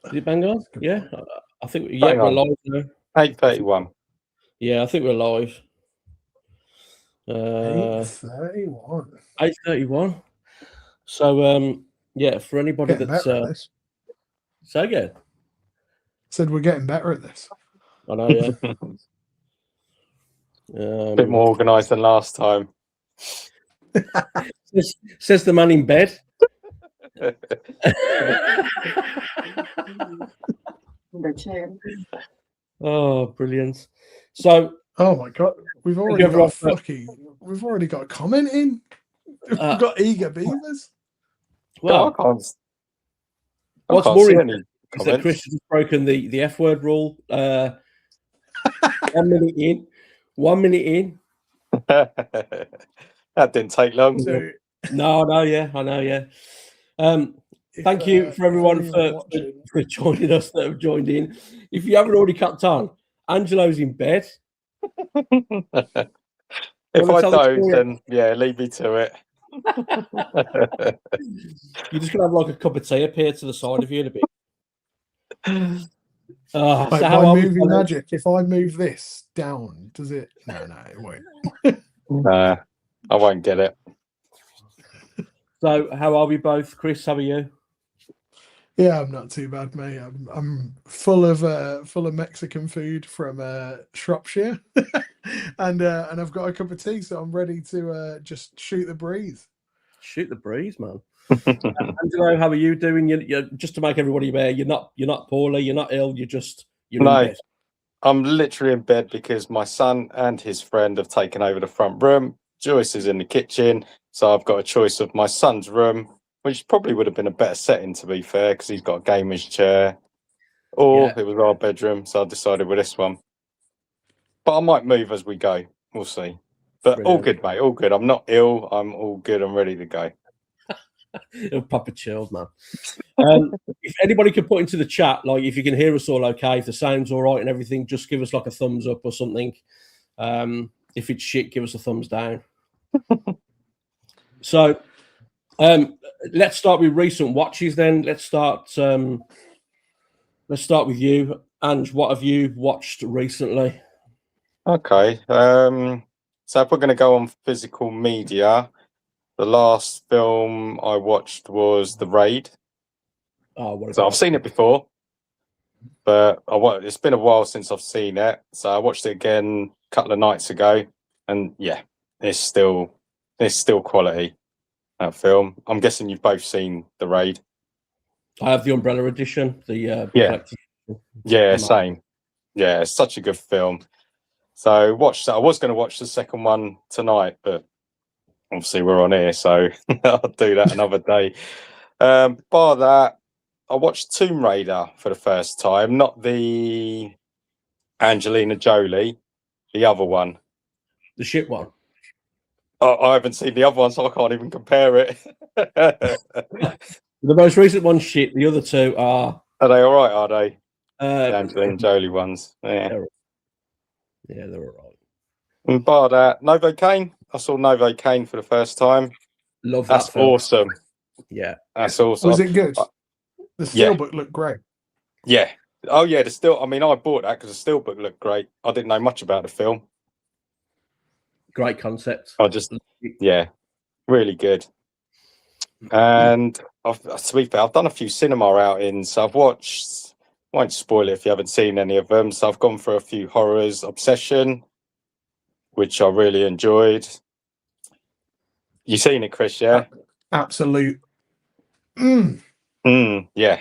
Is it bang on? Good Yeah, point. I think. Yeah, Bang we're on. live now. 8:31. Yeah, I think we're live. 8:31. 8:31. So, yeah, for anybody Getting that's better at this. say again. Said we're getting better at this. I know, yeah. A bit more organised than last time. Says the man in bed. Oh, brilliant! So, oh my god, we've already got a comment in. We've got eager beavers. Well, what's more is that Chris has broken the F word rule. 1 minute in. 1 minute in. That didn't take long. So, No, yeah, I know, yeah. Thank you for everyone for joining us that have joined in. If you haven't already cut on, Angelo's in bed. If I don't, then yeah, leave me to it. You're just gonna have like a cup of tea appear to the side of you in a bit. So by movie magic, if I move this down, does it? No, it won't. Nah, I won't get it. So, how are we both, Chris? How are you? Yeah, I'm not too bad, mate. I'm full of Mexican food from Shropshire, and I've got a cup of tea, so I'm ready to just shoot the breeze. Shoot the breeze, man. Angelo, how are you doing? You're just to make everybody aware, you're not poorly, you're not ill, you're in bed. I'm literally in bed because my son and his friend have taken over the front room. Joyce is in the kitchen, so I've got a choice of my son's room, which probably would have been a better setting, to be fair, because he's got a gamer's chair, or it was our bedroom, so I decided with this one. But I might move as we go. We'll see. But all good, mate. All good. I'm not ill. I'm all good. I'm ready to go. Proper chilled, man. If anybody could put into the chat, like if you can hear us all okay, if the sound's all right and everything, just give us like a thumbs up or something. If it's shit, give us a thumbs down. So let's start with recent watches then. Let's start with you. Ange, what have you watched recently? Okay. So if we're going to go on physical media, the last film I watched was The Raid. So I've seen it before, but it's been a while since I've seen it. So I watched it again a couple of nights ago, and yeah, it's still quality. That film. I'm guessing you've both seen The Raid. I have the Umbrella edition. Yeah, same. Yeah, it's such a good film. So watch that. I was going to watch the second one tonight, but obviously we're on here, so I'll do that another day. Bar that, I watched Tomb Raider for the first time, not the Angelina Jolie, the other one. The shit one. I haven't seen the other one, so I can't even compare it. The most recent one's shit. The other two are. Are they all right? Are they? The Angelina Jolie ones. Yeah. Yeah, they're all right. And bar that, Novocaine. I saw Novocaine for the first time. Love that. That's awesome. Yeah, that's awesome. Was it good? The steelbook looked great. Yeah. Oh yeah, I mean, I bought that because the steelbook looked great. I didn't know much about the film. Great concept. Really good. And to be fair, I've done a few cinema outings. So I've watched. Won't spoil it if you haven't seen any of them. So I've gone for a few horrors. Obsession, which I really enjoyed. You seen it, Chris? Yeah. Absolute. Yeah.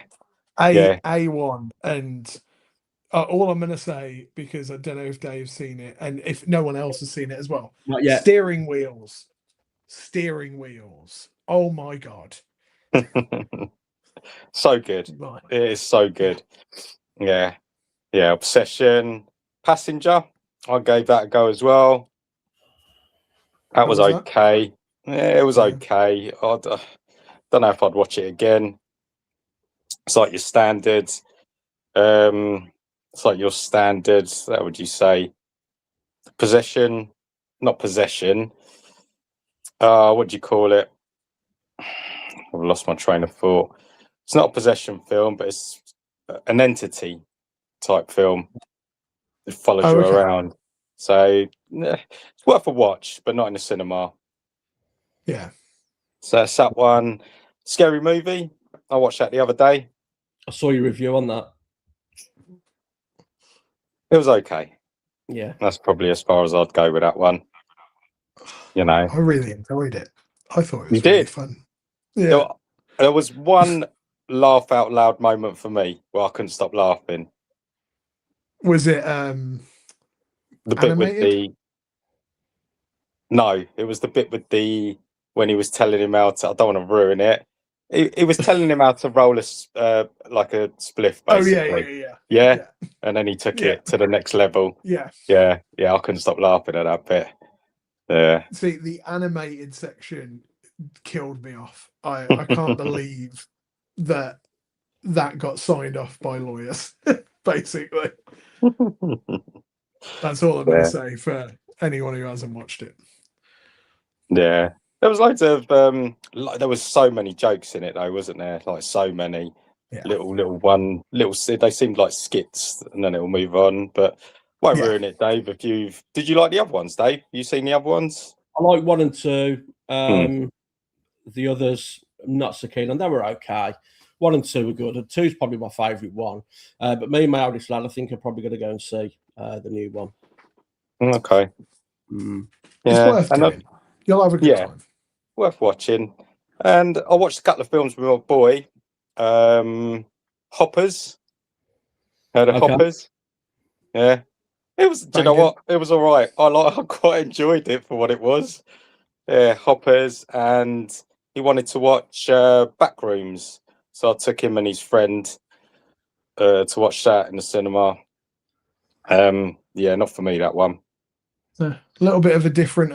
A1. And all I'm going to say, because I don't know if Dave's seen it, and if no one else has seen it as well. Not yet. Steering wheels. Oh my God. So good. Right. It is so good. Yeah. Obsession. Passenger. I gave that a go as well. That was okay. Yeah, it was okay. I don't know if I'd watch it again. It's like your standards. It's like your standards. What would you say? Possession, not possession. What do you call it? I've lost my train of thought. It's not a possession film, but it's an entity type film. It follows you okay. around. So it's worth a watch, but not in the cinema. Yeah. So that's that one. Scary Movie. I watched that the other day. I saw your review on that. It was okay. Yeah. That's probably as far as I'd go with that one. You know. I really enjoyed it. I thought it was You really did? fun. Yeah. There was one laugh out loud moment for me where I couldn't stop laughing. Was it The bit animated? with the... No, it was the bit with the... When he was telling him how to... I don't want to ruin it. He was telling him how to roll like a spliff, basically. Oh, yeah. And then he took it to the next level. Yeah. Yeah, I couldn't stop laughing at that bit. Yeah. See, the animated section killed me off. I can't believe that got signed off by lawyers, basically. That's all I'm going to say for anyone who hasn't watched it. Yeah. There was loads of there was so many jokes in it though, wasn't there? Like so many they seemed like skits, and then it'll move on. But won't ruin it, Dave. Did you like the other ones, Dave? You seen the other ones? I like 1 and 2. The others, not so keen on. They were okay. 1 and 2 were good. And 2 is probably my favourite one. But me and my oldest lad, I think, are probably going to go and see the new one. Okay. It's worth doing. You'll have a good time. Worth watching. And I watched a couple of films with my boy. Hoppers. Heard of Hoppers? Yeah. It was. Do you know what? It was all right. I quite enjoyed it for what it was. Yeah, Hoppers, and he wanted to watch Backrooms, so I took him and his friend to watch that in the cinema. Yeah, not for me, that one. A little bit of a different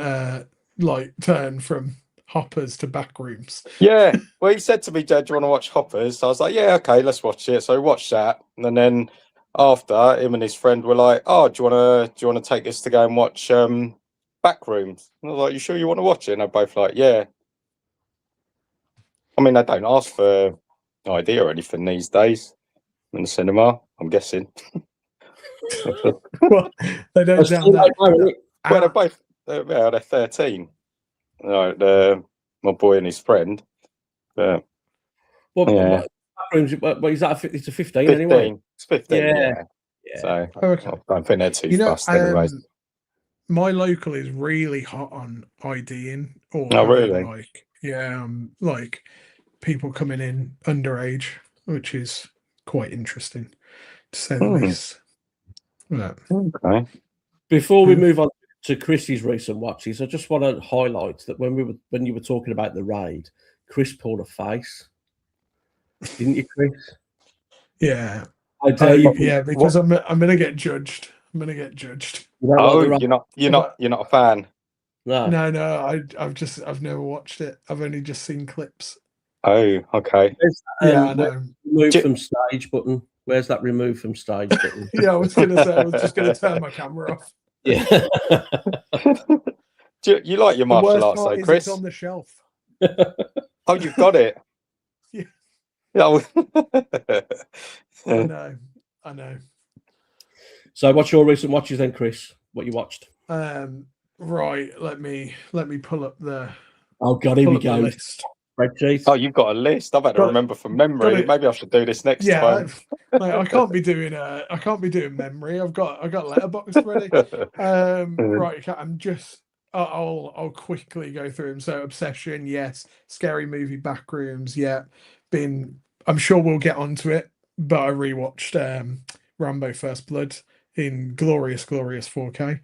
turn from Hoppers to Backrooms. Yeah, well, he said to me, Dad, do you want to watch Hoppers? So I was like, yeah, okay, let's watch it. So we watched that, and then after, him and his friend were like, oh, do you want to take us to go and watch Backrooms? And I was like, you sure you want to watch it? And they're both like, yeah. I mean, they don't ask for an idea or anything these days in the cinema, I'm guessing. Well, they don't sound that. Well, they're both they're 13. My boy and his friend. Well, yeah. But is that it's a 15 anyway? It's 15. Yeah. So I don't think they're too fast anyway. My local is really hot on IDing. Oh, really? Like people coming in underage, which is quite interesting to say the least. Yeah. Okay. Before we move on to Chris's recent watches, I just want to highlight that when you were talking about the raid, Chris pulled a face, didn't you, Chris? Yeah. I tell you, because I'm gonna get judged. I'm gonna get judged. You're not a fan. No. I've never watched it. I've only just seen clips. Oh, okay. I know. Remove from stage button. Where's that remove from stage button? Yeah, I was just gonna turn my camera off. Yeah. Do you like your martial arts, though, Chris? It's on the shelf. Oh, you've got it. Yeah. Oh. I know. So, what's your recent watches then, Chris? What you watched? Right. Let me pull up the. Oh God, here we go. List. Spreadsheet. Oh, you've got a list. I've had to remember from memory. Maybe I should do this next time. I can't be doing memory. I've got Letterboxd ready. Right. I'll quickly go through them. So Obsession, yes. Scary Movie, Backrooms, yeah. I'm sure we'll get onto it, but I rewatched Rambo First Blood in glorious 4K.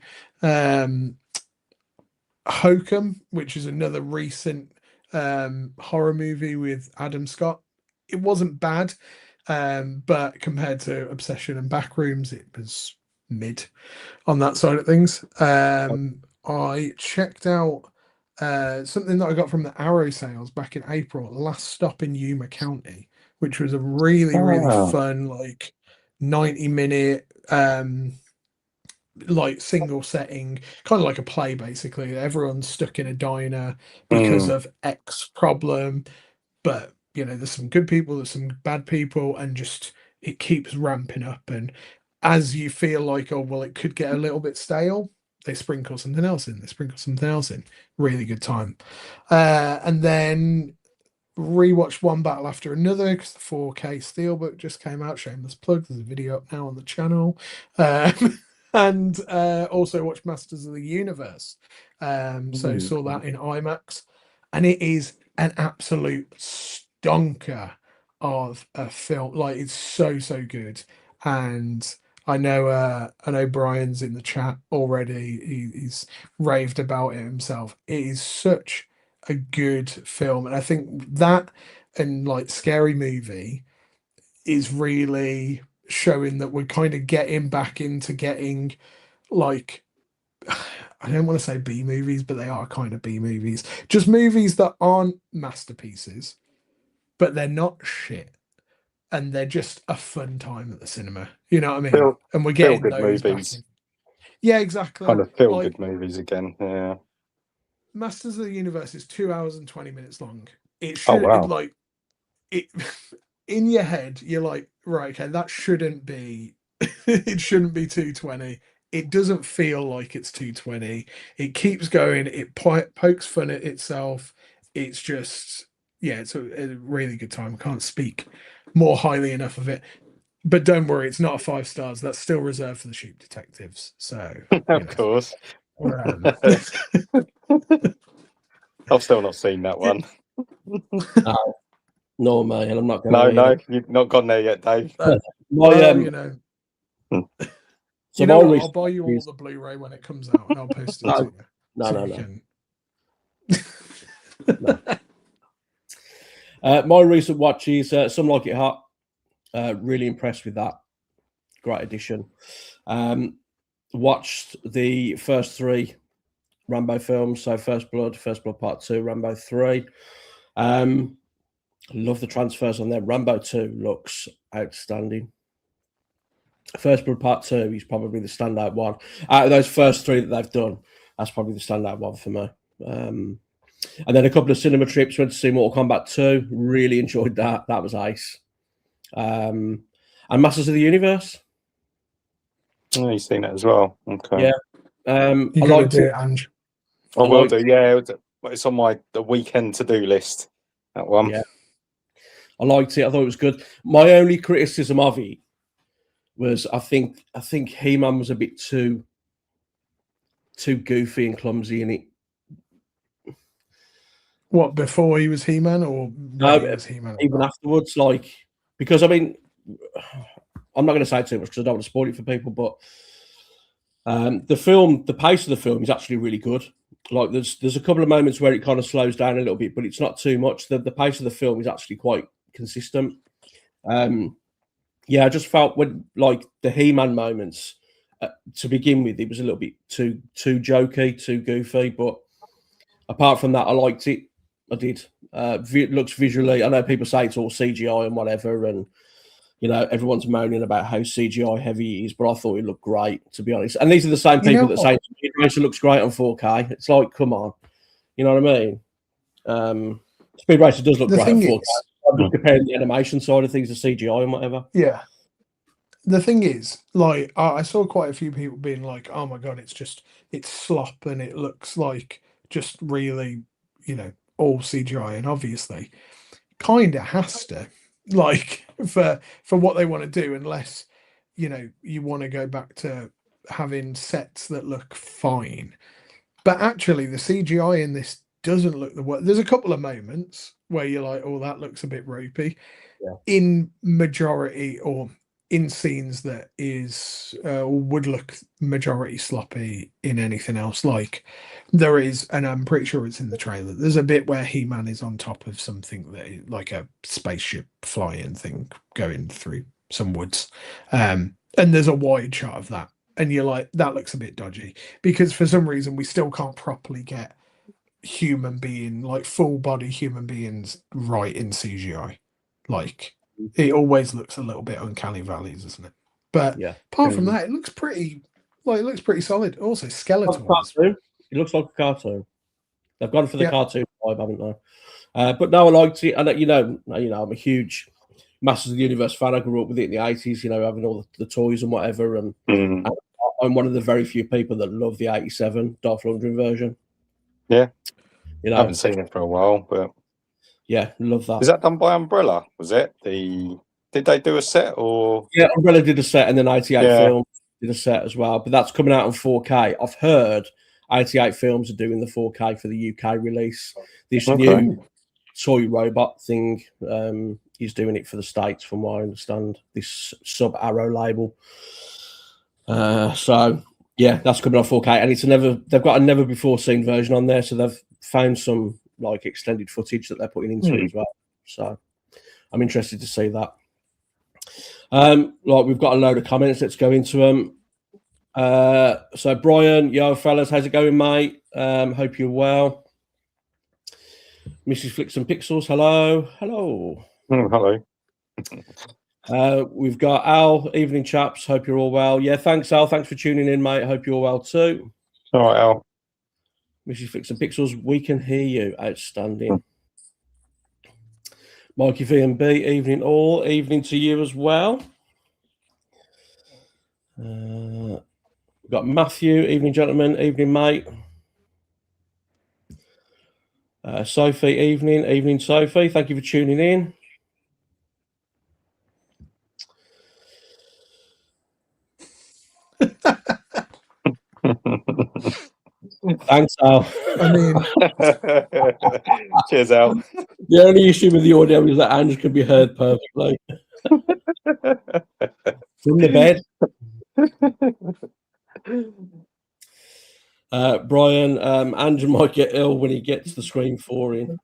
Hokum, which is another recent horror movie with Adam Scott. It wasn't bad, but compared to Obsession and Backrooms, it was mid on that side of things. I checked out something that I got from the Arrow sales back in April, Last Stop in Yuma County, which was a really fun, like 90-minute like single setting, kind of like a play, basically. Everyone's stuck in a diner because of X problem, but there's some good people, there's some bad people, and just it keeps ramping up, and as you feel like, oh well, it could get a little bit stale, they sprinkle something else in. They sprinkle something else in. Really good time. And then rewatched One Battle After Another because the 4K Steelbook just came out. Shameless plug. There's a video up now on the channel. And also watched Masters of the Universe. So saw that in IMAX, and it is an absolute stonker of a film. Like, it's so good. And I know Brian's in the chat already. He's raved about it himself. It is such a good film, and I think that and like Scary Movie is really showing that we're kind of getting back into getting, like, I don't want to say B movies, but they are kind of B movies. Just movies that aren't masterpieces, but they're not shit. And they're just a fun time at the cinema. You know what I mean? And we're getting those movies. Yeah, exactly. Kind of feel good movies again. Yeah. Masters of the Universe is 2 hours and 20 minutes long. It should it in your head, you're like, right, okay, that shouldn't be it shouldn't be 220. It doesn't feel like it's 220. It keeps going, it pokes fun at itself. It's just, yeah, it's a really good time. I can't speak more highly enough of it. But don't worry, it's not a 5 stars. That's still reserved for the Sheep Detectives. So of course. I've still not seen that one. No, mate, and I'm not going. No, you've not gone there yet, Dave. You know. So you know what? I'll buy you all the Blu-ray when it comes out, and I'll post it to you. No. My recent watch is Some Like It Hot. Really impressed with that. Great addition. Watched the first 3 Rambo films, so First Blood Part 2, Rambo 3. Love the transfers on there. Rambo 2 looks outstanding. First Blood Part 2 is probably the standout one. Out of those first 3 that they've done, that's probably the standout one for me. And then a couple of cinema trips, went to see Mortal Kombat 2. Really enjoyed that. That was ace. And Masters of the Universe. Oh, you've seen it as well. Okay. Yeah. I liked it, Ange. I will do. Yeah, it's on the weekend to-do list. That one. Yeah. I liked it. I thought it was good. My only criticism of it was I think He-Man was a bit too goofy and clumsy in it. What, before he was He-Man, or no, he was He-Man? Even afterwards, like, because I mean, I'm not going to say too much because I don't want to spoil it for people, but the pace of the film is actually really good. Like, there's a couple of moments where it kind of slows down a little bit, but it's not too much. The pace of the film is actually quite consistent. Yeah, I just felt when, like, the He-Man moments to begin with, it was a little bit too jokey, too goofy. But apart from that, I liked it. I did. It looks visually. I know people say it's all CGI and whatever, and you know everyone's moaning about how CGI heavy it is, but I thought it looked great, to be honest. And these are the same people that say Speed Racer looks great on 4K. It's like, come on, you know what I mean? Speed Racer does look great on 4K. I'm just comparing the animation side of things to CGI and whatever. Yeah. The thing is, like, I saw quite a few people being like, "Oh my god, it's slop and it looks like just really, you know, all CGI." And obviously, kind of has to, like, for what they want to do, unless, you know, you want to go back to having sets that look fine. But actually, the CGI in this doesn't look the worst. There's a couple of moments where you're like, "Oh, that looks a bit ropey." Yeah. In majority, or in scenes that would look majority sloppy in anything else, like there is, and I'm pretty sure it's in the trailer, there's a bit where He-Man is on top of something that is like a spaceship flying thing going through some woods, and there's a wide shot of that, and you're like, that looks a bit dodgy, because for some reason we still can't properly get full body human beings right in CGI. Like, it always looks a little bit uncanny valleys, doesn't it? But yeah, apart from that, it looks pretty solid. Also, skeletal. It looks like a cartoon. They've gone for the cartoon vibe, haven't they? But no, I liked it, and you know, I'm a huge Masters of the Universe fan. I grew up with it in the 80s, you know, having all the toys and whatever. And I'm one of the very few people that love the 87 Dolph Lundgren version. Yeah. You know, I haven't seen it for a while, but yeah, love that. Is that done by Umbrella? Was it? Did they do a set or? Yeah, Umbrella did a set, and then 88 Films did a set as well. But that's coming out on 4K. I've heard 88 Films are doing the 4K for the UK release. This new toy robot thing is doing it for the States, from what I understand. This Sub Arrow label. So yeah, that's coming on 4K, and they've got a never before seen version on there, so they've found some like extended footage that they're putting into it as well. So I'm interested to see that. Like we've got a load of comments. Let's go into them. So Brian, yo fellas, how's it going, mate? Hope you're well. Mrs. Flicks and Pixels, hello. Hello. We've got Al, evening chaps. Hope you're all well. Yeah, thanks, Al. Thanks for tuning in, mate. Hope you're all well too. All right, Al. Mrs. Flicks and Pixels, we can hear you. Outstanding. Mikey V&B, evening all. Evening to you as well. We've got Matthew, evening gentlemen, evening mate. Sophie, evening Sophie. Thank you for tuning in. Thanks, Al. I mean, cheers, Al. The only issue with the audio is that Ange can be heard perfectly from the bed. Brian, Andrew might get ill when he gets the screen 4 in.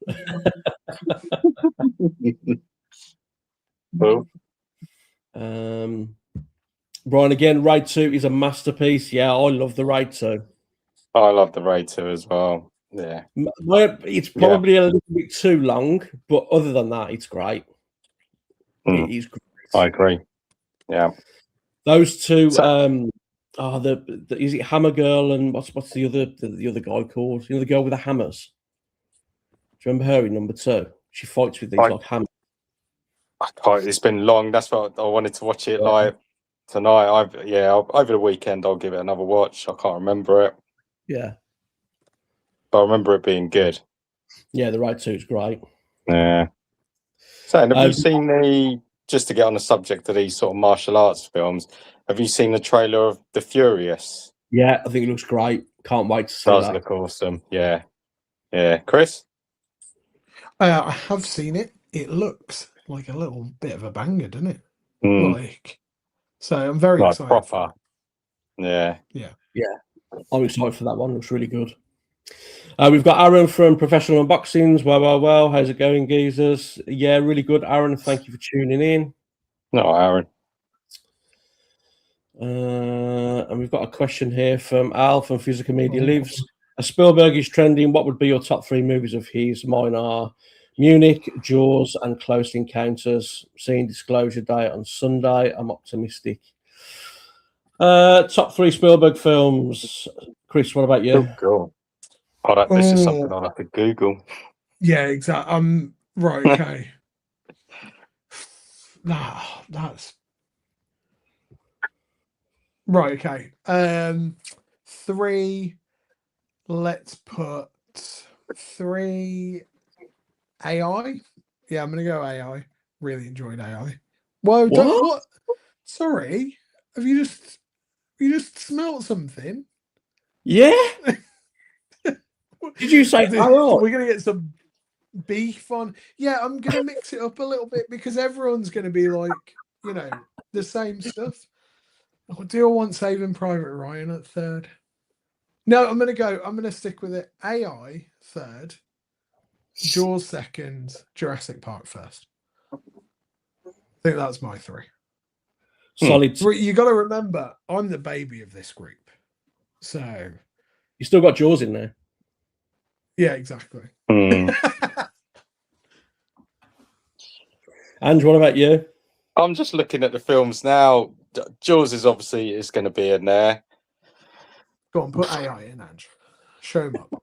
Brian, again, Raid 2 is a masterpiece. Yeah, I love the Raid 2. I love the Raid 2 as well. Yeah. Well, it's probably a little bit too long, but other than that, it's great. It is great. I agree. Yeah. Those two, is it Hammer Girl and what's the other guy called? You know, the girl with the hammers. Do you remember her in number 2? She fights with these like hammers. It's been long. That's what I wanted to watch it like tonight. Over the weekend I'll give it another watch. I can't remember it. Yeah. But I remember it being good. Yeah, the Raid 2 is great. Yeah. So have you seen just to get on the subject of these sort of martial arts films, have you seen the trailer of The Furious? Yeah, I think it looks great. Can't wait to see that. Does look awesome. Yeah. Yeah. Chris? I have seen it. It looks like a little bit of a banger, doesn't it? So I'm very excited. Proper. Yeah. I'm excited for that one. It looks really good. We've got Aaron from Professional Unboxings. Well. How's it going, geezers? Yeah, really good, Aaron. Thank you for tuning in. No, Aaron. And we've got a question here from Al from Physical Media Lives. As Spielberg is trending, what would be your top 3 movies of his? Mine are Munich, Jaws, and Close Encounters. Seeing Disclosure Day on Sunday. I'm optimistic. Top 3 Spielberg films. Chris, what about you? Oh, cool. This is something I'll have to Google. Yeah, exactly. Right, okay. That's right, okay. 3, let's put 3 AI. Yeah, I'm gonna go AI. Really enjoyed AI. Well, what? Sorry, have you just smelt something? Yeah. Did you say we're gonna get some beef on? Yeah, I'm gonna mix it up a little bit because everyone's gonna be like, the same stuff. Do I want Saving Private Ryan at 3rd? No, I'm gonna stick with it. AI 3rd, Jaws 2nd, Jurassic Park 1st. I think that's my 3. Solid. You got to remember, I'm the baby of this group, so you still got Jaws in there. Yeah, exactly. Andrew, what about you? I'm just looking at the films now. Jaws is obviously going to be in there. Go on, put AI in, Andrew. Show him up.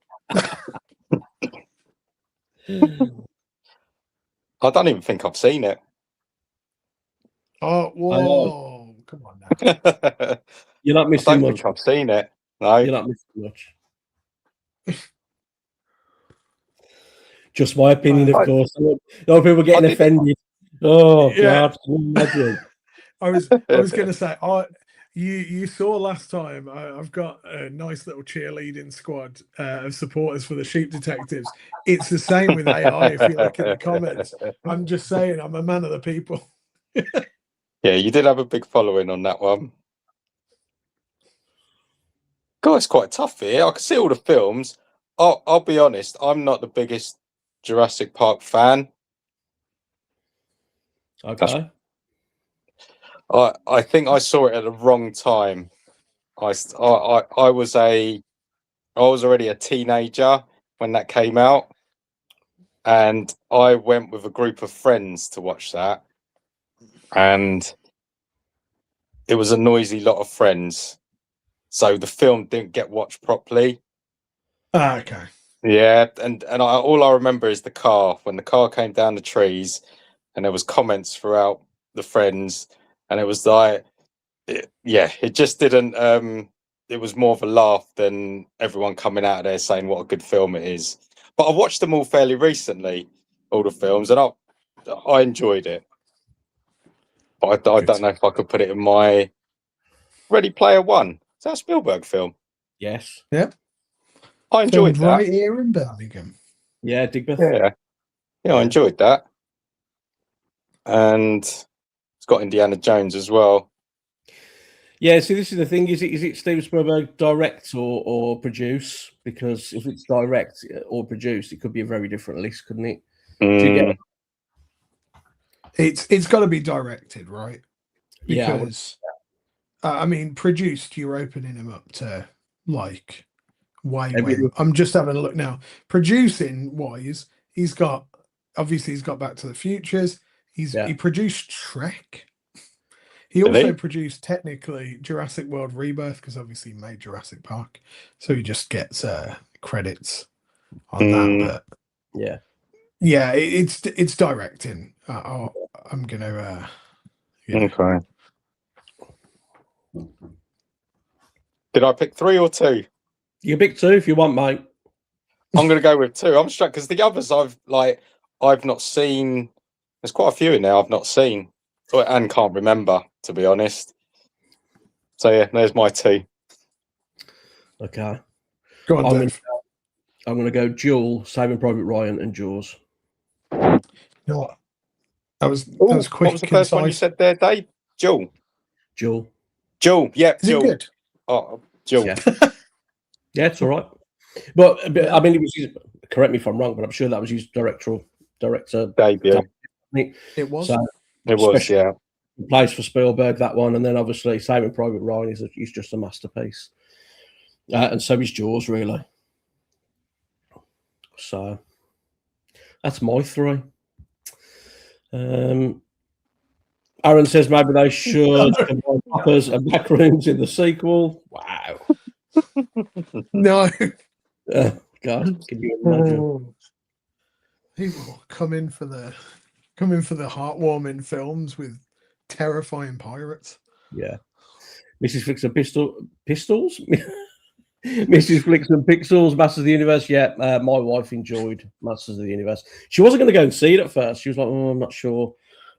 I don't even think I've seen it. Oh, whoa! Come on now. You're not I missing don't much. think I've seen it. No. You're not missing much. Just my opinion, of course. No people getting offended. Oh God! Can you imagine? I was going to say, you saw last time. I've got a nice little cheerleading squad of supporters for the Sheep Detectives. It's the same with AI. If you look at the comments, I'm just saying, I'm a man of the people. Yeah, you did have a big following on that one. God, it's quite tough here. I can see all the films. I'll be honest, I'm not the biggest Jurassic Park fan. Okay. I think I saw it at the wrong time. I was already a teenager when that came out, and I went with a group of friends to watch that, and it was a noisy lot of friends, so the film didn't get watched properly. Okay. Yeah, and all I remember is the car, when the car came down the trees, and there was comments throughout the friends, and it was like, it just didn't. It was more of a laugh than everyone coming out of there saying what a good film it is. But I watched them all fairly recently, all the films, and I enjoyed it. But I don't know if I could put it in my Ready Player One. Is that a Spielberg film? Yes. Yep. I enjoyed that. Right here in Birmingham. Yeah, Digbeth. Yeah, I enjoyed that. And it's got Indiana Jones as well. Yeah, see, this is the thing. Is it Steven Spielberg direct or produce? Because if it's direct or produced, it could be a very different list, couldn't it? It's got to be directed, right? Because I mean, produced, you're opening him up to like way. I'm just having a look now. Producing wise, he's got Back to the Futures. He produced Shrek. He also produced technically Jurassic World Rebirth, because obviously he made Jurassic Park, so he just gets credits on that. But yeah, it's directing. I'm gonna. Okay. Did I pick 3 or 2? You pick 2 if you want, mate. I'm going to go with 2. I'm struck because the others I've not seen. There's quite a few in there I've not seen and can't remember, to be honest. So yeah, there's my 2. Okay. Go on, Dave. I'm going to go Duel, Saving Private Ryan, and Jaws. No, that was quick. What was the first one you said there, Dave? Duel. Yeah, Is it good? Oh, Duel. Yeah, it's all right. But I mean, it was correct me if I'm wrong, but I'm sure that was his director debut. It was. So, it was, yeah. Plays for Spielberg, that one, and then obviously Saving Private Ryan is just a masterpiece, and so is Jaws, really. So that's my 3. Aaron says maybe they should combine Poppers and Backrooms in the sequel. Wow. No. God, can you imagine? People come in for the heartwarming films with terrifying pirates. Yeah. Mrs. Flicks and Pistols? Mrs. Flicks and Pixels, Masters of the Universe. Yeah, my wife enjoyed Masters of the Universe. She wasn't going to go and see it at first. She was like, "Oh, I'm not sure."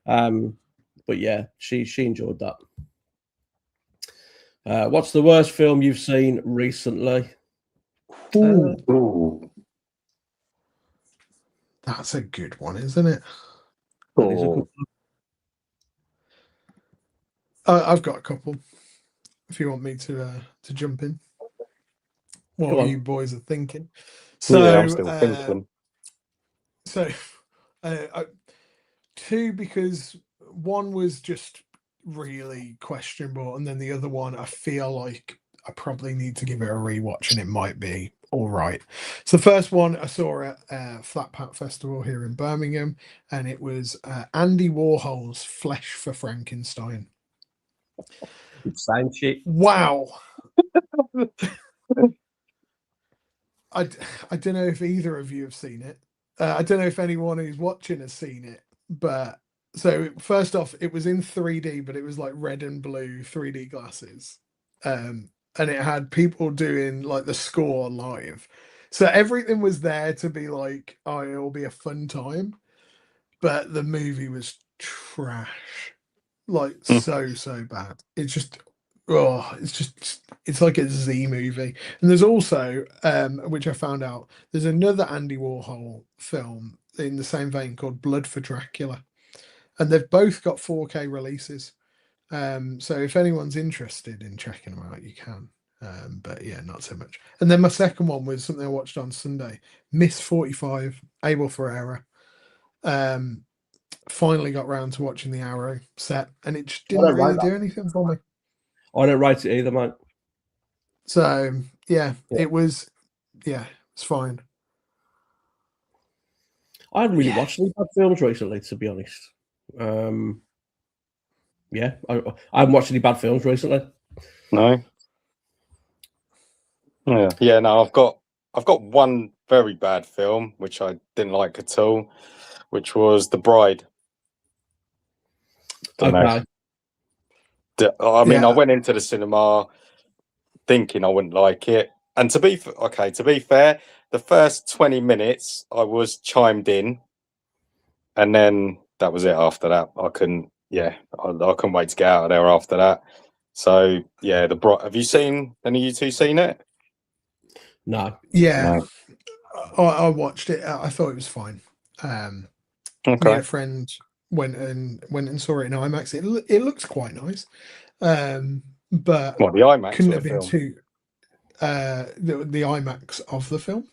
But yeah, she enjoyed that. What's the worst film you've seen recently? That's a good one, isn't it? I've got a couple. If you want me to jump in, what you boys are thinking. So yeah, I'm still thinking. So 2, because one was just really questionable, and then the other one I feel like I probably need to give it a rewatch, and it might be all right. So the first one I saw at Flat Pat Festival here in Birmingham, and it was Andy Warhol's Flesh for Frankenstein. Same shit. Wow. I don't know if either of you have seen it. I don't know if anyone who's watching has seen it, but So first off, it was in 3D, but it was like red and blue 3D glasses. And it had people doing like the score live. So everything was there to be like, oh, it'll be a fun time. But the movie was trash. Like so bad. It's just it's like a Z movie. And there's also which I found out, there's another Andy Warhol film in the same vein called Blood for Dracula. And they've both got 4K releases. So if anyone's interested in checking them out, you can. But yeah, not so much. And then my second one was something I watched on Sunday, Miss 45, Abel Ferreira. Finally got round to watching the Arrow set, and it just didn't really do anything for me. I don't rate it either, mate. So yeah, it was, it's fine. I haven't really watched any bad films recently, to be honest. I haven't watched any bad films recently. No. Yeah. No, I've got one very bad film which I didn't like at all, which was The Bride. Okay. I mean, I went into the cinema thinking I wouldn't like it, and to be fair, the first 20 minutes I was chimed in, and then that was it. After that, I couldn't wait to get out of there after that. So yeah, The Bride. Have you seen any of you two seen it? No. Yeah, no. I watched it. I thought it was fine. Me and a friend went and saw it in IMAX. It looks quite nice, but what, the IMAX couldn't have been too. The IMAX of the film.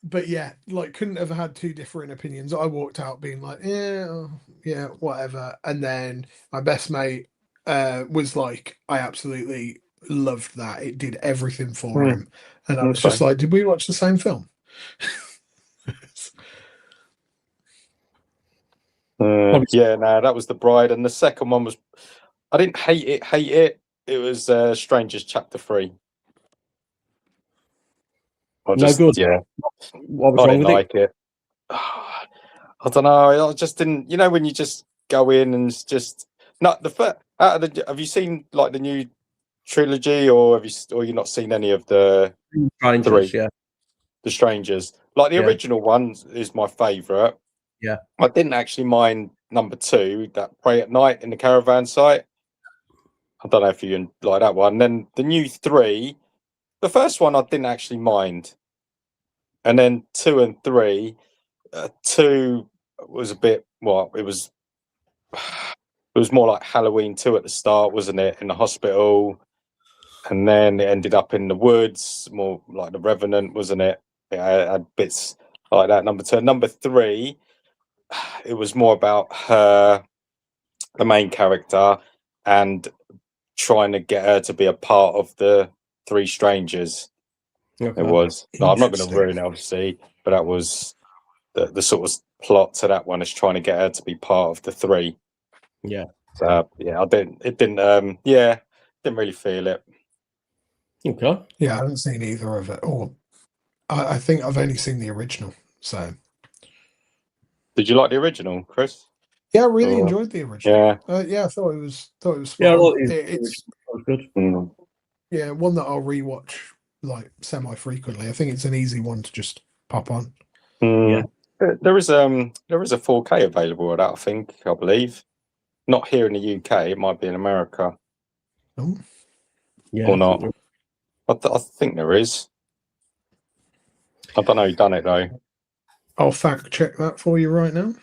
But yeah, like couldn't have had two different opinions. I walked out being like, yeah, whatever. And then my best mate was like, I absolutely loved that. It did everything for him. And I was just like, did we watch the same film? Yeah, no, that was The Bride. And the second one was, I didn't hate it. It was Strangers Chapter 3. No good. Yeah. What was wrong with like it? I don't know. I just didn't. You know, when you just go in and it's just not the first. Have you seen like the new trilogy, or you not seen any of the Strangers? Three? Yeah, The Strangers. Like the original one is my favourite. Yeah, I didn't actually mind number 2, that Pray at Night in the caravan site. I don't know if you like that one. And then the new 3. The first one I didn't actually mind, and then 2 and 3. 2 was a bit it was more like Halloween 2 at the start, wasn't it? In the hospital, and then it ended up in the woods, more like The Revenant, wasn't it? It had bits like that. Number 2, number 3, it was more about her, the main character, and trying to get her to be a part of the 3 strangers. Okay. It was. No, I'm not going to ruin it, obviously, but that was the sort of plot to that one, is trying to get her to be part of the 3. Yeah. So yeah, didn't really feel it. Okay. Yeah, I haven't seen either of it. Or I think I've only seen the original. So did you like the original, Chris? Yeah, I really enjoyed the original. Yeah. I thought it was fun. Yeah, it's good. Yeah, one that I'll rewatch like semi-frequently. I think it's an easy one to just pop on. Yeah. There is a 4K available of that, I believe. Not here in the UK, it might be in America. Oh. Yeah. Or not. I think there is. I don't know who done it though. I'll fact check that for you right now.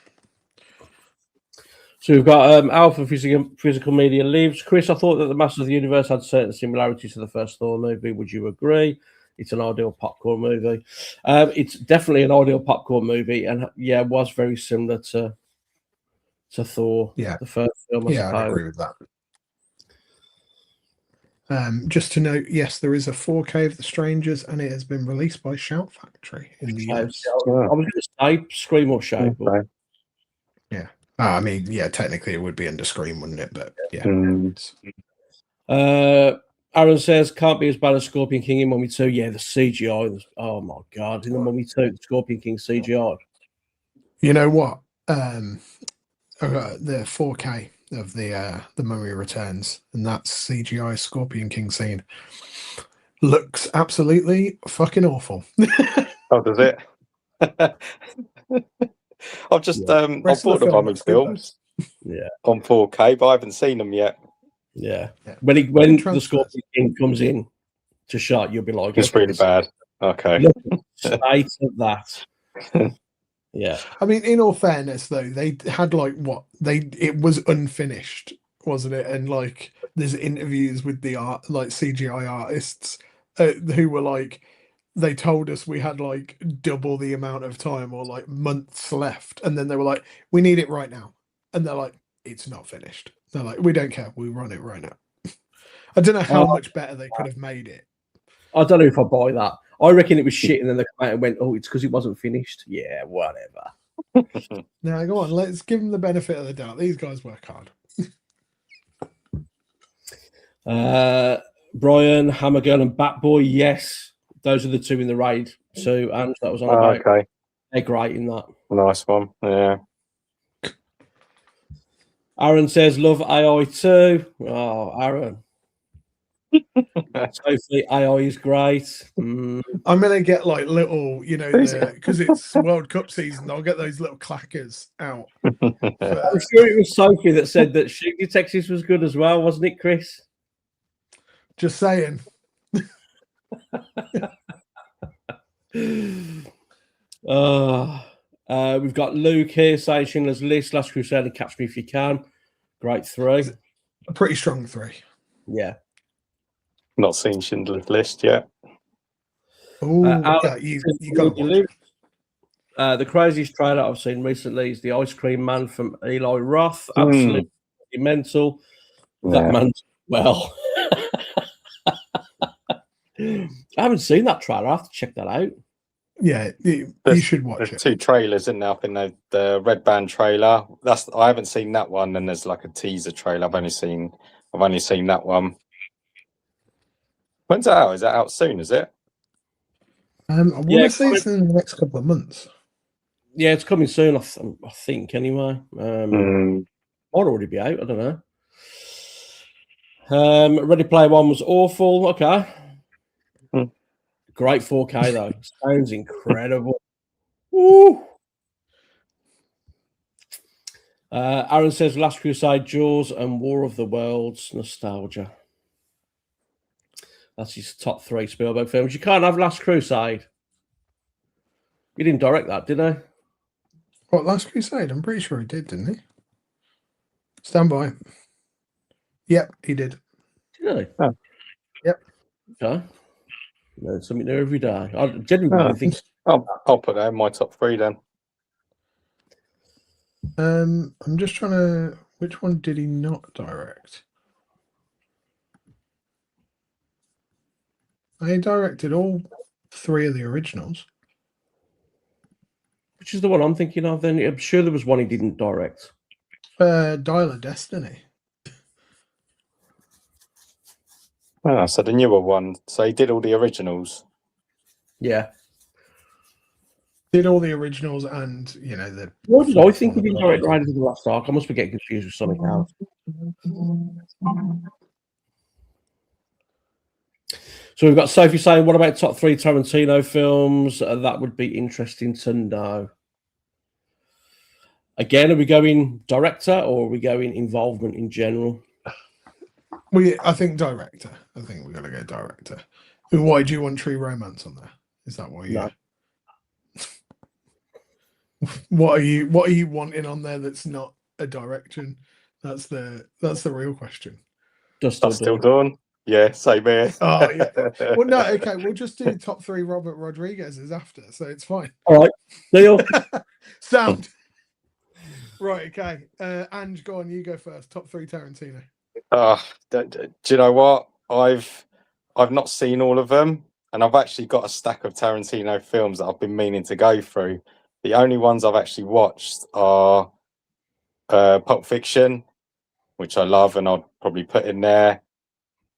So we've got Alpha Physical Media leaves. Chris, I thought that the Masters of the Universe had certain similarities to the first Thor movie. Would you agree? It's an ideal popcorn movie. It's definitely an ideal popcorn movie, and yeah, it was very similar to Thor. Yeah, the first film. I agree with that. Just to note, yes, there is a 4K of The Strangers, and it has been released by Shout Factory in the US. I was going to say Scream or Shout. Okay. Yeah. I mean, yeah, technically it would be under Scream, wouldn't it? But yeah. Aaron says, can't be as bad as Scorpion King in Mummy 2. Yeah, the CGI. Oh my God. In the Mummy 2, the Scorpion King CGI. You know what? I got the 4K of the Mummy Returns, and that's CGI Scorpion King scene. Looks absolutely fucking awful. Oh, does it? I've just I bought the Mummy films on 4K, but I haven't seen them yet. Yeah. When the Scorpion King comes in to shot, you'll be like, it's really bad. Okay. Look at the state of that. Yeah. I mean, in all fairness, though, they had it was unfinished, wasn't it? And like, there's interviews with the CGI artists who were like, they told us we had like double the amount of time or like months left, and then they were like, we need it right now, and they're like, it's not finished. They're like, we don't care, we run it right now. I don't know how much better they could have made it. I don't know if I buy that. I reckon it was shit, and then they came out and went, "Oh, it's because it wasn't finished." Yeah, whatever. Now go on, let's give them the benefit of the doubt. These guys work hard. Brian, Hammergirl, and Batboy. Yes, those are the two in the raid. So, and that was on about. Okay, they're great in that. Nice one. Yeah. Aaron says, "Love AI too." Oh, Aaron. Hopefully AI is great. I'm gonna get like little, because it's World Cup season. I'll get those little clackers out. I'm sure it was Sophie that said that Shoot Detectives was good as well, wasn't it, Chris? Just saying. We've got Luke here saying Schindler's List, Last Crusade, and Catch Me If You Can. Great 3. A pretty strong 3. Yeah. Not seen Schindler's List yet. Oh, you got to watch. The craziest trailer I've seen recently is The Ice Cream Man from Eli Roth. Absolutely mental. That man's well. I haven't seen that trailer. I have to check that out. Yeah, you should watch it. 2 trailers in there. I think the Red Band trailer. I haven't seen that one, and there's like a teaser trailer. I've only seen that one. When's that out? Is that out soon? Is it? I want to say it's in the next couple of months. Yeah, it's coming soon. I think anyway. Might already be out. I don't know. Ready Player One was awful. Okay. Great 4K though. Sounds incredible. Woo! Aaron says Last Crusade, Jaws, and War of the Worlds. Nostalgia. That's his top 3 Spielberg films. You can't have Last Crusade. He didn't direct that, did he? What, Last Crusade? I'm pretty sure he did, didn't he? Stand by. Yep, he did. Did he? Oh. Yep. Okay. Learn something new every day. I genuinely think I'll put that in my top 3 then. I'm just trying to. Which one did he not direct? I directed all 3 of the originals. Which is the one I'm thinking of then? I'm sure there was one he didn't direct. Dial of Destiny. So the newer one. So he did all the originals. Yeah. Did all the originals and, the... What did I think he didn't direct Riders of the Lost Ark? I must be getting confused with something else. So we've got Sophie saying, what about top 3 Tarantino films? That would be interesting to know. Again, are we going director or are we going involvement in general? I think director. I think we're going to go director. Why do you want True Romance on there? Is that why you... No. What are you wanting on there that's not a direction? That's the real question. Dusk Till Dawn. Yeah, same here. Oh yeah. Well, no, okay. We'll just do top 3 Robert Rodriguez's after, so it's fine. All right, deal. Sound. Right. Okay. Ange, go on. You go first. Top 3 Tarantino. Do you know what? I've not seen all of them, and I've actually got a stack of Tarantino films that I've been meaning to go through. The only ones I've actually watched are Pulp Fiction, which I love, and I'll probably put in there.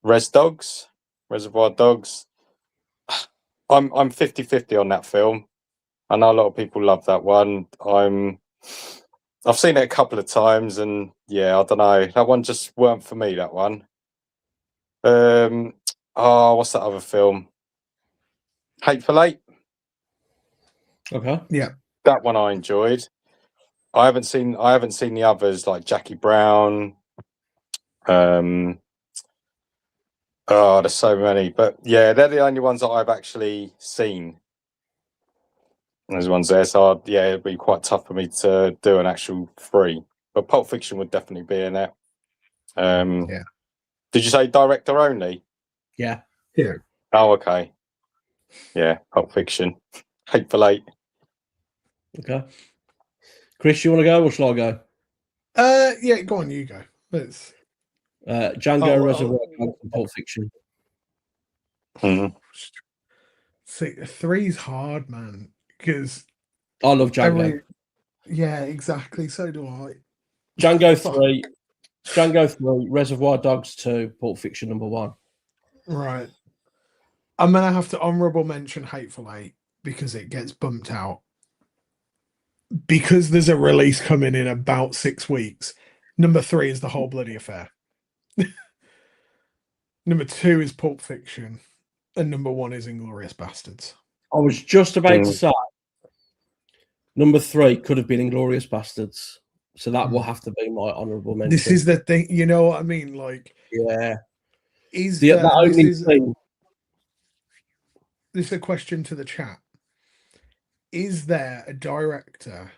Reservoir Dogs. I'm 50-50 on that film. I know a lot of people love that one. I've seen it a couple of times, and yeah, I don't know. That one just weren't for me. That one. What's that other film? Hateful Eight. Okay. Yeah. That one I enjoyed. I haven't seen the others like Jackie Brown. There's so many, but yeah, they're the only ones that I've actually seen. There's ones there, so yeah, it'd be quite tough for me to do an actual 3. But Pulp Fiction would definitely be in it. Yeah. Did you say director only? Yeah. Yeah. Oh, okay. Yeah, Pulp Fiction. Hateful Eight. Okay. Chris, you want to go or shall I go? Yeah, go on, you go. Let's... Django, Reservoir Dogs, and Pulp Fiction. Mm-hmm. See, 3's hard, man, because I love Django. Yeah, exactly. So do I. Django 3, Reservoir Dogs 2, Pulp Fiction number 1. Right. I'm gonna have to honorable mention Hateful Eight because it gets bumped out. Because there's a release coming in about 6 weeks. Number 3 is The Whole Bloody Affair. Number 2 is Pulp Fiction. And number 1 is Inglourious Bastards. I was just about to say number 3 could have been Inglourious Bastards. So that will have to be my honourable mention. This is the thing, you know what I mean? Like, yeah. Is this is a question to the chat. Is there a director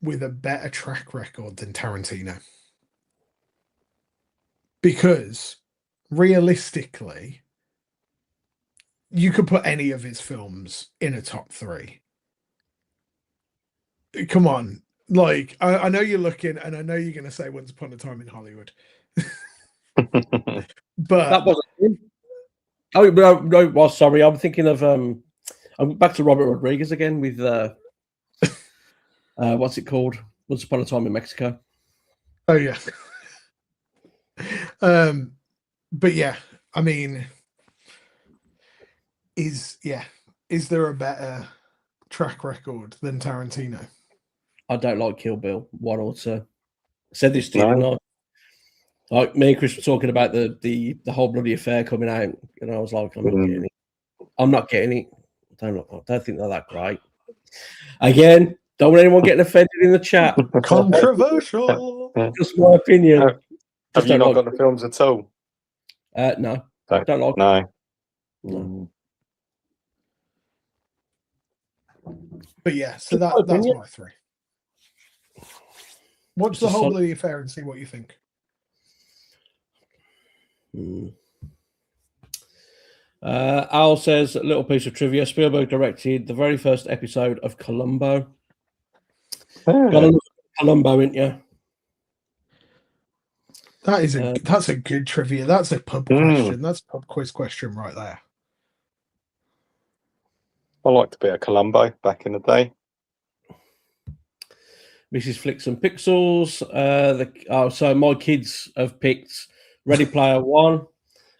with a better track record than Tarantino? Because realistically, you could put any of his films in a top 3. Come on. Like, I know you're looking, and I know you're going to say Once Upon a Time in Hollywood. But that wasn't him. Oh, no, well, sorry. I'm thinking of I'm back to Robert Rodriguez again with what's it called? Once Upon a Time in Mexico. Oh yeah. But yeah, I mean, is there a better track record than Tarantino? I don't like Kill Bill 1 or 2. I said this to you, didn't I? Like me and Chris were talking about the Whole Bloody Affair coming out, and I was like, I'm not getting it. I don't think they're that great. Again, don't want anyone getting offended in the chat. Controversial. Just my opinion. Have you not got the films at all? No. I don't like no. But yeah, so that's my 3. Watch The Whole Bloody Affair and see what you think. Al says, a little piece of trivia. Spielberg directed the very first episode of Columbo. Got to look at Columbo, ain't you? That's a good trivia. That's a pub question. That's a pub quiz question right there. I liked a bit of Columbo back in the day. Mrs. Flicks and Pixels. So my kids have picked Ready Player One,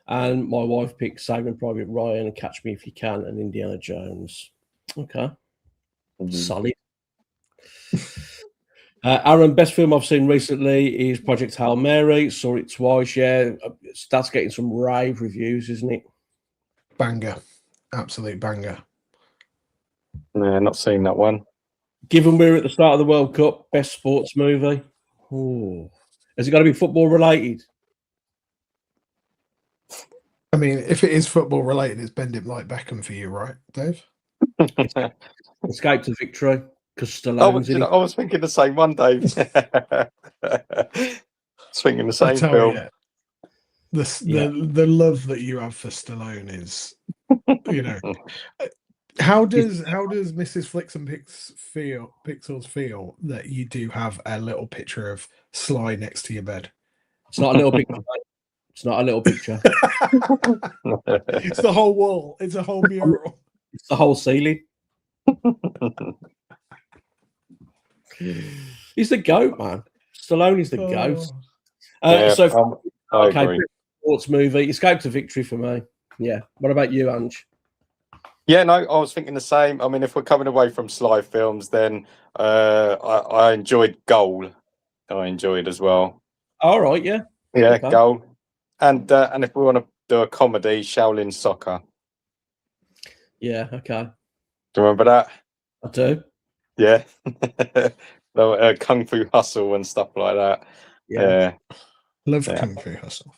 and my wife picked Saving Private Ryan and Catch Me If You Can and Indiana Jones. Okay. Solid. Aaron, best film I've seen recently is Project Hail Mary. Saw it twice. Yeah, that's getting some rave reviews, isn't it? Banger. Absolute banger. No, not seen that one. Given we're at the start of the World Cup, best sports movie. Ooh. Has it got to be football related? I mean, if it is football related, it's Bend It Like Beckham for you, right, Dave? Escape to Victory. Because Stallone's in it. I was thinking the same one, Dave. I was thinking the same film. The love that you have for Stallone is, you know. How does Mrs. Flicks and Pixels feel that you do have a little picture of Sly next to your bed? It's not a little picture. It's not a little picture. It's the whole wall. It's a whole mural. It's the whole ceiling. He's the GOAT, man. Stallone is the GOAT. I agree. Sports movie. Escape to Victory for me. Yeah. What about you, Ange? Yeah, no, I was thinking the same. I mean, if we're coming away from Sly films, then I enjoyed Goal. I enjoyed as well. All right, yeah. Yeah, okay. Goal. And if we want to do a comedy, Shaolin Soccer. Yeah, okay. Do you remember that? I do. Yeah. Kung Fu Hustle and stuff like that. Yeah. Love Kung Fu Hustle.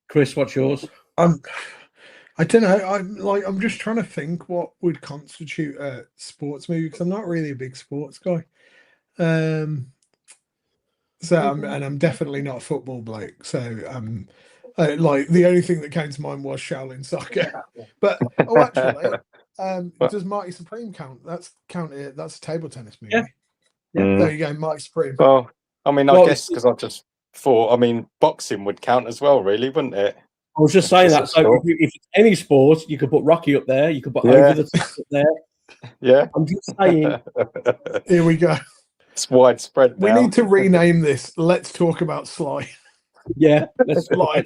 Chris, what's yours? I don't know. I'm just trying to think what would constitute a sports movie because I'm not really a big sports guy. I'm definitely not a football bloke. So like the only thing that came to mind was Shaolin Soccer. But actually, does Marty Supreme count? That's a table tennis movie. Yeah. There you go, Marty Supreme. Well, I mean, I guess because I just thought, I mean, boxing would count as well, really, wouldn't it? I was just saying that. So if it's any sport, you could put Rocky up there. You could put Over the Top up there. Yeah. I'm just saying. Here we go. It's widespread now. We need to rename this. Let's talk about Sly. Yeah. Let's Sly.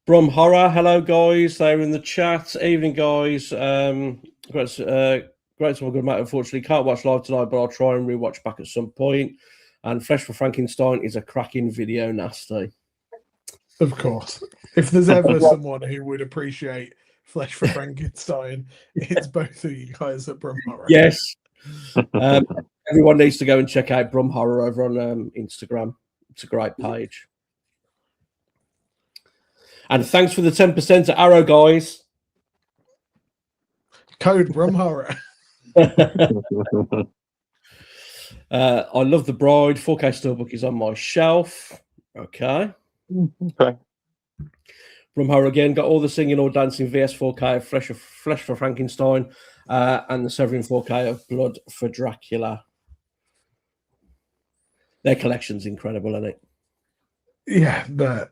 Brum Horror, hello guys. They're in the chat. Evening, guys. Great to have a good mate. Unfortunately, can't watch live tonight, but I'll try and rewatch back at some point. And Flesh for Frankenstein is a cracking video, nasty. Of course. If there's ever someone who would appreciate Flesh for Frankenstein, it's both of you guys at Brum Horror. Yes. Everyone needs to go and check out Brum Horror over on Instagram. It's a great page. And thanks for the 10% to Arrow, guys. Code Brum Horror. I love The Bride. 4K Steelbook is on my shelf. Okay. Brum Horror again. Got all the singing or dancing VS 4K of Flesh for Frankenstein and the Severin 4K of Blood for Dracula. Their collection's incredible, isn't it? Yeah, but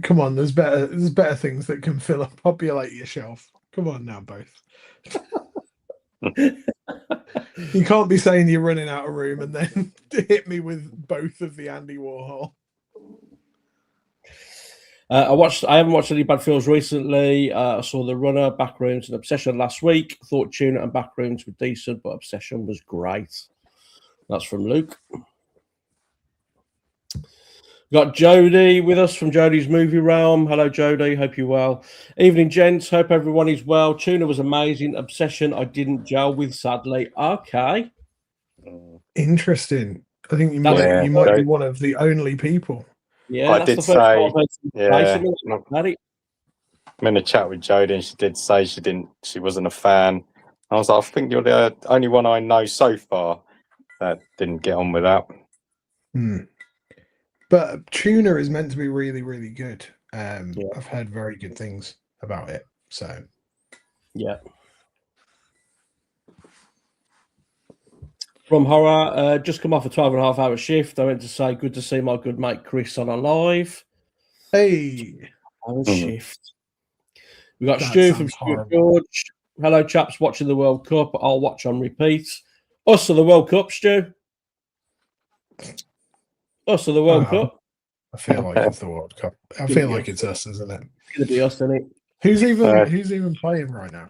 come on, there's better things that can populate your shelf. Come on now, both. You can't be saying you're running out of room and then hit me with both of the Andy Warhol. I haven't watched any bad films recently. I saw The Runner, Backrooms, and Obsession last week. Thought Tuna and Backrooms were decent, but Obsession was great. That's from Luke. Got Jody with us from Jody's Movie Realm. Hello, Jody. Hope you're well. Evening, gents. Hope everyone is well. Tuna was amazing. Obsession, I didn't gel with, sadly. Okay. Interesting. I think you might be one of the only people. Yeah, I did say. Yeah, I'm in a chat with Jody, and she did say she wasn't a fan. I was like, I think you're the only one I know so far that didn't get on with that. But Tuna is meant to be really, really good. I've heard very good things about it. So, yeah. From Horror, just come off a 12.5-hour shift. I went to say good to see my good mate Chris on a live. Hey. Shift. We got Stu from Stuart George. Hello, chaps, watching the World Cup. I'll watch on repeat. Us or the World Cup, Stu? Us or the World Cup? I feel like it's the World Cup. I feel like it's us, isn't it? It's going to be us, isn't it? Who's even playing right now?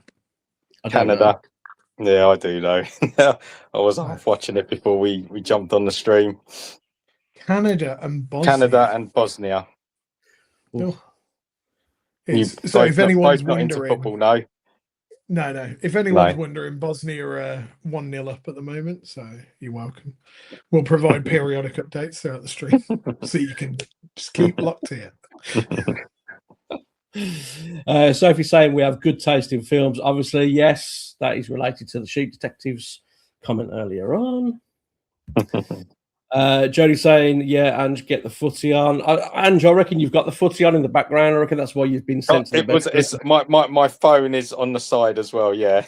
Canada. Yeah, I do know. I was watching it before we jumped on the stream. Canada and Bosnia. Oh. So if anyone's not into wondering, football, no. No. If anyone's wondering, Bosnia are 1-0 up at the moment, so you're welcome. We'll provide periodic updates throughout the stream, so you can just keep locked here. Sophie's saying we have good taste in films. Obviously, yes, that is related to the Sheep Detectives comment earlier on. Jody saying, yeah, Ange, get the footy on. Ange, I reckon you've got the footy on in the background. I reckon that's why you've been sent to the bed. My phone is on the side as well, yeah.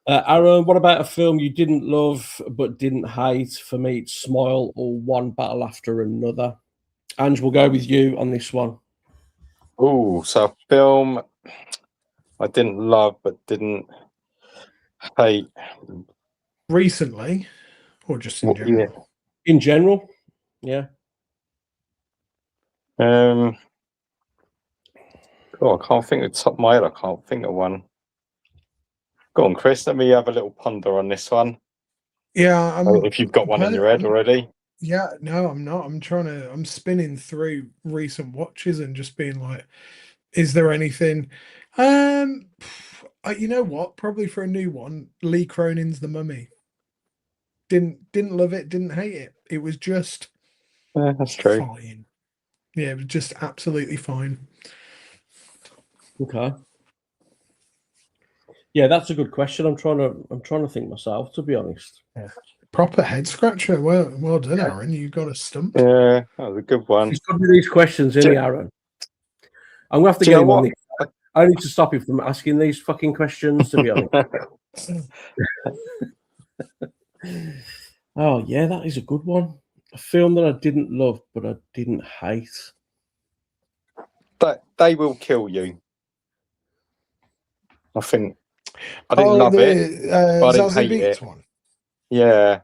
Aaron, what about a film you didn't love but didn't hate? For me, it's Smile or One Battle After Another. Ange, we'll go with you on this one. Oh, so a film I didn't love but didn't hate. Recently or just in general? Yeah. In general, yeah. Oh, I can't think of the top of my head. I can't think of one. Go on, Chris. Let me have a little ponder on this one. Yeah, if you've got one in your head already. Yeah, no, I'm not. I'm spinning through recent watches and just being like, is there anything? You know what? Probably for a new one, Lee Cronin's The Mummy. Didn't love it, didn't hate it. It was just that's true. fine. Yeah, it was just absolutely fine. Okay. Yeah, that's a good question. I'm trying to think myself, to be honest. Yeah. Proper head scratcher. Well done, Aaron. You got a stump. Yeah, that was a good one. He's got these questions, isn't he, Aaron? I'm gonna have to get him on this. I need to stop him from asking these fucking questions, to be honest. Oh yeah, that is a good one. A film that I didn't love, but I didn't hate. But They Will Kill You. I think I didn't love it, but I didn't hate it. One. Yeah,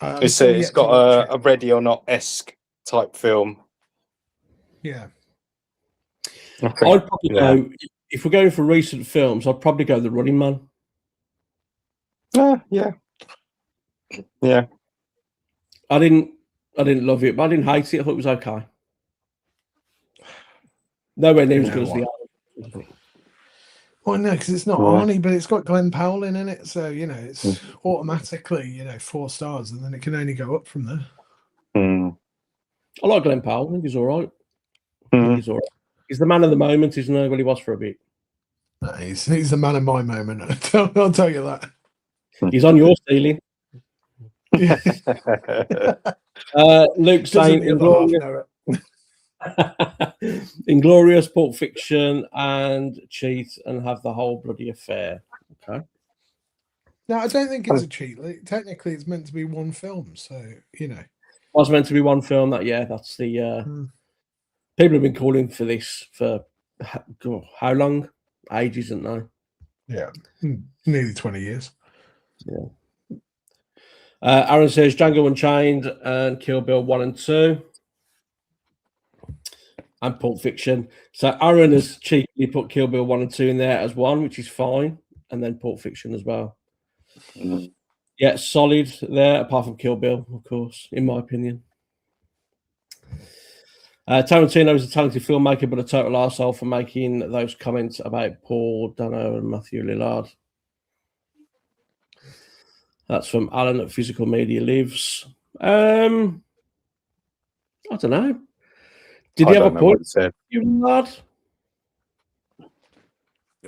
it's got a Ready or Not-esque type film. Yeah, I'd probably go, if we're going for recent films, I'd probably go The Running Man. Yeah. I didn't love it, but I didn't hate it. I thought it was okay. Nowhere near as good as the other. Well, no, because it's not Arnie, but it's got Glenn Powell in it, so it's automatically 4 stars, and then it can only go up from there. I like Glenn Powell. I think he's all right. He's all right. He's the man of the moment, isn't he? Well, he was for a bit. No, he's the man of my moment. I'll tell you that. He's on your ceiling. Luke saying Inglorious, Pulp Fiction, and Cheat and Have the Whole Bloody Affair. Okay. No, I don't think it's a cheat. Technically, it's meant to be one film, so Was meant to be one film. That's the. People have been calling for this for how long? Ages, haven't they? Yeah, nearly 20 years. Yeah. Aaron says Django Unchained and Kill Bill 1 and 2. And Pulp Fiction. So Aaron has cheekily put Kill Bill 1 and 2 in there as one, which is fine. And then Pulp Fiction as well. Yeah, solid there, apart from Kill Bill, of course, in my opinion. Tarantino is a talented filmmaker, but a total arsehole for making those comments about Paul Dano and Matthew Lillard. That's from Alan at Physical Media Lives. I don't know. Did he have a point? Lillard?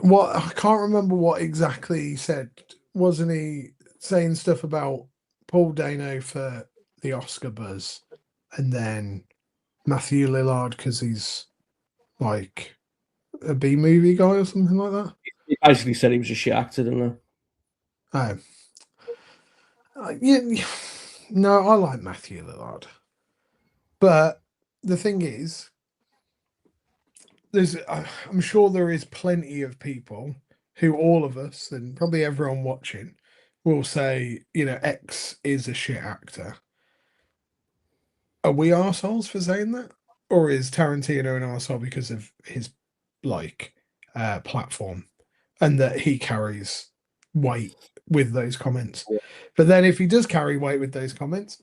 What, I can't remember what exactly he said. Wasn't he saying stuff about Paul Dano for the Oscar buzz, and then Matthew Lillard because he's like a B-movie guy or something like that? He basically said he was a shit actor, didn't he? Yeah, no, I like Matthew Lillard, but the thing is, I'm sure there is plenty of people who, all of us and probably everyone watching, will say, X is a shit actor. Are we arseholes for saying that? Or is Tarantino an arsehole because of his platform and that he carries weight with those comments? But then if he does carry weight with those comments,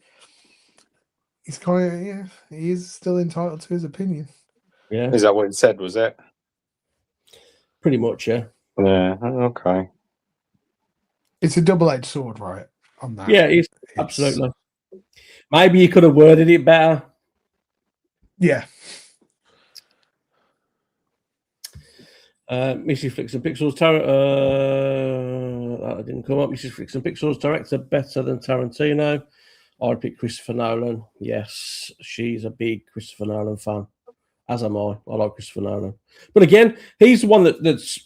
he's kind of, he is still entitled to his opinion. Yeah. Is that what it said, was it? Pretty much, yeah. Yeah, okay. It's a double-edged sword, right? On that. Yeah, it's absolutely. Maybe you could have worded it better. Yeah. Mrs. Flicks and Pixels, that didn't come up. Mrs. Flicks and Pixels, director better than Tarantino. I'd pick Christopher Nolan. Yes, she's a big Christopher Nolan fan, as am I. I like Christopher Nolan. But again, he's the one that's,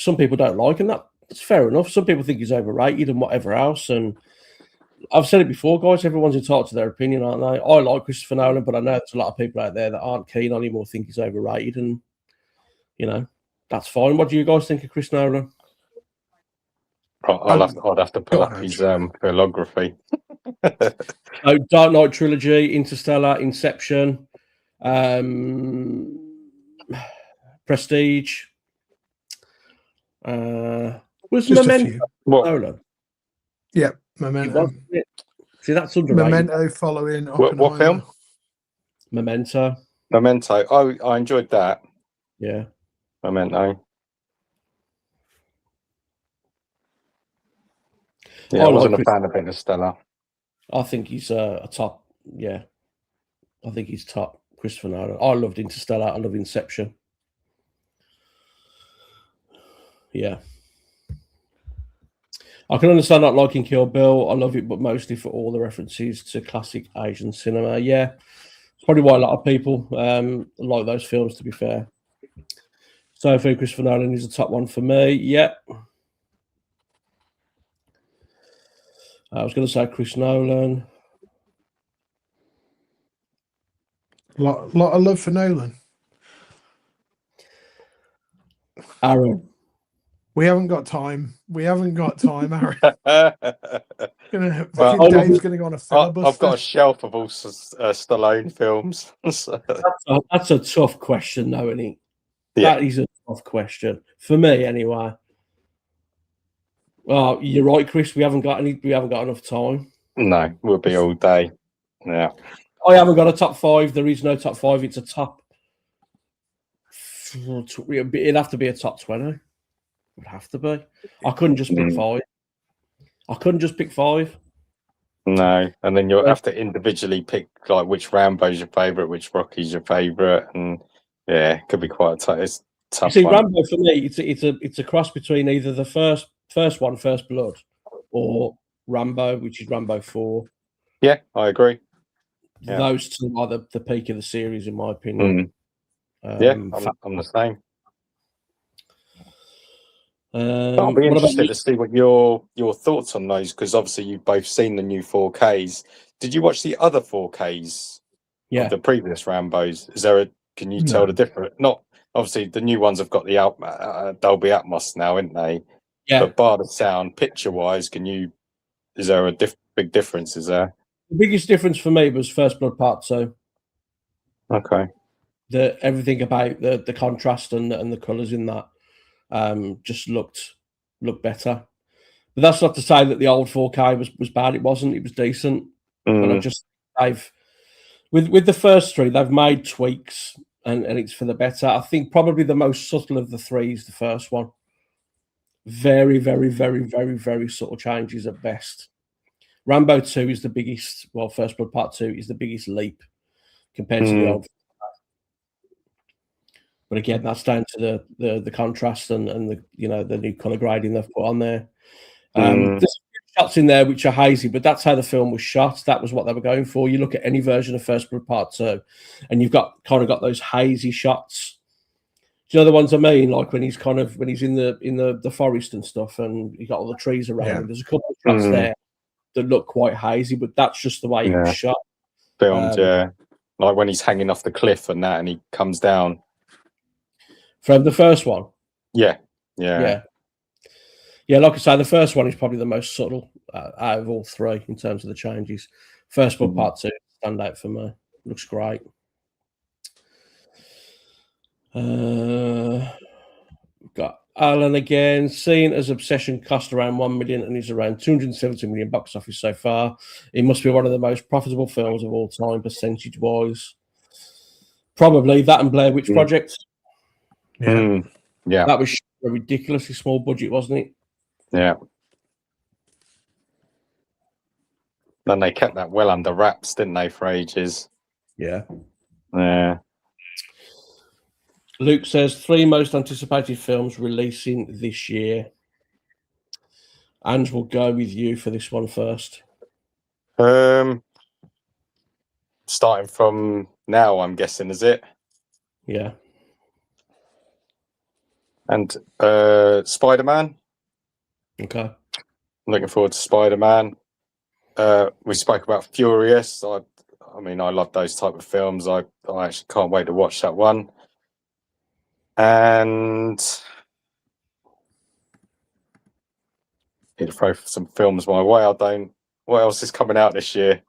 some people don't like, and that's fair enough. Some people think he's overrated and whatever else. And I've said it before, guys, everyone's entitled to their opinion, aren't they? I like Christopher Nolan, but I know there's a lot of people out there that aren't keen on him or think he's overrated. And, that's fine. What do you guys think of Chris Nolan? I'd have to pull up his filmography. So Dark Knight trilogy, Interstellar, Inception, Prestige. Was Just Memento Nolan? Yeah, Memento. See, that's underrated. Memento following Oppenheimer. What film? Memento. Oh, I enjoyed that. Yeah. Memento. Yeah, I wasn't a fan of Interstellar. I think he's a top. Yeah, I think he's top. Christopher Nolan. I loved Interstellar. I love Inception. Yeah. I can understand not liking Kill Bill. I love it, but mostly for all the references to classic Asian cinema. Yeah, it's probably why a lot of people like those films, to be fair. So for Christopher Nolan is a top one for me. Yeah. I was going to say Chris Nolan. Lot of love for Nolan. Aaron. We haven't got time. Aaron. Dave's going to go on a filibuster. I've got a shelf of all Stallone films. That's a tough question, though, isn't it? Yeah. That is a tough question for me, anyway. Well, you're right, Chris. We haven't got enough time. No, we'll be all day. Yeah. I haven't got a top five. There is no top five. It's a top. It'd have to be a top 20. It would have to be. I couldn't just pick five. No, and then you'll have to individually pick like which Rambo's your favourite, which Rocky's your favourite, and yeah, it could be quite tough. It's tough. You see, Rambo for me, it's a cross between either the first one, First Blood, or Rambo, which is Rambo 4. Yeah, I agree. Yeah. Those two are the peak of the series, in my opinion. I'm the same. I'll be interested to see what your thoughts on those, because obviously you've both seen the new 4Ks. Did you watch the other 4Ks? Yeah. Of the previous Rambos? Can you tell the difference? Not obviously the new ones have got the Dolby Atmos now, haven't they? Yeah. But bar the sound, picture wise, is there a big difference? Is there? The biggest difference for me was First Blood Part 2. Okay. Everything about the contrast and the colours in that just looked better. But that's not to say that the old 4K was bad. It wasn't. It was decent. And with the first three, they've made tweaks and it's for the better. I think probably the most subtle of the three is the first one. Very, very, very, very, very subtle changes at best. Rambo 2 is the biggest. Well, First Blood Part 2 is the biggest leap compared to the old. But again, that's down to the contrast and the the new color grading they've put on there. There's shots in there which are hazy, but that's how the film was shot. That was what they were going for. You look at any version of First Blood Part 2, and you've got those hazy shots. Do you know the ones I mean? Like when he's in the forest and stuff, and you got all the trees around him. There's a couple of shots there that look quite hazy, but that's just the way it was shot. Filmed, like when he's hanging off the cliff and that, and he comes down. From the first one? Yeah. Like I say, the first one is probably the most subtle out of all three in terms of the changes. First Blood Part 2 stand out for me. Looks great. Got Alan again. Seen as Obsession cost around 1 million and is around 270 million box office so far. It must be one of the most profitable films of all time, percentage-wise. Probably that and Blair Witch Project. Yeah. That was a ridiculously small budget, wasn't it? Yeah. Then they kept that well under wraps, didn't they, for ages? Yeah. Yeah. Luke says 3 most anticipated films releasing this year. Ange, will go with you for this one first. Starting from now, I'm guessing, is it? Yeah. And Spider-Man. Okay. Looking forward to Spider-Man. We spoke about Furious. I mean, I love those type of films. I actually can't wait to watch that one. And Need to throw some films my way. What else is coming out this year?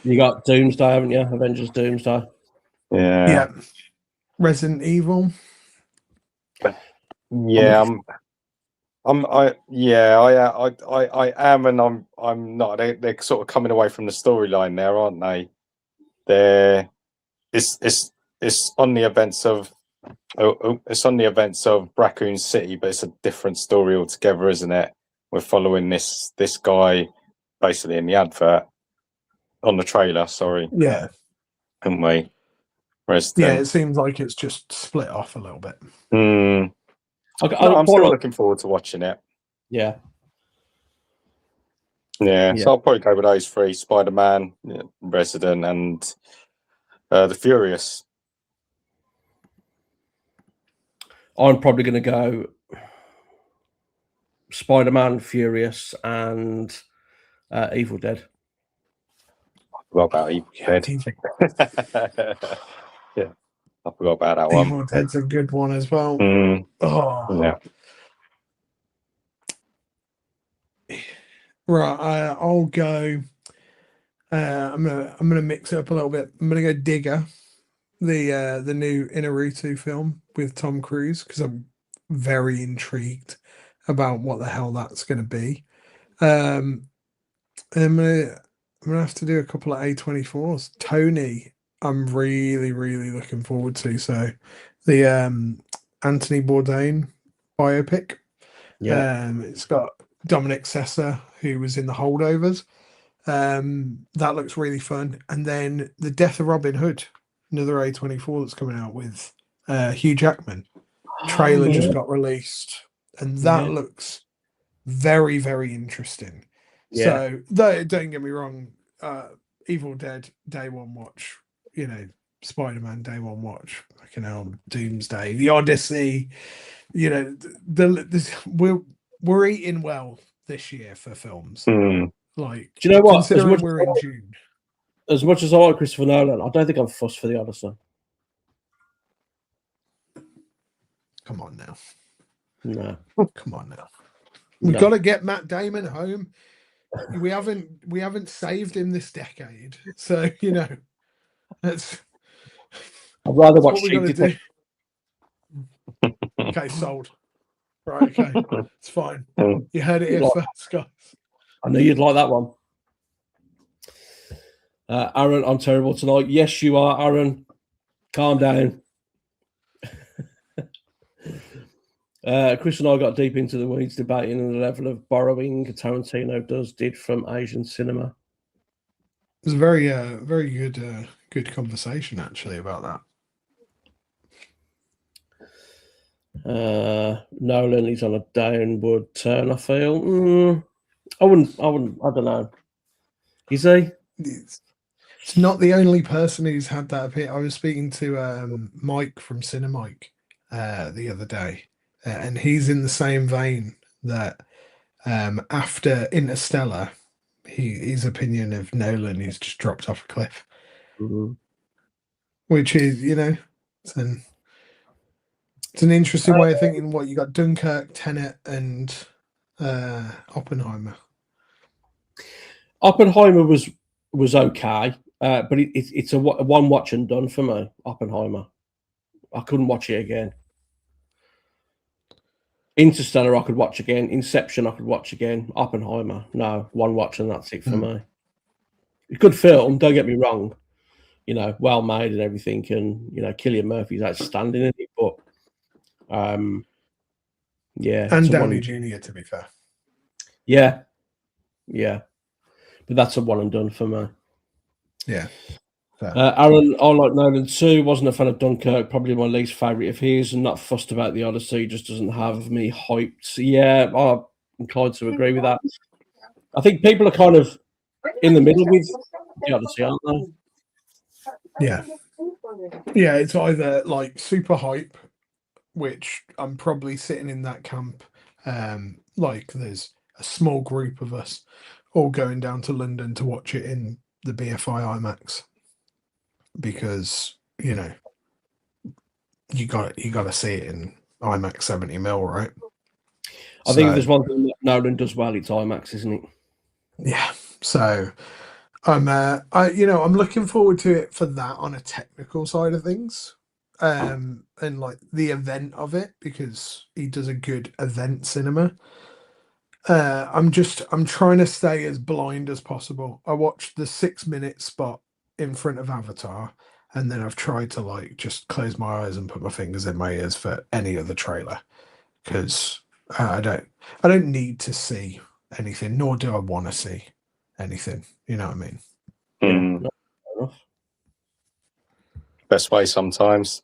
You got Doomsday, haven't you? Avengers Doomsday. Yeah. Resident Evil. Yeah, I am, and I'm not. They're sort of coming away from the storyline there, aren't they? It's on the events of Raccoon City, but it's a different story altogether, isn't it? We're following this guy basically in the advert, on the trailer. Sorry, Yeah, haven't we? It seems like it's just split off a little bit. I'm still looking forward to watching it. Yeah. So I'll probably go with those three: Spider-Man, Resident, and The Furious. I'm probably going to go Spider-Man, Furious, and Evil Dead. What about Evil Dead? Yeah, I forgot about that one. Evil Dead's a good one as well. Yeah. Right, I'll go. I'm gonna mix it up a little bit. I'm gonna go Digger, the new Inarritu film with Tom Cruise, because I'm very intrigued about what the hell that's gonna be. And I'm gonna have to do a couple of A24s. Tony, I'm really looking forward to. So the Anthony Bourdain biopic. It's got Dominic Sessa, who was in The Holdovers. That looks really fun. And then The Death of Robin Hood, another A24 that's coming out with Hugh Jackman. Trailer just got released, and that looks very interesting. So, don't get me wrong, Evil Dead Day One watch, Spider-Man Day One watch, Doomsday, The Odyssey, we're eating well this year for films. Like, do you know what? Considering we're in June. As much as I like Christopher Nolan, I don't think I'm fussed for The Odyssey. Come on now. No. Come on now. We've got to get Matt Damon home. We haven't saved him this decade, so that's. I'd rather watch. Okay, sold. Right, okay, it's fine. You heard it here first, guys. I knew you'd like that one. Aaron, I'm terrible tonight. Yes, you are, Aaron. Calm down. Chris and I got deep into the weeds debating the level of borrowing Tarantino did from Asian cinema. It was a very good conversation actually about that. Nolan, he's on a downward turn, I feel. I don't know. Is he? It's not the only person who's had that opinion. I was speaking to Mike from Cinemike the other day, and he's in the same vein that after Interstellar, his opinion of Nolan is just dropped off a cliff. Which is, it's an interesting way of thinking. What you got: Dunkirk, Tenet, and Oppenheimer. Oppenheimer was okay, but it's a one watch and done for me. Oppenheimer, I couldn't watch it again. Interstellar, I could watch again. Inception, I could watch again. Oppenheimer, no, one watch and that's it for me. Good film, don't get me wrong. Well made and everything, and Cillian Murphy's outstanding in it, but and Downey Jr. to be fair. Yeah, but that's a one and done for me. Yeah. Aaron, I like Nolan too. Wasn't a fan of Dunkirk, probably my least favourite of his, and not fussed about The Odyssey. Just doesn't have me hyped. Yeah, I'm inclined to agree with that. I think people are kind of in the middle with The Odyssey, aren't they? Yeah, it's either like super hype, which I'm probably sitting in that camp. Like there's a small group of us all going down to London to watch it in the BFI IMAX, because you got to see it in IMAX 70mm, right? I think if there's one thing that Nolan does well, it's IMAX, isn't it? Yeah. So I'm looking forward to it for that on a technical side of things. And like the event of it, because he does a good event cinema. I'm trying to stay as blind as possible. I watched the 6-minute spot in front of Avatar, and then I've tried to like just close my eyes and put my fingers in my ears for any other trailer, because I don't need to see anything, nor do I want to see anything. You know what I mean? Yeah. Best way sometimes.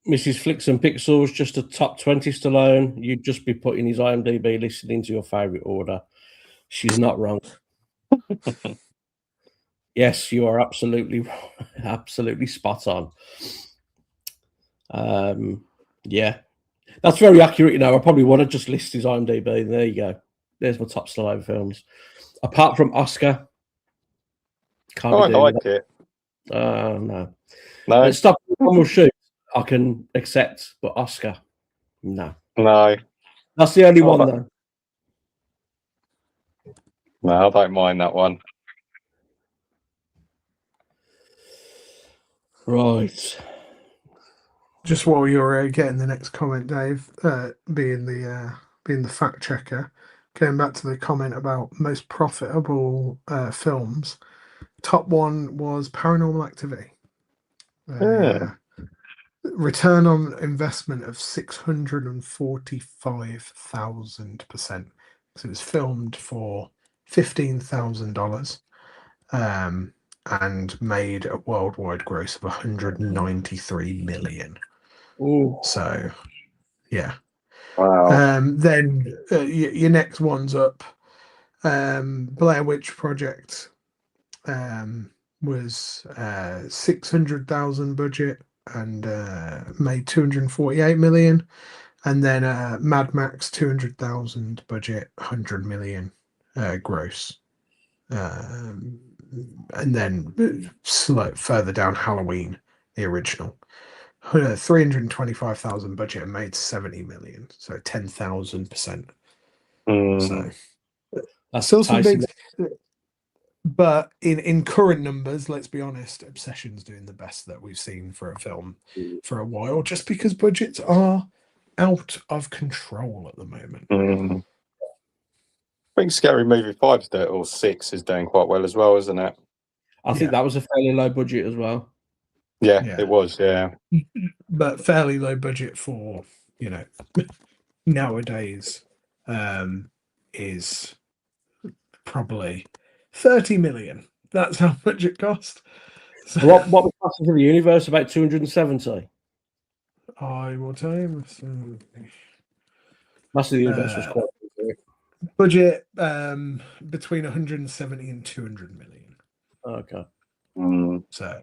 Mrs. Flicks and Pixels, just a top 20 Stallone. You'd just be putting his IMDb listed into your favourite order. She's not wrong. Yes, you are absolutely spot on. Yeah, that's very accurate. You know, I probably want to just list his IMDb. There you go. There's my top Stallone films. Apart from Oscar. I like it. No. No. Normal Shoot, I can accept, but Oscar, no. No. That's the only one, though. No, I don't mind that one. Right. Just while you're getting the next comment, Dave, being the fact checker, going back to the comment about most profitable films, top one was Paranormal Activity. Return on investment of 645,000%. So it was filmed for $15,000 and made a worldwide gross of 193 million. Ooh. So, yeah. Wow. Then your next one's up. Blair Witch Project was 600,000 budget and made 248 million, and then Mad Max 200,000 budget, 100 million gross, and then further down Halloween, the original, 325,000 budget and made 70 million, so 10,000%. So that's still some big. But in current numbers, let's be honest, Obsession's doing the best that we've seen for a film for a while, just because budgets are out of control at the moment. I think Scary Movie 5 or 6 is doing quite well as well, isn't it? I think that was a fairly low budget as well. Yeah, it was, yeah. But fairly low budget for, nowadays is probably 30 million. That's how much it cost. So what was Masters of the Universe? About 270? I will tell you. Masters of the Universe was quite good. Budget between 170 and 200 million. Okay. So,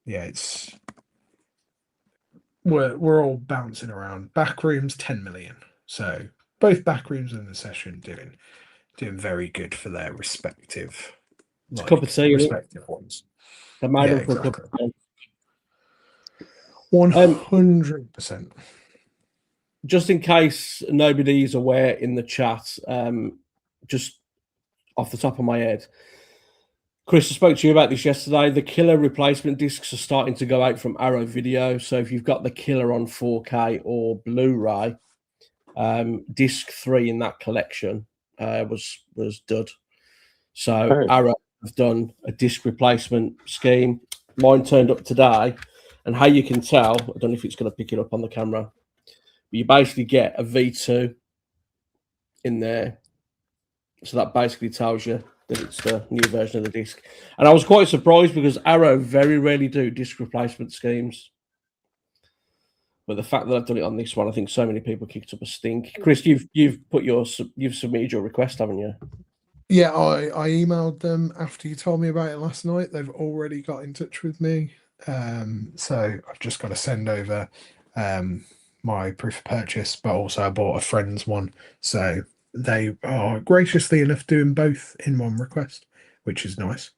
it's we're all bouncing around. Backrooms 10 million. So both Backrooms and The Session doing very good for their respective, cup of tea, respective ones. They made up for a cup of tea. 100%. Just in case nobody's aware in the chat, just off the top of my head, Chris, I spoke to you about this yesterday. The Killer replacement discs are starting to go out from Arrow Video. So if you've got the Killer on 4K or Blu-ray, disc 3 in that collection was dud. So Arrow have done a disc replacement scheme. Mine turned up today, and how you can tell, I don't know if it's going to pick it up on the camera, but you basically get a V2 in there. So that basically tells you that it's the new version of the disc. And I was quite surprised because Arrow very rarely do disc replacement schemes. But the fact that I've done it on this one, I think so many people kicked up a stink. Chris, you've submitted your request, haven't you? Yeah, I emailed them after you told me about it last night. They've already got in touch with me. So I've just got to send over my proof of purchase, but also I bought a friend's one. So they are graciously enough doing both in one request, which is nice.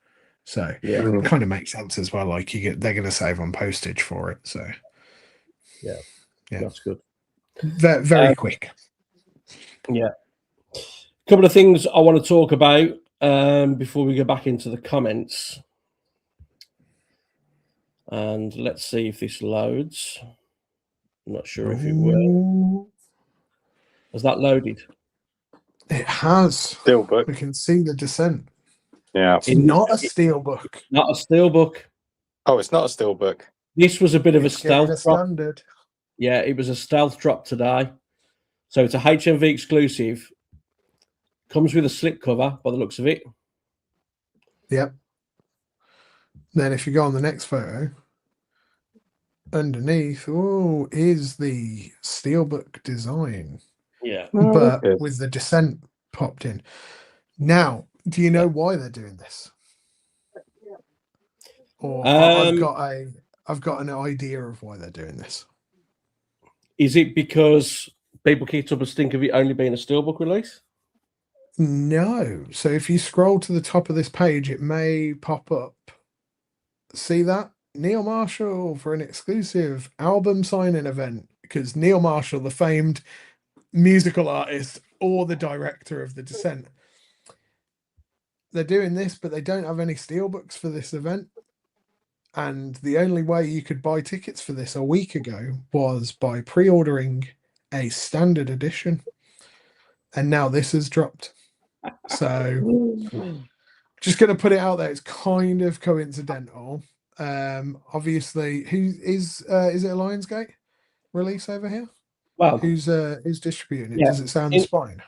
So it kind of makes sense as well. Like they're going to save on postage for it. So yeah, that's good. Very quick. Yeah. A couple of things I want to talk about before we go back into the comments. And let's see if this loads. I'm not sure if it will. Has that loaded? It has. Steelbook. We can see the descent. Yeah. It's not a steelbook. Not a steelbook. Oh, it's not a steelbook. This was a bit of a stealth drop. Standard. Yeah, it was a stealth drop today. So it's a HMV exclusive. Comes with a slipcover by the looks of it. Yep. Then if you go on the next photo, underneath, is the steelbook design. Yeah. But with the descent popped in. Now, do you know why they're doing this? Or I've got an idea of why they're doing this. Is it because people keep up a stink of it only being a steelbook release? No. So if you scroll to the top of this page, it may pop up. See that? Neil Marshall for an exclusive album signing event. Because Neil Marshall, the famed musical artist or the director of The Descent, they're doing this, but they don't have any steelbooks for this event. And the only way you could buy tickets for this a week ago was by pre-ordering a standard edition. And now this has dropped. So just going to put it out there. It's kind of coincidental. Obviously, who is it a Lionsgate release over here? Well, who's distributing it? Yeah. Does it sound spine?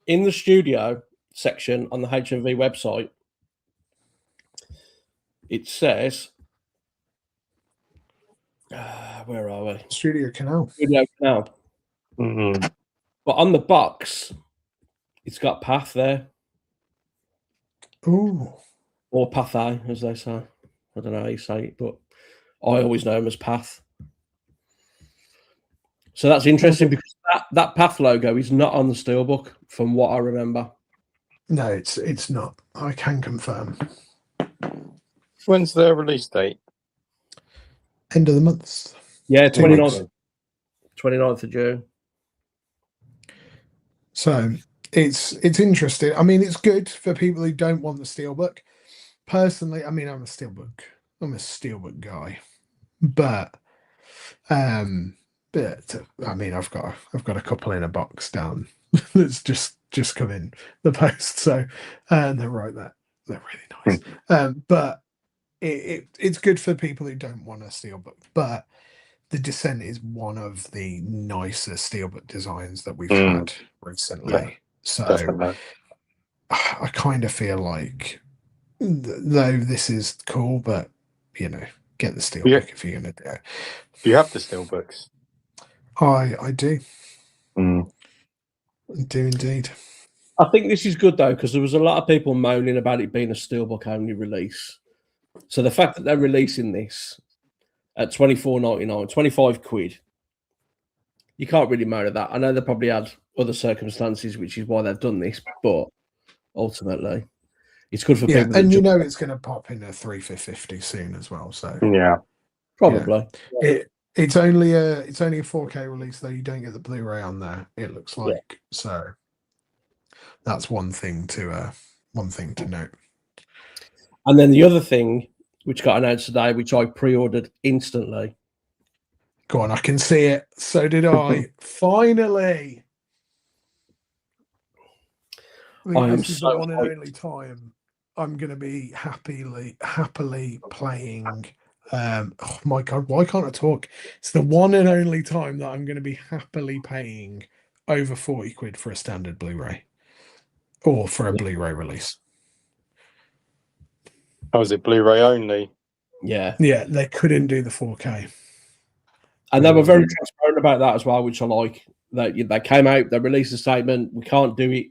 In the studio section on the HMV website, it says, where are we? Studio Canal. Studio Canal. Mm-hmm. But on the box, it's got Path there. Ooh. Or Path A, as they say. I don't know how you say it, but I always know him as Path. So that's interesting because that Path logo is not on the steelbook, from what I remember. No, it's not. I can confirm. When's their release date? End of the month. Yeah, 29th of June. So it's interesting. I mean, it's good for people who don't want the steelbook. Personally, I mean, I'm a steelbook guy, but I mean, I've got a couple in a box down that's just come in the post. So they're right there. They're really nice. But it's good for people who don't want a steelbook. But the Descent is one of the nicer steelbook designs that we've had recently. Yeah, so definitely. I kind of feel like, though this is cool, but get the steelbook if you're going to do it. Do you have the steelbooks? I do. Mm. I do indeed. I think this is good though, because there was a lot of people moaning about it being a steelbook only release. So the fact that they're releasing this at £24.99, 25 quid, you can't really moan at that. I know they probably had other circumstances, which is why they've done this, but ultimately, it's good for people. And it's going to pop in a 3 for 50 soon as well. So yeah, probably. Yeah. It's only a 4K release though. You don't get the Blu-ray on there. It looks like so. That's one thing to note. And then the other thing, which got announced today, which I pre-ordered instantly. Go on, I can see it. So did I. Finally. I think this is the one and only time I'm going to be happily playing. Oh my God, why can't I talk? It's the one and only time that I'm going to be happily paying over 40 quid for a standard Blu-ray or for a Blu-ray release. Oh, is it Blu-ray only? Yeah. Yeah, they couldn't do the 4K. And they were very transparent about that as well, which I like. They came out, they released a statement, we can't do it,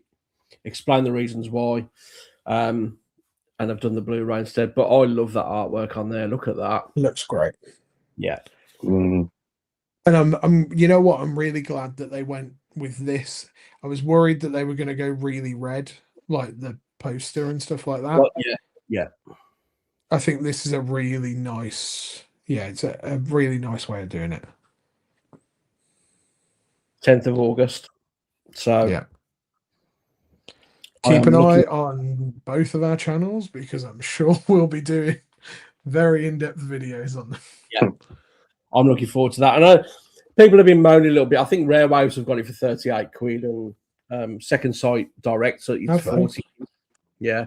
explain the reasons why. And I've done the Blu-ray instead. But I love that artwork on there. Look at that. Looks great. Yeah. And I'm you know what? I'm really glad that they went with this. I was worried that they were going to go really red, like the poster and stuff like that. Well, yeah. I think this is a really nice, it's a really nice way of doing it. 10th of August. So yeah. Keep an eye on both of our channels because I'm sure we'll be doing very in-depth videos on them. Yeah, I'm looking forward to that. I know people have been moaning a little bit. I think Rare Waves have got it for 38 quid and Second Sight Direct, so it's 40. Yeah.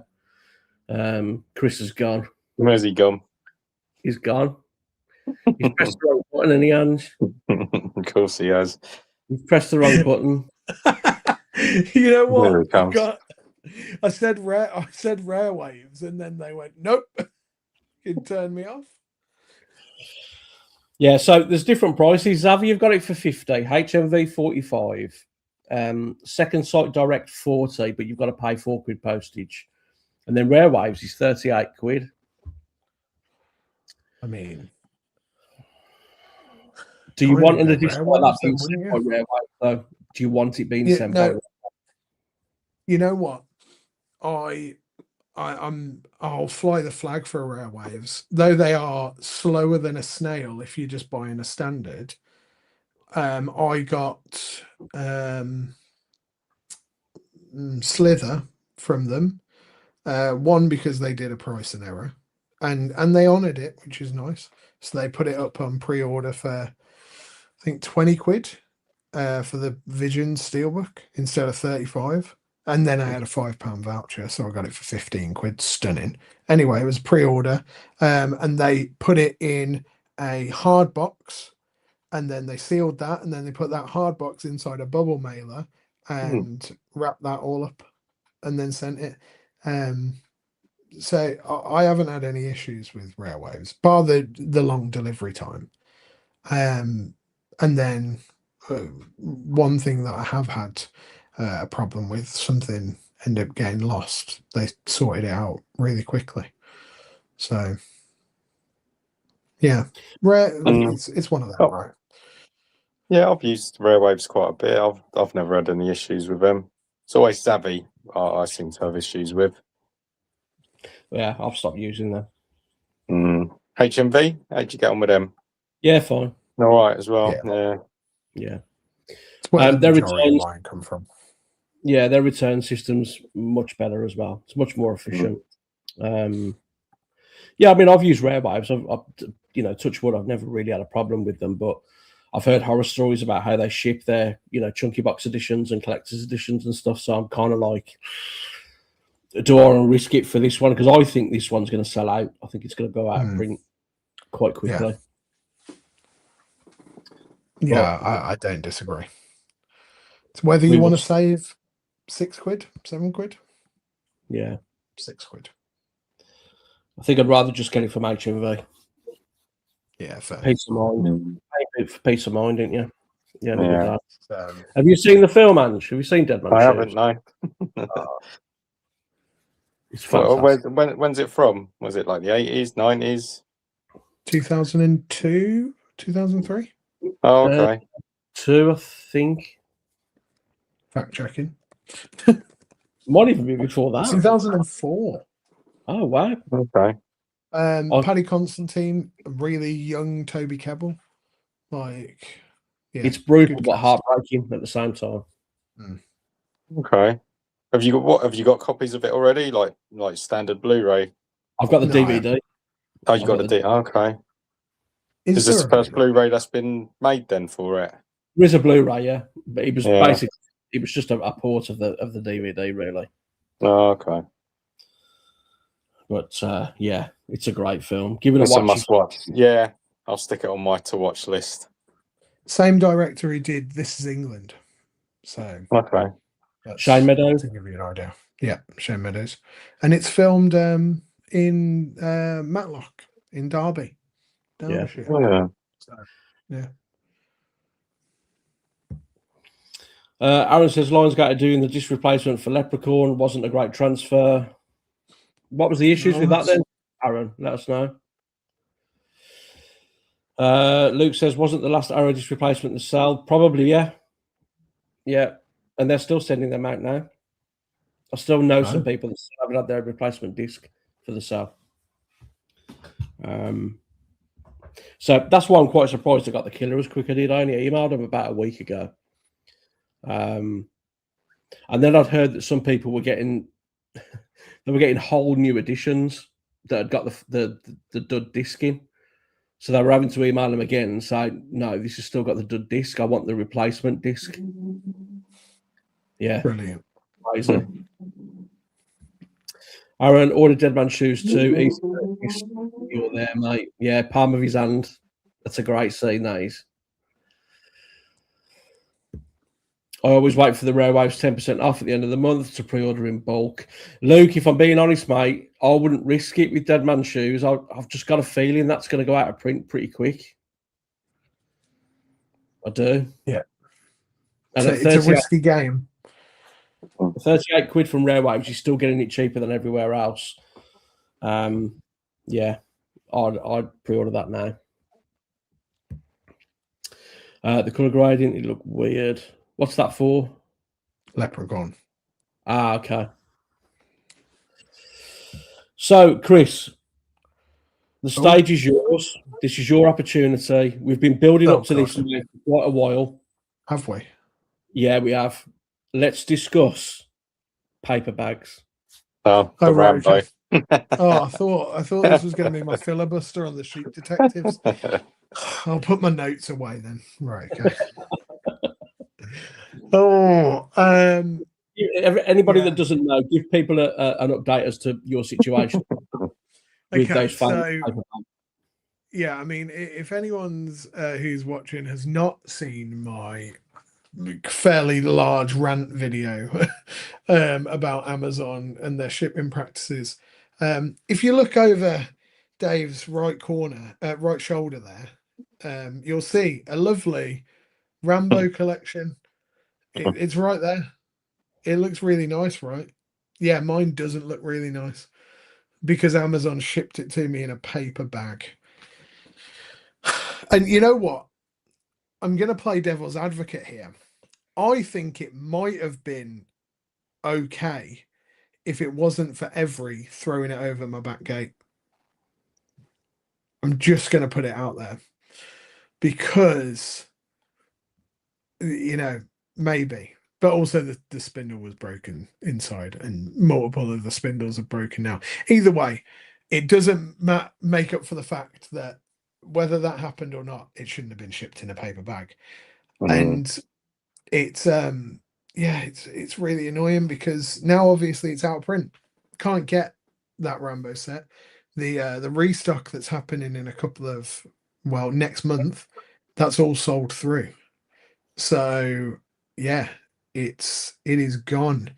Chris is gone. Where's he gone? He's gone. He's pressed the wrong button in the hand. Of course he has. He's pressed the wrong button. You know what? There it comes. I said Rare Waves, and then they went, nope. It turned me off. Yeah, so there's different prices. Zavi, you've got it for 50, HMV 45, Second Sight Direct 40, but you've got to pay £4 postage. And then Rare Waves is 38 quid. I mean, do you want an additional that being sent by Rare Waves though? Do you want it being sent by? You know what? I'll fly the flag for Rare Waves, though they are slower than a snail if you're just buying a standard. I got Slither from them. One because they did a price and error, and they honoured it, which is nice. So they put it up on pre-order for I think 20 quid for the Vision Steelbook instead of 35. And then I had a £5 voucher, so I got it for 15 quid. Stunning. Anyway, it was pre-order, and they put it in a hard box, and then they sealed that, and then they put that hard box inside a bubble mailer and wrapped that all up, and then sent it. So I haven't had any issues with Rare Waves, bar the long delivery time. And then one thing that I have had a problem with, something ended up getting lost. They sorted it out really quickly. So yeah, it's one of them, right? Yeah, I've used Rare Waves quite a bit. I've never had any issues with them. It's always Zavi I seem to have issues with. Yeah, I've stopped using them. HMV, how'd you get on with them? Yeah, fine. All right as well. Yeah. It's where the majority of mine come from. Yeah, their return system's much better as well. It's much more efficient. Yeah, I mean, I've used Rare Waves. I've touch wood, I've never really had a problem with them, but I've heard horror stories about how they ship their, chunky box editions and collector's editions and stuff. So I'm kind of like, do I want to risk it for this one? Because I think this one's going to sell out. I think it's going to go out of print quite quickly. Yeah, I don't disagree. It's whether you want to save 6 quid, 7 quid. Yeah. 6 quid. I think I'd rather just get it from HMV. Yeah, fair. Peace of mind. For peace of mind, didn't you? Yeah. Have you seen the film, Ange? Have you seen Dead Man? I haven't, no. It's fantastic. When's it from? Was it like the 80s, 90s? 2002, 2003? Oh, okay. 2, I think. Fact checking. Might even be before that. 2004. Oh, wow. Okay. Paddy Constantine, really young Toby Kebbell. It's brutal but heartbreaking at the same time. Okay. Have you got copies of it already? Like standard Blu-ray? I've got the DVD. Oh, you got the DVD. Okay. Is this the first Blu-ray that's been made then for it? There is a Blu-ray, yeah, but it was basically just a port of the DVD, really. Oh, okay. But yeah, it's a great film. Give it a watch. Must watch. Yeah, I'll stick it on my to-watch list. Same director who did This Is England. So okay. Shane Meadows. To give you an idea. Yeah, Shane Meadows, and it's filmed in Matlock in Derby. Yeah. So, yeah. Aaron says Lionsgate doing the disc replacement for Leprechaun wasn't a great transfer. What was the issues with that then, Aaron? Let us know. Luke says, wasn't the last Arrow disc replacement to sell? Probably, yeah. Yeah. And they're still sending them out now. I still know some people that still haven't had their replacement disc for the sale. So that's why I'm quite surprised I got the killer as quick as I did. I only emailed him about a week ago. And then I'd heard that some people were getting whole new editions that had got the dud disc in. So they were having to email them again and say, no, this has still got the dud disc. I want the replacement disc. Yeah. Brilliant. Crazy. Aaron ordered Dead Man Shoes too. You're there, mate. Yeah, palm of his hand. That's a great scene, that is. I always wait for the Rare Waves 10% off at the end of the month to pre-order in bulk. Luke, if I'm being honest, mate, I wouldn't risk it with Dead Man Shoes. I've just got a feeling that's going to go out of print pretty quick. I do. Yeah. And so it's a risky game. 38 quid from Rare Waves, you're still getting it cheaper than everywhere else. Yeah, I'd pre-order that now. The colour gradient, it looked weird. What's that for? Leprechaun. Ah, okay. So, Chris, the stage is yours. This is your opportunity. We've been building up to this for quite a while. Have we? Yeah, we have. Let's discuss paper bags. Oh, Rambo. I thought this was going to be my filibuster on the Sheep Detectives. I'll put my notes away then. Right. Okay. Anybody that doesn't know, give people an update as to your situation with those fans. Yeah, I mean, if anyone's who's watching has not seen my fairly large rant video about Amazon and their shipping practices, if you look over Dave's right shoulder there, you'll see a lovely Rambo collection. It's right there. It looks really nice, right? Yeah, mine doesn't look really nice because Amazon shipped it to me in a paper bag. And you know what? I'm going to play devil's advocate here. I think it might have been okay if it wasn't for Every throwing it over my back gate. I'm just going to put it out there because, you know, maybe. But also the spindle was broken inside and multiple of the spindles are broken now. Either way, it doesn't make up for the fact that whether that happened or not, it shouldn't have been shipped in a paper bag. And it's it's really annoying because now obviously it's out of print. Can't get that Rambo set. The restock that's happening in a couple of next month, that's all sold through. So yeah, it is gone,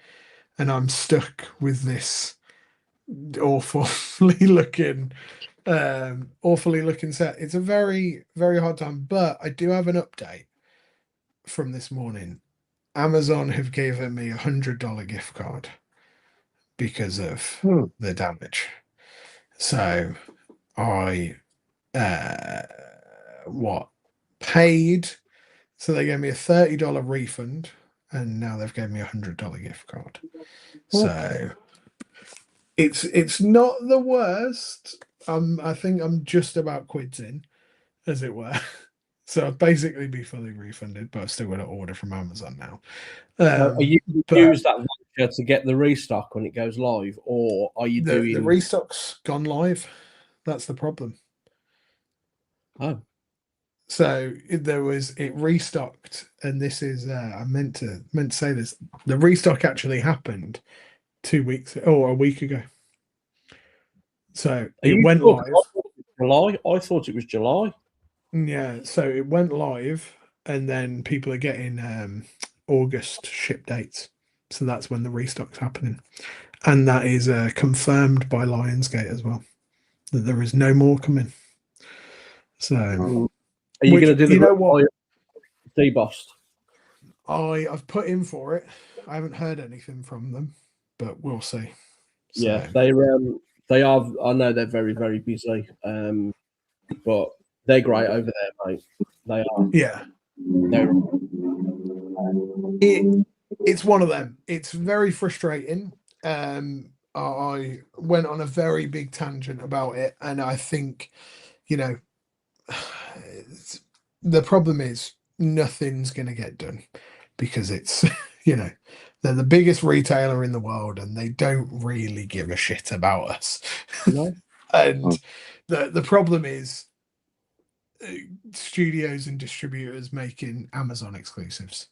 and I'm stuck with this awfully looking set. It's a very, very hard time, but I do have an update from this morning. Amazon have given me $100 gift card because of the damage. So I paid, so they gave me a $30 refund, and now they've given me $100 gift card. So it's not the worst. I think I'm just about quids in, as it were. So I'd basically be fully refunded, but I've still got to order from Amazon now. Are you use that voucher to get the restock when it goes live, or are you doing the restock's gone live? That's the problem. Oh, so it restocked, and this is I meant to say this. The restock actually happened 2 weeks or a week ago. So it went live. July? I thought it was July. Yeah, so it went live, and then people are getting August ship dates. So that's when the restock's happening. And that is confirmed by Lionsgate as well, that there is no more coming. So are you going to do the debossed? I've put in for it. I haven't heard anything from them, but we'll see. So. Yeah, they are. I know they're very, very busy, but they're great over there, mate. They are. Yeah. It's one of them. It's very frustrating. I went on a very big tangent about it, and I think, the problem is nothing's going to get done because it's they're the biggest retailer in the world and they don't really give a shit about us. No. And the problem is studios and distributors making Amazon exclusives,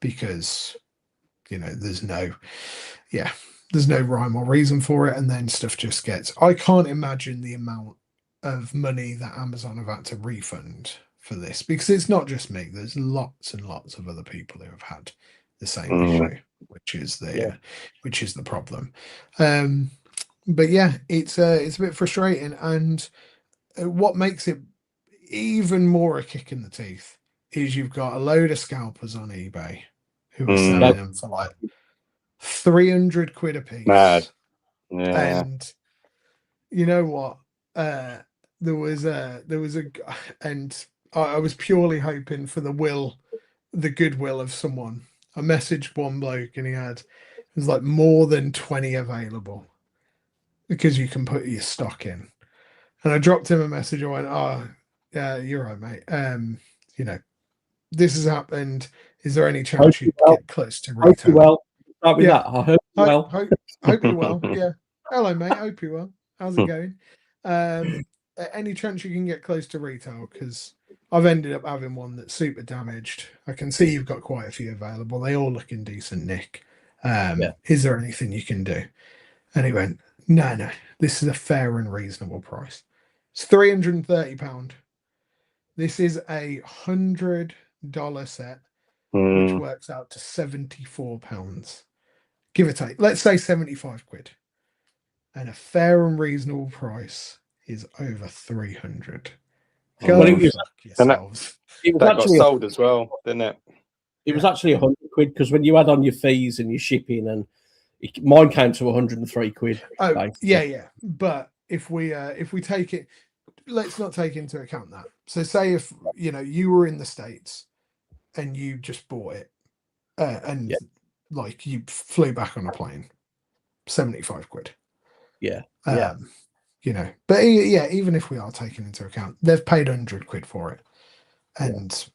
because there's no rhyme or reason for it, and then stuff just gets. I can't imagine the amount of money that Amazon have had to refund for this, because it's not just me. There's lots and lots of other people who have had the same issue, which is the problem. But yeah, it's a bit frustrating, and what makes it even more a kick in the teeth is you've got a load of scalpers on eBay who are selling them for like 300 quid a piece. Mad. Yeah. And you know what? There was a and I was purely hoping for the goodwill of someone. I messaged one bloke and it was like more than 20 available, because you can put your stock in. And I dropped him a message. I went, "Oh, yeah, you're right, mate. This has happened. Is there any chance you get close to retail?" Well, start with that. I hope you well. Hope you well. Yeah. Hello, mate. Hope you well. How's it going? Any chance you can get close to retail? Because I've ended up having one that's super damaged. I can see you've got quite a few available. They all look in decent nick. Is there anything you can do? And he went, no, this is a fair and reasonable price. It's £330. This is a $100 set, which works out to £74, give or take. Let's say 75 quid. And a fair and reasonable price is over 300. Go fuck yourselves. That got sold as well, didn't it? It was actually 100 quid, because when you add on your fees and your shipping, and mine came to 103 quid. Oh, yeah. But if we take it, let's not take into account that. So say if you were in the States and you just bought it, and like you flew back on a plane, 75 quid. Yeah. But even if we are taking into account, they've paid 100 quid for it. And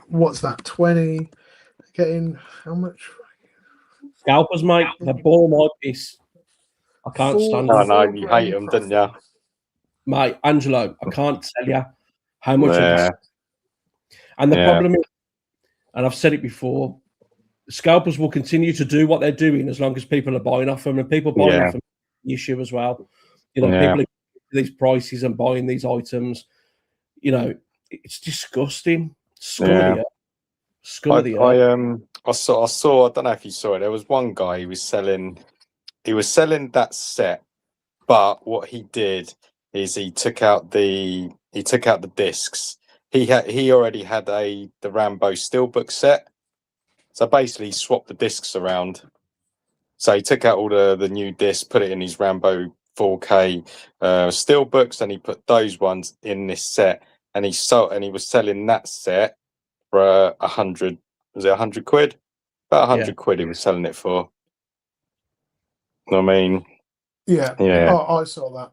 what's that, 20 getting how much? Scalpers, mate, they bore my piss. I can't stand them. No, you hate them, didn't you? Mate, Angelo, I can't tell you how much of this. And the problem is, and I've said it before, scalpers will continue to do what they're doing as long as people are buying off them, and people buying off them the issue as well. People are these prices and buying these items. It's disgusting. Scummy. I saw. I don't know if you saw it. There was one guy. He was selling that set, but what he did is he took out the discs. He already had the Rambo Steelbook set, so basically he swapped the discs around. So he took out all the new discs, put it in his Rambo 4K Steelbooks, and he put those ones in this set, and he was selling that set for 100. Was it 100 quid? About 100 quid he was selling it for. I mean, yeah. I saw that.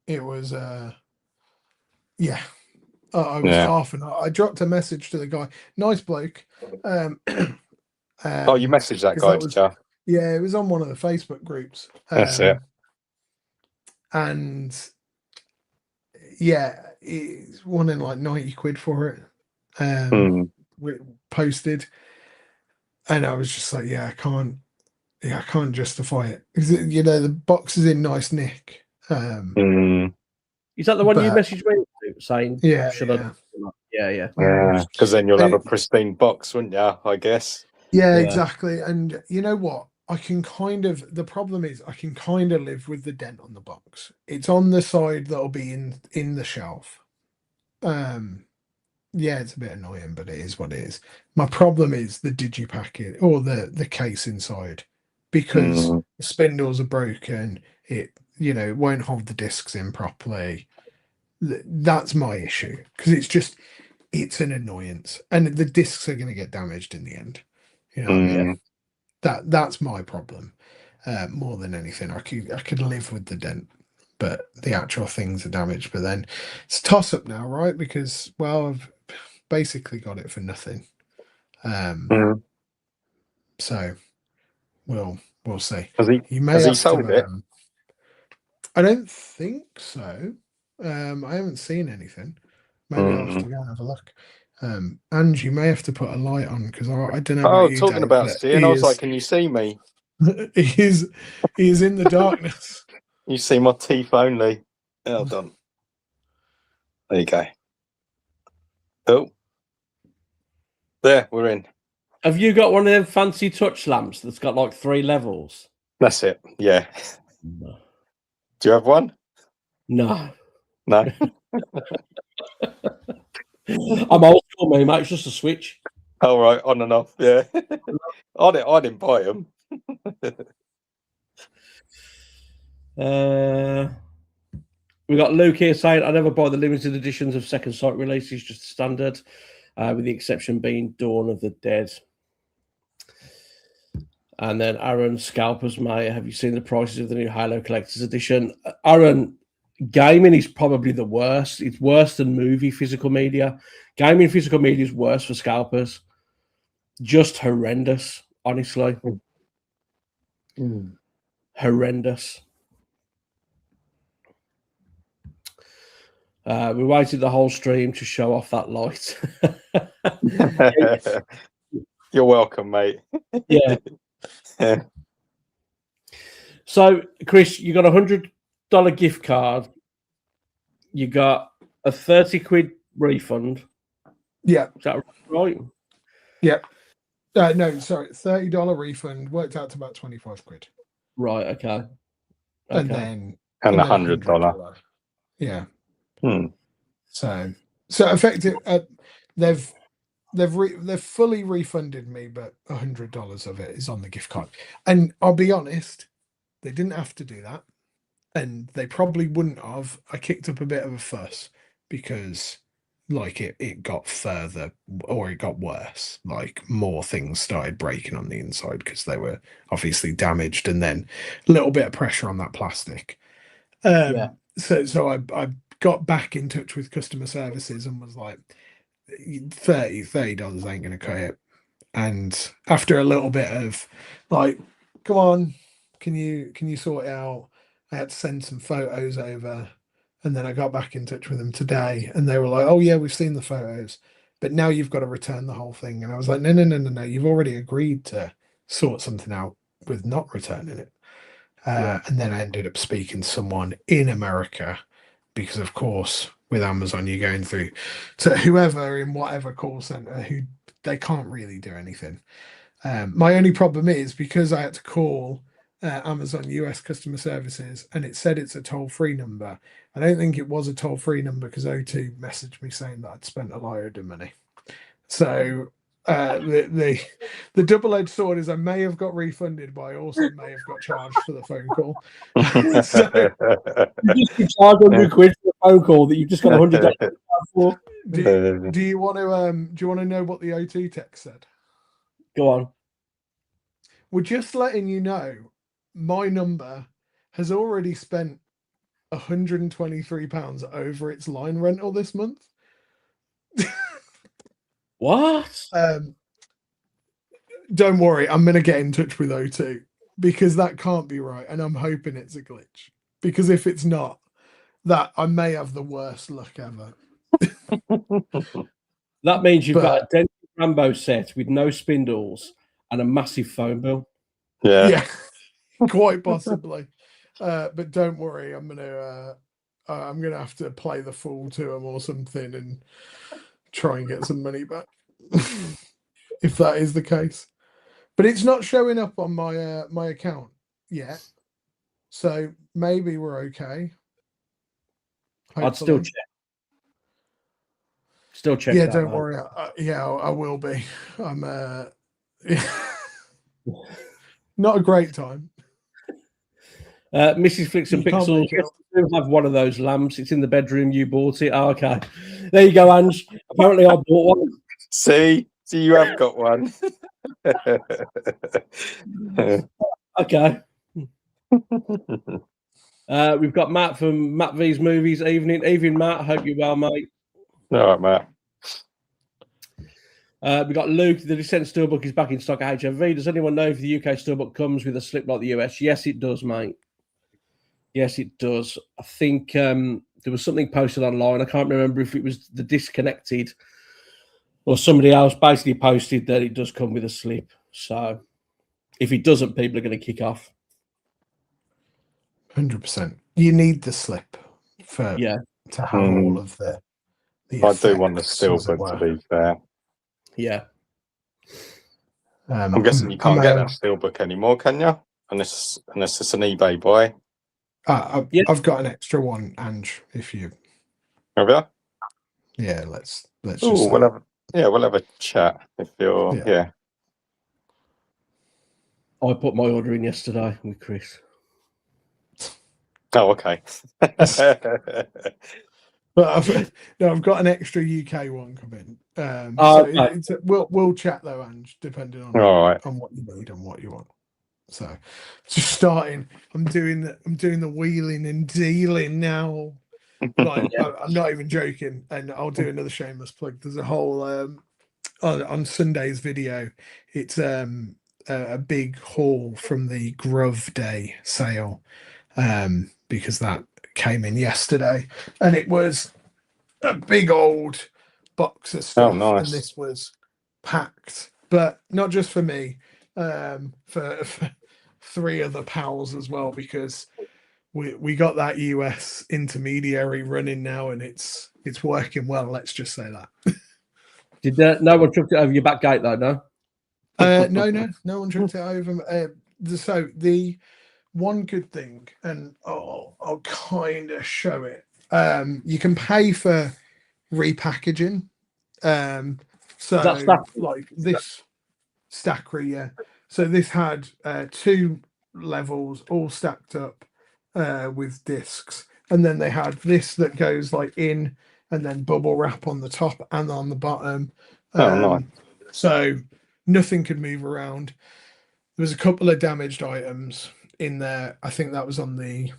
It was I was half an hour. I dropped a message to the guy. Nice bloke. You messaged that guy, did you? Yeah, it was on one of the Facebook groups. That's it. And he's wanting like 90 quid for it. Posted, and I was just like, I can't justify it, because the box is in nice nick. Is that the one you messaged me saying? Because then you'll have a pristine box, wouldn't you? I guess. Yeah, exactly. And you know what? The problem is I can kind of live with the dent on the box. It's on the side that'll be in the shelf. It's a bit annoying, but it is what it is. My problem is the digipacket or the case inside, because the spindles are broken. It won't hold the discs in properly. That's my issue, because it's an annoyance, and the discs are going to get damaged in the end. What I mean? That's my problem more than anything. I could live with the dent, but the actual things are damaged. But then it's a toss up now, right? Because I've basically got it for nothing. So we'll see. Has he sold it? I don't think so. I haven't seen anything. Maybe I'll have to go and have a look. And you may have to put a light on because I don't know. Oh, talking about seeing, I was like, can you see me? He is in the darkness. You see my teeth only. Hold on. There you go. Oh. There, we're in. Have you got one of them fancy touch lamps that's got like 3 levels? That's it. Yeah. No. Do you have one? No. No. I'm old school, mate. It's just a switch. All right, on and off. Yeah. I didn't buy them. We got Luke here saying, I never buy the limited editions of Second Sight releases, just standard, with the exception being Dawn of the Dead. And then Aaron, scalpers, mate, have you seen the prices of the new Halo Collector's Edition? Aaron, gaming is probably the worst. It's worse than movie physical media. Gaming physical media is worse for scalpers. Just horrendous, honestly. Horrendous. We waited the whole stream to show off that light. You're welcome, mate. Yeah. So, Chris, you got $100 gift card. You got a 30 quid refund. Yeah. Is that right? Yeah. No, sorry, $30 refund worked out to about 25 quid. Right. Okay. And then $100. Yeah. So effective. They've fully refunded me, but $100 of it is on the gift card. And I'll be honest, they didn't have to do that, and they probably wouldn't have. I kicked up a bit of a fuss because, like, it got further, or it got worse. Like, more things started breaking on the inside because they were obviously damaged, and then a little bit of pressure on that plastic. So I got back in touch with customer services and was like, $30 ain't gonna cut it. And after a little bit of like, come on, can you sort it out? I had to send some photos over, and then I got back in touch with them today, and they were like, oh yeah, we've seen the photos, but now you've got to return the whole thing. And I was like, no, you've already agreed to sort something out with not returning it. And then I ended up speaking to someone in America, because of course with Amazon you're going through to whoever in whatever call center who they can't really do anything. My only problem is because I had to call Amazon US customer services and it said it's a toll-free number. I don't think it was a toll-free number because O2 messaged me saying that I'd spent a load of money. So the double-edged sword is I may have got refunded, but I also may have got charged for the phone call. So, you just charge £100 for a phone call that you've just got $100 for. Do you want to know what the O2 text said? Go on. We're just letting you know my number has already spent £123 over its line rental this month. What? Don't worry, I'm going to get in touch with O2 because that can't be right, and I'm hoping it's a glitch. Because if it's not, that I may have the worst luck ever. That means you've got a Denny Rambo set with no spindles and a massive phone bill. Yeah, quite possibly. But don't worry, I'm gonna have to play the fool to him or something and try and get some money back if that is the case. But it's not showing up on my my account yet, so maybe we're okay. Hopefully. I'd still check. Still check. Yeah, don't worry. I will be. I'm not a great time. Mrs. Flicks and Pixels, you have one of those lamps. It's in the bedroom. You bought it. Oh, okay. There you go, Ange. Apparently, I bought one. See, you have got one. Okay. We've got Matt from Matt V's Movies. Evening, Matt. Hope you're well, mate. All right, Matt. We got Luke. The Descent Steelbook is back in stock at HMV. Does anyone know if the UK Steelbook comes with a slip like the US? Yes, it does, mate. Yes, it does. I think there was something posted online. I can't remember if it was the Disconnected or somebody else basically posted that it does come with a slip. So if it doesn't, people are going to kick off. 100%. You need the slip for to have all of the I do want the Steelbook, to be fair. Yeah. I'm guessing you can't get that Steelbook anymore, can you? Unless it's an eBay buy. I've got an extra one, Ange. If you have you? Yeah, let's just we'll have a chat if you're I put my order in yesterday with Chris. Oh, okay. But I've got an extra UK one coming. We'll chat though, Ange, depending on on what you need and what you want. So just starting. I'm doing the wheeling and dealing now. Like I'm not even joking, and I'll do another shameless plug. There's a whole on Sunday's video. It's a big haul from the Grove Day sale, because that came in yesterday, and it was a big old box of stuff. Oh, nice. And this was packed, but not just for me, for 3 other pals as well, because we got that US intermediary running now, and it's working well. Let's just say that. Did no one chucked it over your back gate though? No. No one chucked it over. So the one good thing, and I'll kind of show it. You can pay for repackaging. So like this Stackery, yeah. So this had 2 levels all stacked up with discs, and then they had this that goes like in, and then bubble wrap on the top and on the bottom. Nice. So nothing could move around. There was a couple of damaged items in there. I think that was on the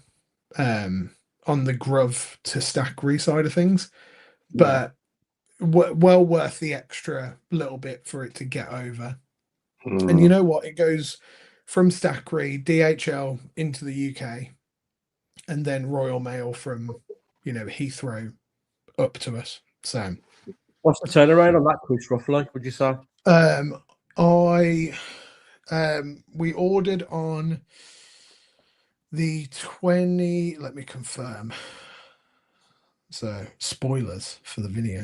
Grove to Stackery side of things, but well worth the extra little bit for it to get over. And you know what? It goes from Stackery, DHL into the UK, and then Royal Mail from Heathrow up to us. So, what's the turnaround on that, Chris? Roughly, would you say? We ordered on the 20. Let me confirm. So, spoilers for the video.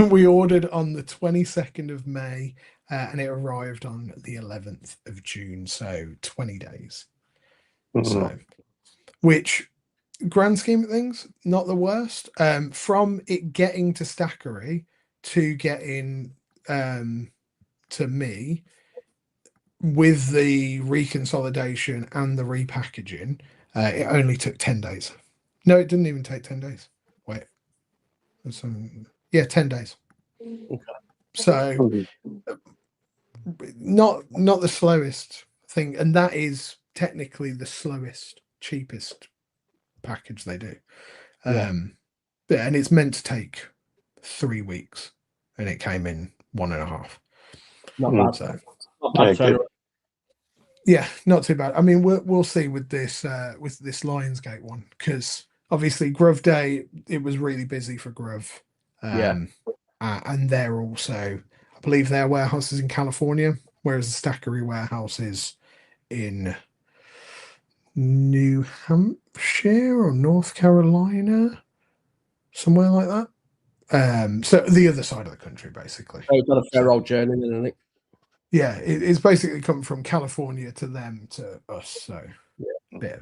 We ordered on the 22nd of May, and it arrived on the 11th of June. So, 20 days. So, which, grand scheme of things, not the worst. From it getting to Stackery to getting to me, with the reconsolidation and the repackaging, it only took 10 days. No, it didn't even take 10 days. Wait. 10 days. Okay. So not the slowest thing, and that is technically the slowest, cheapest package they do. And it's meant to take 3 weeks, and it came in 1.5. Not bad. So, not bad. Not too bad. I mean, we'll see with this Lionsgate one, because obviously Grove Day, it was really busy for Grove. And they're also, I believe their warehouse is in California, whereas the Stackery warehouse is in New Hampshire or North Carolina, somewhere like that. So the other side of the country, basically. Oh, it's not a fair old journey, isn't it? Yeah, it's basically come from California to them to us, so bit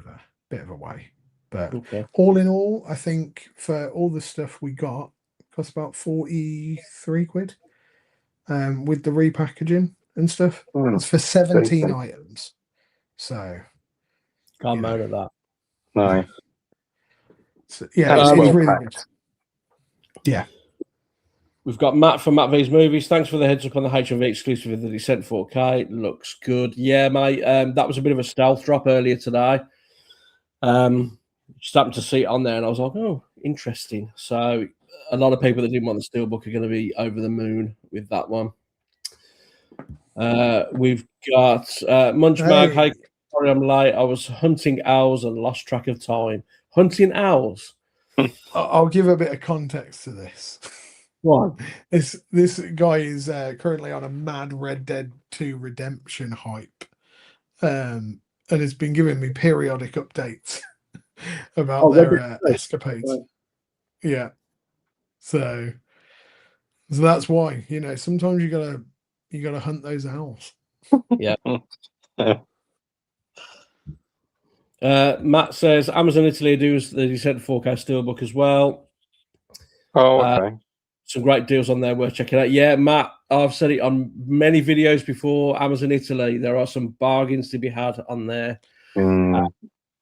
of a way. But all in all, I think for all the stuff we got, it cost about 43 quid, with the repackaging and stuff. It's for 17 items, so can't moan at that. No. So, it's really good. Yeah. We've got Matt from Matt V's Movies. Thanks for the heads up on the HMV exclusive of the Descent 4K. Looks good. Yeah, mate. That was a bit of a stealth drop earlier today. Just happened to see it on there, and I was like, oh, interesting. So a lot of people that didn't want the Steelbook are going to be over the moon with that one. We've got Munch Mag. Hey, sorry I'm late. I was hunting owls and lost track of time. Hunting owls? I'll give a bit of context to this. What? This guy is currently on a mad Red Dead 2 Redemption hype, and has been giving me periodic updates about their escapades. Right. Yeah, so that's why, you know, sometimes you gotta hunt those owls. Yeah. Matt says Amazon Italy does the sent 4K Steelbook as well. Oh, okay. Some great deals on there worth checking out. Yeah, Matt, I've said it on many videos before. Amazon Italy, there are some bargains to be had on there.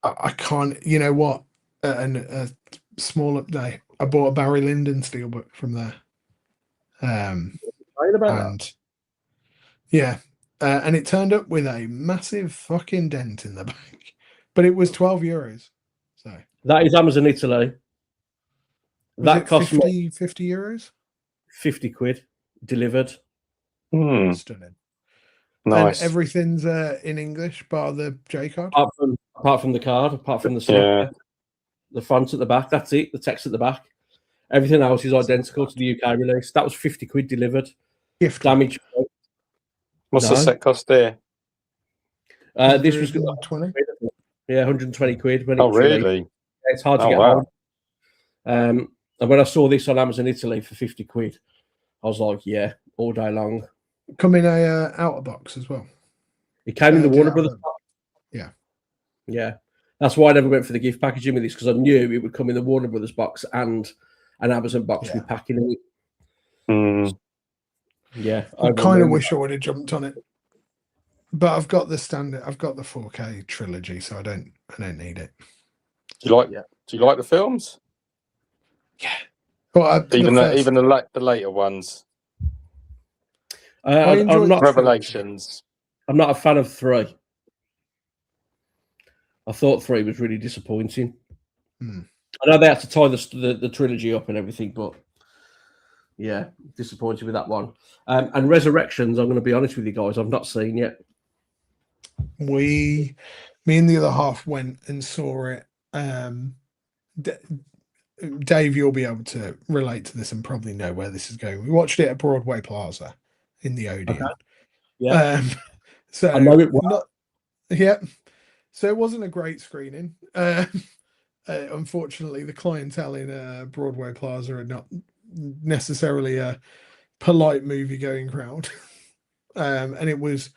I can't. You know what? A small update. I bought a Barry Lyndon Steelbook from there. And it turned up with a massive fucking dent in the back, but it was €12. So that is Amazon Italy. That cost 50 euros. 50 quid delivered. Stunning. Nice. And everything's in English, bar the J card. Apart from the card, apart from the the front at the back. That's it. The text at the back. Everything else is identical to the UK release. That was 50 quid delivered. Gift damage. What's the set cost there? This was 120. Yeah, 120 quid. When really? It's hard to get hold. And when I saw this on Amazon Italy for 50 quid, I was like, yeah, all day long. Come in a outer box as well. It came in the Warner Brothers box. Yeah. Yeah. That's why I never went for the gift packaging with this, because I knew it would come in the Warner Brothers box and an Amazon box with packing in it. Yeah. I kind of wish I would have jumped on it. But I've got the standard, I've got the 4K trilogy, so I don't need it. Do you like the films? Yeah. Well, even the later ones. I'm not Revelations. I'm not a fan of 3. I thought 3 was really disappointing. I know they had to tie the trilogy up and everything, but yeah, disappointed with that one. And Resurrections, I'm going to be honest with you guys, I've not seen yet. Me and the other half went and saw it. Dave, you'll be able to relate to this and probably know where this is going. We watched it at Broadway Plaza in the Odeon. Okay. Yeah. So I know it well. So it wasn't a great screening. Unfortunately, the clientele in Broadway Plaza are not necessarily a polite movie-going crowd, and it was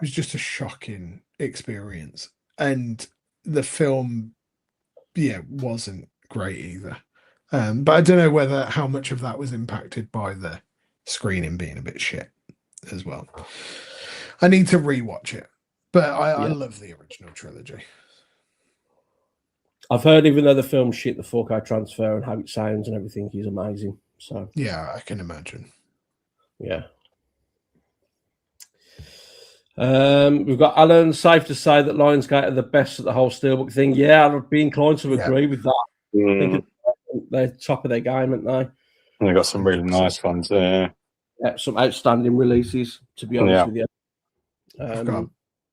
just a shocking experience. And the film, wasn't great either. But I don't know how much of that was impacted by the screening being a bit shit as well. I need to rewatch it, but I love the original trilogy. I've heard even though the film's shit, the 4K transfer and how it sounds and everything is amazing. So yeah, I can imagine. Yeah. We've got Alan. Safe to say that Lionsgate are the best at the whole Steelbook thing. Yeah, I'd be inclined to agree with that. I think they're top of their game, aren't they? They've got some really nice ones there. Yeah, some outstanding releases, to be honest with you. I've got a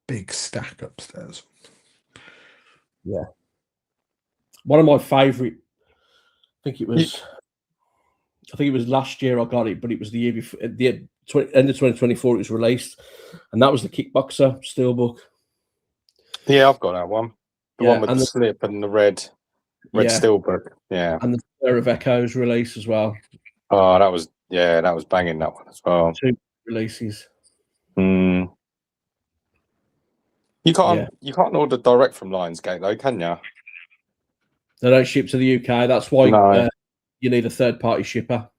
big stack upstairs. Yeah. One of my favourite, I think it was last year I got it, but it was the year before, at the end of 2024 it was released, and that was the Kickboxer Steelbook. Yeah, I've got that one. The one with the slip and the red Steelbook. Yeah. And the Stir of Echoes release as well. Oh, that was banging, that one as well. 2 releases. You can't order direct from Lionsgate though, can you? They don't ship to the UK. That's why you need a third-party shipper.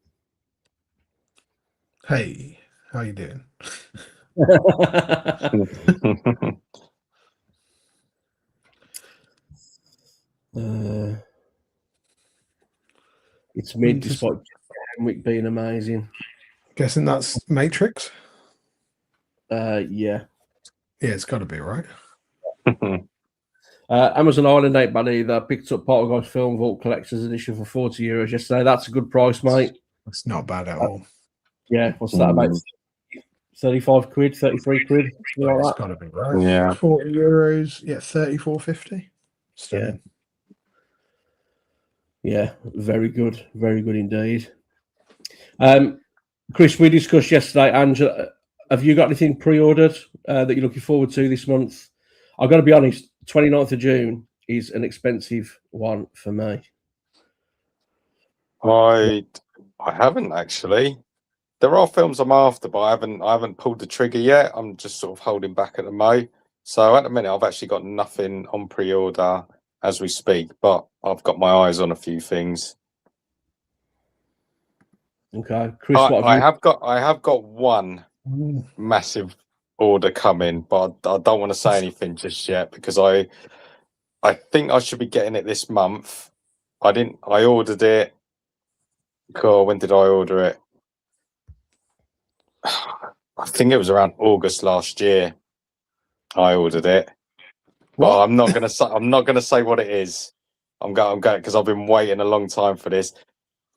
Hey, how you doing? It's mid despite Henwick being amazing. Guessing that's Matrix? Yeah. Yeah, it's got to be, right? Amazon Island ain't bad either. Picked up Poltergeist Film Vault Collector's Edition for €40 yesterday. That's a good price, mate. It's not bad at all. Yeah, what's that about? 35 quid, 33 quid. It's got to be right. Yeah. €40. Yeah, 34.50. Yeah, very good indeed. Chris, we discussed yesterday. Angela, have you got anything pre-ordered that you're looking forward to this month? I've got to be honest. 29th of June is an expensive one for me. I haven't actually. There are films I'm after, but I haven't pulled the trigger yet. I'm just sort of holding back at the moment. So at the minute, I've actually got nothing on pre-order as we speak, but I've got my eyes on a few things. Okay, Chris, I have got one massive order coming, but I don't want to say anything just yet because I think I should be getting it this month. I ordered it. Cool. When did I order it? I think it was around August last year. I ordered it. Well, I'm not gonna say what it is. I'm going because I've been waiting a long time for this.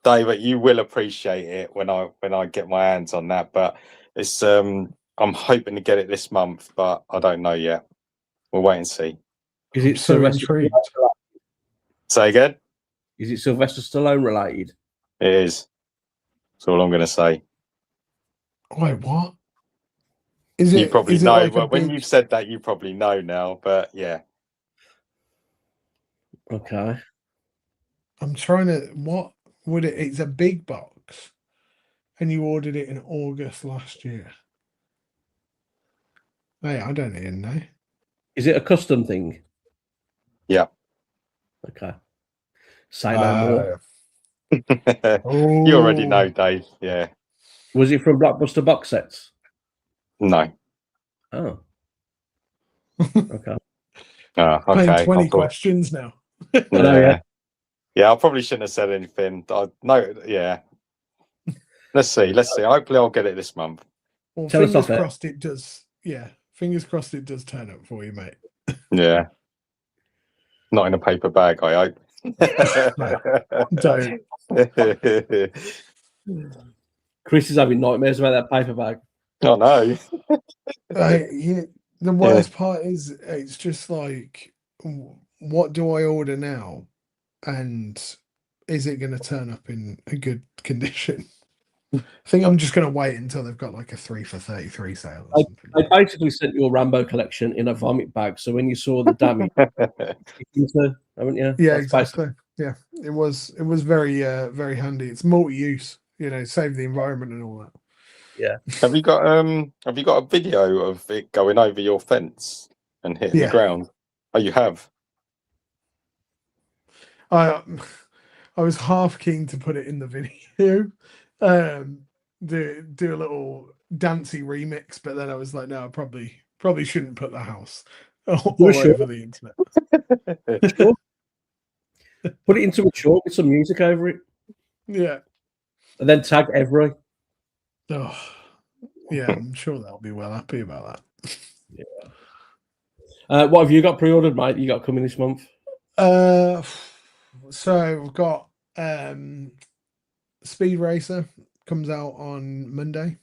David, you will appreciate it when I get my hands on that. But it's I'm hoping to get it this month, but I don't know yet. We'll wait and see. Is it Sylvester? Say again? Is it Sylvester Stallone related? It is. That's all I'm going to say. Wait, what? Is it? You probably is it know. like Well, when you've said that, you probably know now. But yeah. Okay. I'm trying to. What would it? It's a big box, and you ordered it in August last year. Hey, I don't even know. Is it a custom thing? Yeah. Okay. Say no more. You already know, Dave. Yeah. Was it from Blockbuster box sets? No. Oh. Okay. Okay. 20 questions now. Yeah. Yeah, I probably shouldn't have said anything. No, yeah. Let's see. Hopefully I'll get it this month. Well, fingers crossed it does. Yeah. Fingers crossed it does turn up for you, mate. Yeah. Not in a paper bag, I hope. Don't. Chris is having nightmares about that paper bag. Oh no. Yeah, the worst part is it's just like, what do I order now? And is it going to turn up in a good condition? I think I'm just going to wait until they've got like a 3 for 33 sale. I basically sent your Rambo collection in a vomit bag. So when you saw the damage, haven't you? Yeah, exactly. Yeah, it was very very handy. It's multi-use. Save the environment and all that. Yeah. Have you got a video of it going over your fence and hitting the ground? Oh, you have. I was half keen to put it in the video, do a little dancey remix, but then I was like, no, I probably shouldn't put the house all over the internet. Sure. Put it into a short with some music over it. Yeah. And then tag every. Oh, yeah, I'm sure they'll be well happy about that. Yeah. What have you got pre-ordered, mate? You got coming this month? So we've got Speed Racer comes out on Monday,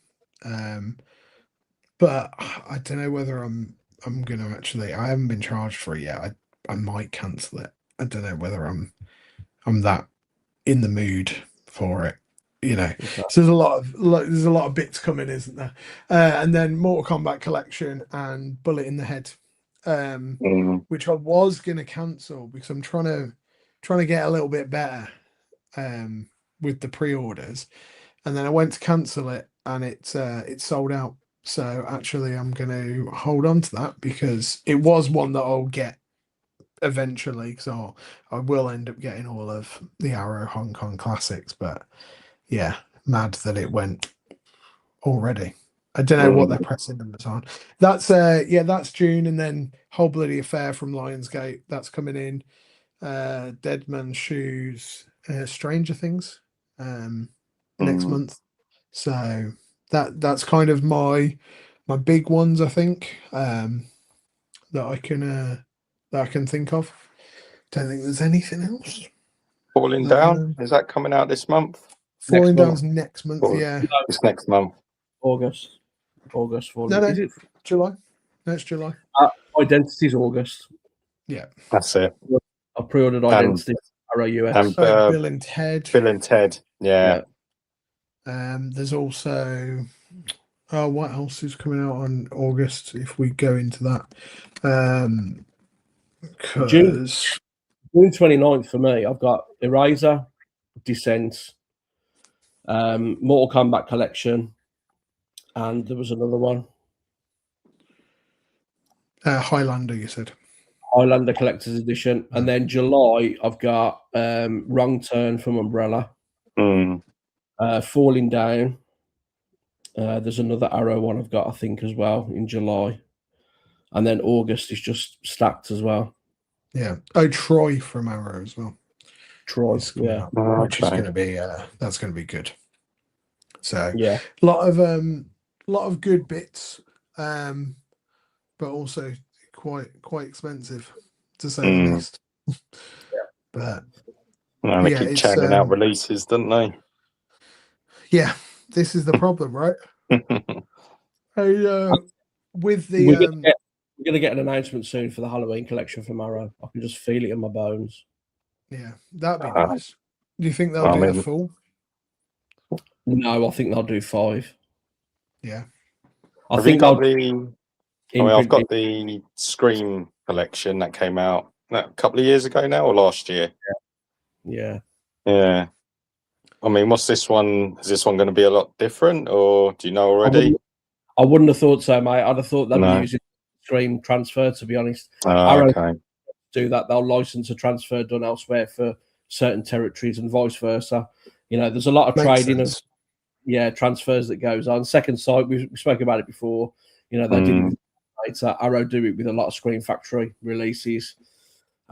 but I don't know whether I'm gonna actually. I haven't been charged for it yet. I might cancel it. I don't know whether I'm that in the mood for it. Okay. So there's a lot of bits coming, isn't there? And then Mortal Kombat Collection and Bullet in the Head, which I was going to cancel because I'm trying to get a little bit better with the pre-orders, and then I went to cancel it and it's sold out. So actually, I'm going to hold on to that because it was one that I'll get eventually. So I will end up getting all of the Arrow Hong Kong classics, but. Yeah, mad that it went already. I don't know what they're pressing numbers on. That's that's June, and then Whole Bloody Affair from Lionsgate that's coming in. Dead Man's Shoes, Stranger Things, next month. So that's kind of my big ones, I think, that I can that I can think of. Don't think there's anything else. Falling Down, is that coming out this month? Falling Down's next month, yeah. No, it's next month. August. Falling. No, Is it July? No, it's July. Identity's August. Yeah. That's it. I pre-ordered Identity. Arrow US. And Bill and Ted. Bill and Ted, yeah. There's also what else is coming out on August if we go into that? June 29th for me, I've got Eraser, Descent, Mortal Kombat Collection, and there was another one. Highlander, you said. Highlander Collector's Edition. And then July, I've got Wrong Turn from Umbrella, Falling Down. There's another Arrow one I've got, I think, as well in July. And then August is just stacked as well. Yeah. Oh, Troy from Arrow as well. Troy, yeah. Which is going to be that's going to be good. So yeah, a lot of good bits, but also quite expensive to say the least. But they keep churning out releases, don't they? Yeah, this is the problem, right? With the we're gonna get an announcement soon for the Halloween collection from Arrow. I can just feel it in my bones. Yeah, that'd be nice. Do you think they'll do a full? No, I think they'll do 5. Yeah, I've got the Scream collection that came out a couple of years ago now, or last year. Yeah. I mean, what's this one? Is this one going to be a lot different, or do you know already? I wouldn't have thought so, mate. I'd have thought they'd be using Scream transfer, to be honest. Arrow do that. They'll license a transfer done elsewhere for certain territories and vice versa. You know, there's a lot of trading of transfers that goes on. Second Sight, we spoke about it before. You know, they did it. Arrow do it with a lot of Scream Factory releases.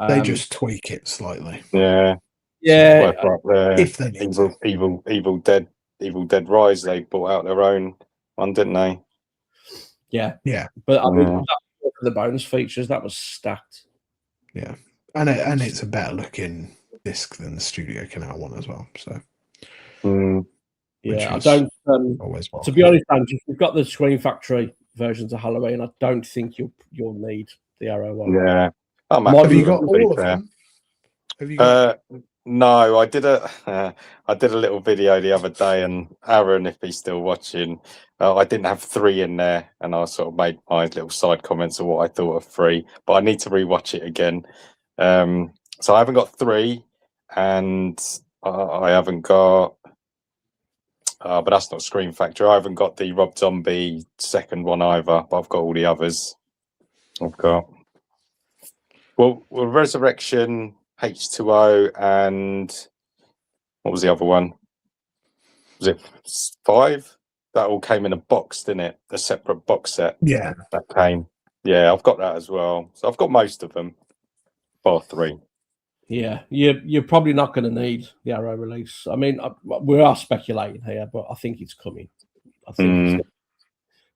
They just tweak it slightly. Yeah. If they need Evil Dead Rise, they brought out their own one, didn't they? Yeah. But I mean, the bonus features, that was stacked. Yeah, and it's a better looking disc than the Studio Canal one as well. So I don't always to be honest, Andrew, if you've got the Scream Factory versions of Halloween, I don't think you'll need the Arrow one. Yeah. Have you got all of them? Have you got no, I did a little video the other day, and Aaron, if he's still watching, I didn't have 3 in there, and I sort of made my little side comments of what I thought of 3, but I need to rewatch it again. So I haven't got 3, and I haven't got, but that's not Scream Factory. I haven't got the Rob Zombie second one either, but I've got all the others. I've got Resurrection, H2O, and what was the other one? Was it 5? That all came in a box, didn't it? A separate box set. Yeah, that came. Yeah, I've got that as well. So I've got most of them, bar 3. Yeah, you're probably not going to need the Arrow release. I mean, we are speculating here, but I think it's coming. I think it's,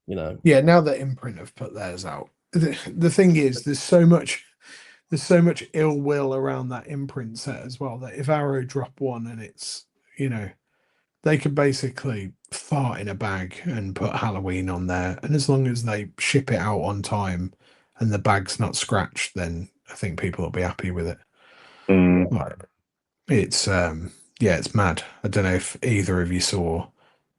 you know. Yeah, now that Imprint have put theirs out, the thing is, there's so much ill will around that Imprint set as well, that if Arrow drop one and it's, you know, they could basically fart in a bag and put Halloween on there, and as long as they ship it out on time and the bag's not scratched, then I think people will be happy with it. It's it's mad. I don't know if either of you saw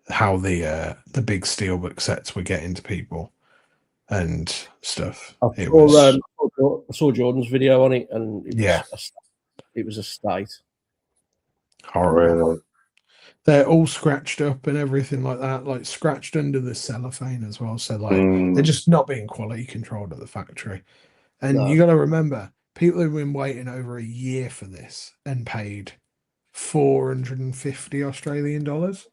how the big steelbook sets were getting to people and stuff. I saw Jordan's video on it, and it was a state. Horrible. They're all scratched up and everything like that, like scratched under the cellophane as well. So like they're just not being quality controlled at the factory. And you got to remember, people have been waiting over a year for this and paid 450 Australian dollars,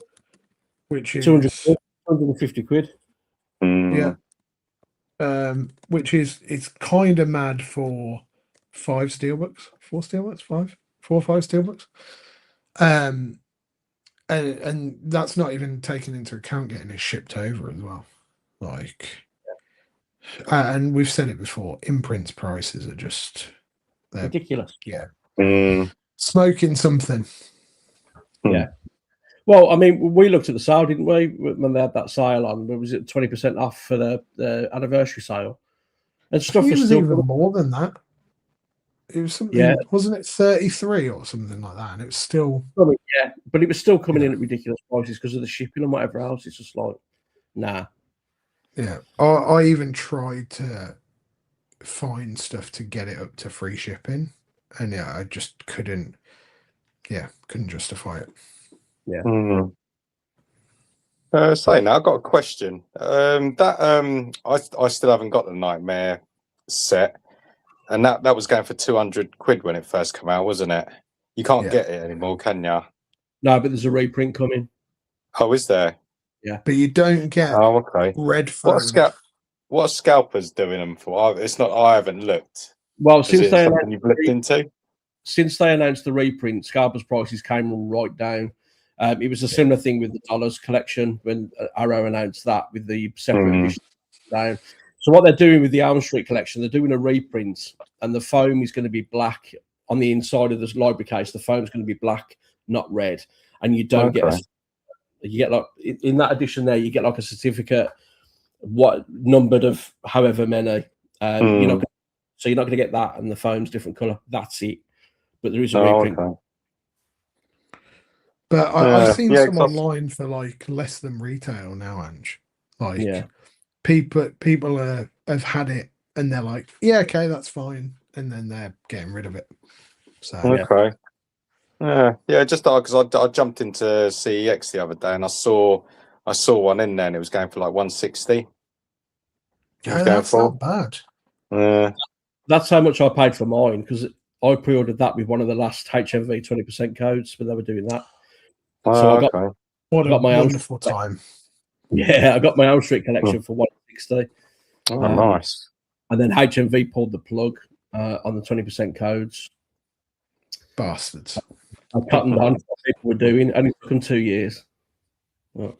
which is 250 quid. Yeah. Which is, it's kind of mad for 4 steelbooks, 5 steelbooks. And that's not even taking into account getting it shipped over as well. Like, And we've said it before, imprints prices are just ridiculous. Yeah. Mm. Smoking something. Yeah. Well, I mean, we looked at the sale, didn't we? When they had that sale on, was it 20% off for the anniversary sale? And stuff was still even more than that. It was something, wasn't it 33 or something like that? And it was still, yeah, but it was still coming in at ridiculous prices because of the shipping and whatever else. It's just like, nah. Yeah, I even tried to find stuff to get it up to free shipping, and yeah, I just couldn't. Yeah, couldn't justify it. Yeah. Saying that, I've got a question. I still haven't got the Nightmare set, and that was going for 200 quid when it first came out, wasn't it? You can't get it anymore, can you? No, but there's a reprint coming. Oh, is there? Yeah, but you don't get. Oh, okay. Red foam. What are scalpers doing them for? It's not. I haven't looked. Well, you've looked into. Since they announced the reprint, scalpers prices came right down. It was a similar thing with the Dollars collection when Arrow announced that with the separate edition down. So what they're doing with the Elm Street collection, they're doing a reprint, and the foam is going to be black on the inside of this library case. The foam is going to be black, not red, and you don't get. You get like in that edition there, you get like a certificate, what numbered of however many. You're not going to get that, and the foam's different color. That's it. But there is a reprint. Okay. But I've seen some online for like less than retail now, Ange. Like people have had it and they're like, yeah, okay, that's fine, and then they're getting rid of it. So okay. Yeah, just because I jumped into CEX the other day and I saw one in there and it was going for like 160. Yeah, that's not bad. That's how much I paid for mine because I pre-ordered that with one of the last HMV 20% codes when they were doing that. So I got my wonderful time. Yeah, I got my Elm Street collection for 160. Oh, nice. And then HMV pulled the plug on the 20% codes. Bastards. I cut them down what people were doing, and it took them 2 years. Well,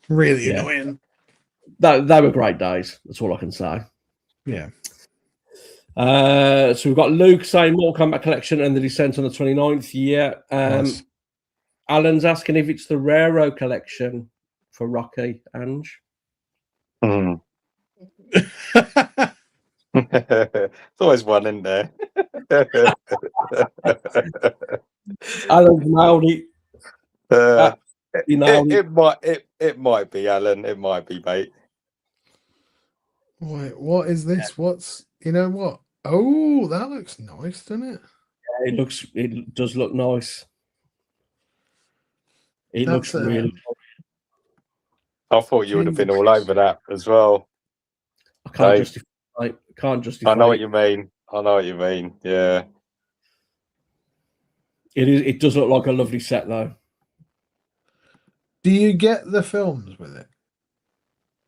really annoying. They were great days. That's all I can say. Yeah. So we've got Luke saying Mortal Kombat collection and the Descent on the 29th. Yeah. Nice. Alan's asking if it's the Raro collection for Rocky, Ange. There's always one in there. Alan's nailed it. It might be, Alan. It might be, mate. Wait, what is this? What's what? Oh, that looks nice, doesn't it? Yeah, it does look nice. It looks really nice. I thought you would have been all over that as well. I can't justify. I know what you mean. Yeah. It does look like a lovely set though. Do you get the films with it?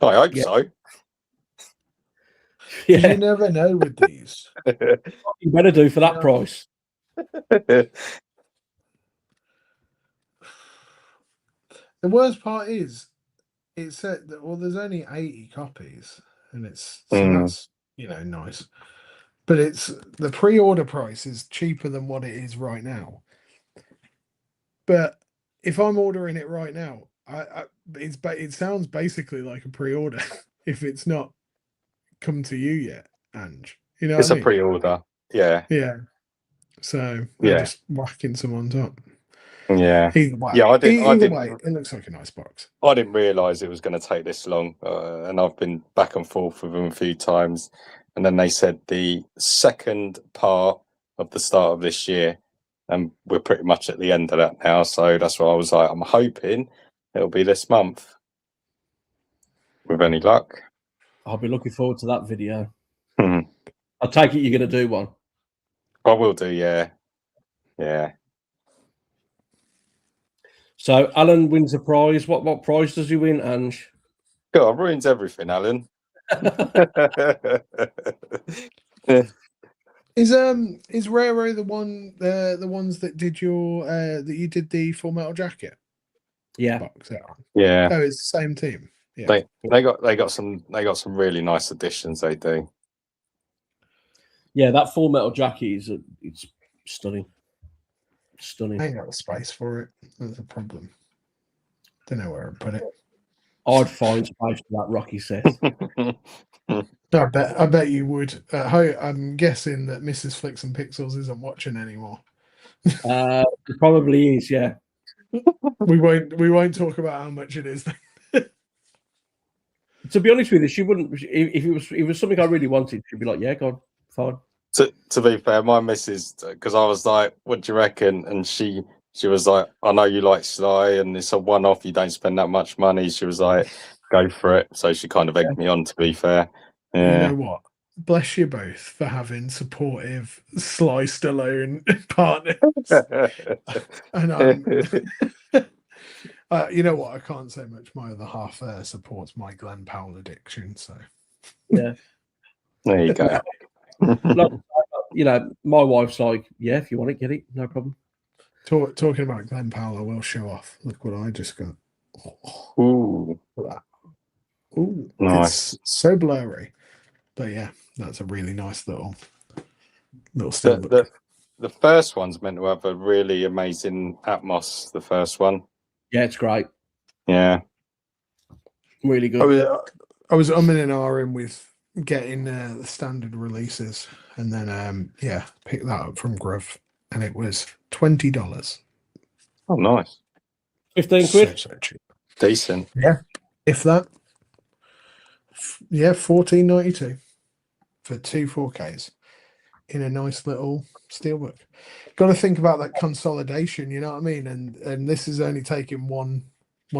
I hope so. Yeah. You never know with these. You better do for that price. The worst part is it said that there's only 80 copies and it's that's nice. But it's the pre-order price is cheaper than what it is right now. But if I'm ordering it right now, it sounds basically like a pre-order if it's not come to you yet, Ange. You know, it's a pre-order. Yeah. Yeah. So they're just whacking someone's up. Yeah. Either way, it looks like a nice box. I didn't realise it was going to take this long, and I've been back and forth with them a few times. And then they said the second part of the start of this year, and we're pretty much at the end of that now. So that's why I was like, I'm hoping it'll be this month, with any luck. I'll be looking forward to that video. I'll take it you're going to do one. I will do, yeah. Yeah. So Alan wins a prize. What prize does he win, Ange? God, ruins everything, Alan. Is Raro the ones that did your that you did the Full Metal Jacket? Yeah. Box out? Yeah. Oh, it's the same team. Yeah. They got some really nice additions. They do. Yeah, that Full Metal jacket it's stunning. Stunning. I ain't got the space for it. That's a problem. Don't know where I put it. I'd find space for that Rocky set. I bet you would. I'm guessing that Mrs. Flicks and Pixels isn't watching anymore. It probably is, yeah. We won't talk about how much it is. To be honest with you, she wouldn't. If it was something I really wanted, she'd be like, "Yeah, go on, fine." To be fair, my missus, because I was like, "What do you reckon?" and she was like, "I know you like Sly, and it's a one-off. You don't spend that much money." She was like, "Go for it." So she kind of egged me on. To be fair, You know what? Bless you both for having supportive Sly Stallone partners. And you know what? I can't say much. My other half supports my Glenn Powell addiction. So yeah, there you go. Like, you know, my wife's like, "Yeah, if you want it, get it, no problem." Talking about Glenn Powell, I will show off. Look what I just got. Ooh, Look at that. Ooh, nice. It's so blurry, but yeah, that's a really nice little still. The first one's meant to have a really amazing Atmos. The first one. Yeah, it's great. Yeah, really good. I was umming and ahhing with getting the standard releases, and then picked that up from Grove, and it was $20. Oh, nice. 15 quid. So cheap. Decent. Yeah, if that. Yeah, $14.92 for 2 4Ks in a nice little steelbook. Got to think about that consolidation, you know what I mean? And this is only taking one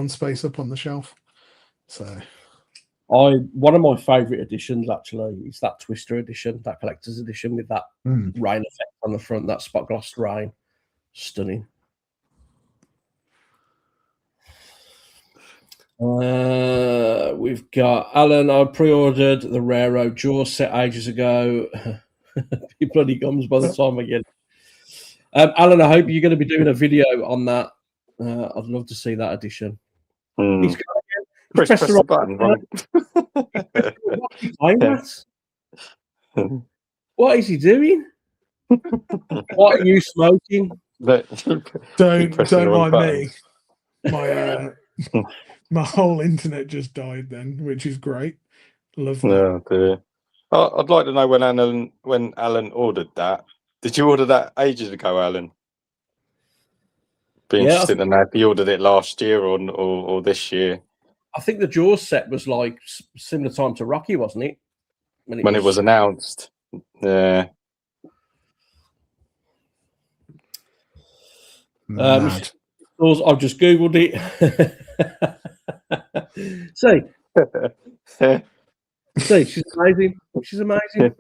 space up on the shelf. So One of my favourite editions actually is that Twister edition, that collector's edition with that rain effect on the front, that spot glossed rain. Stunning. We've got Alan. I pre-ordered the Raro Jaws set ages ago. He bloody comes by the time I get it. Alan, I hope you're going to be doing a video on that. I'd love to see that edition. He's press the button. What is he doing? What are you smoking? Don't mind me. My whole internet just died then, which is great. Love that. Oh, dear. I'd like to know when Alan ordered that. Did you order that ages ago, Alan? Be interested to know if he ordered it last year or this year. I think the Jaws set was like similar time to Rocky, wasn't it? When it was announced. Yeah. I've just Googled it. See, she's amazing. She's amazing.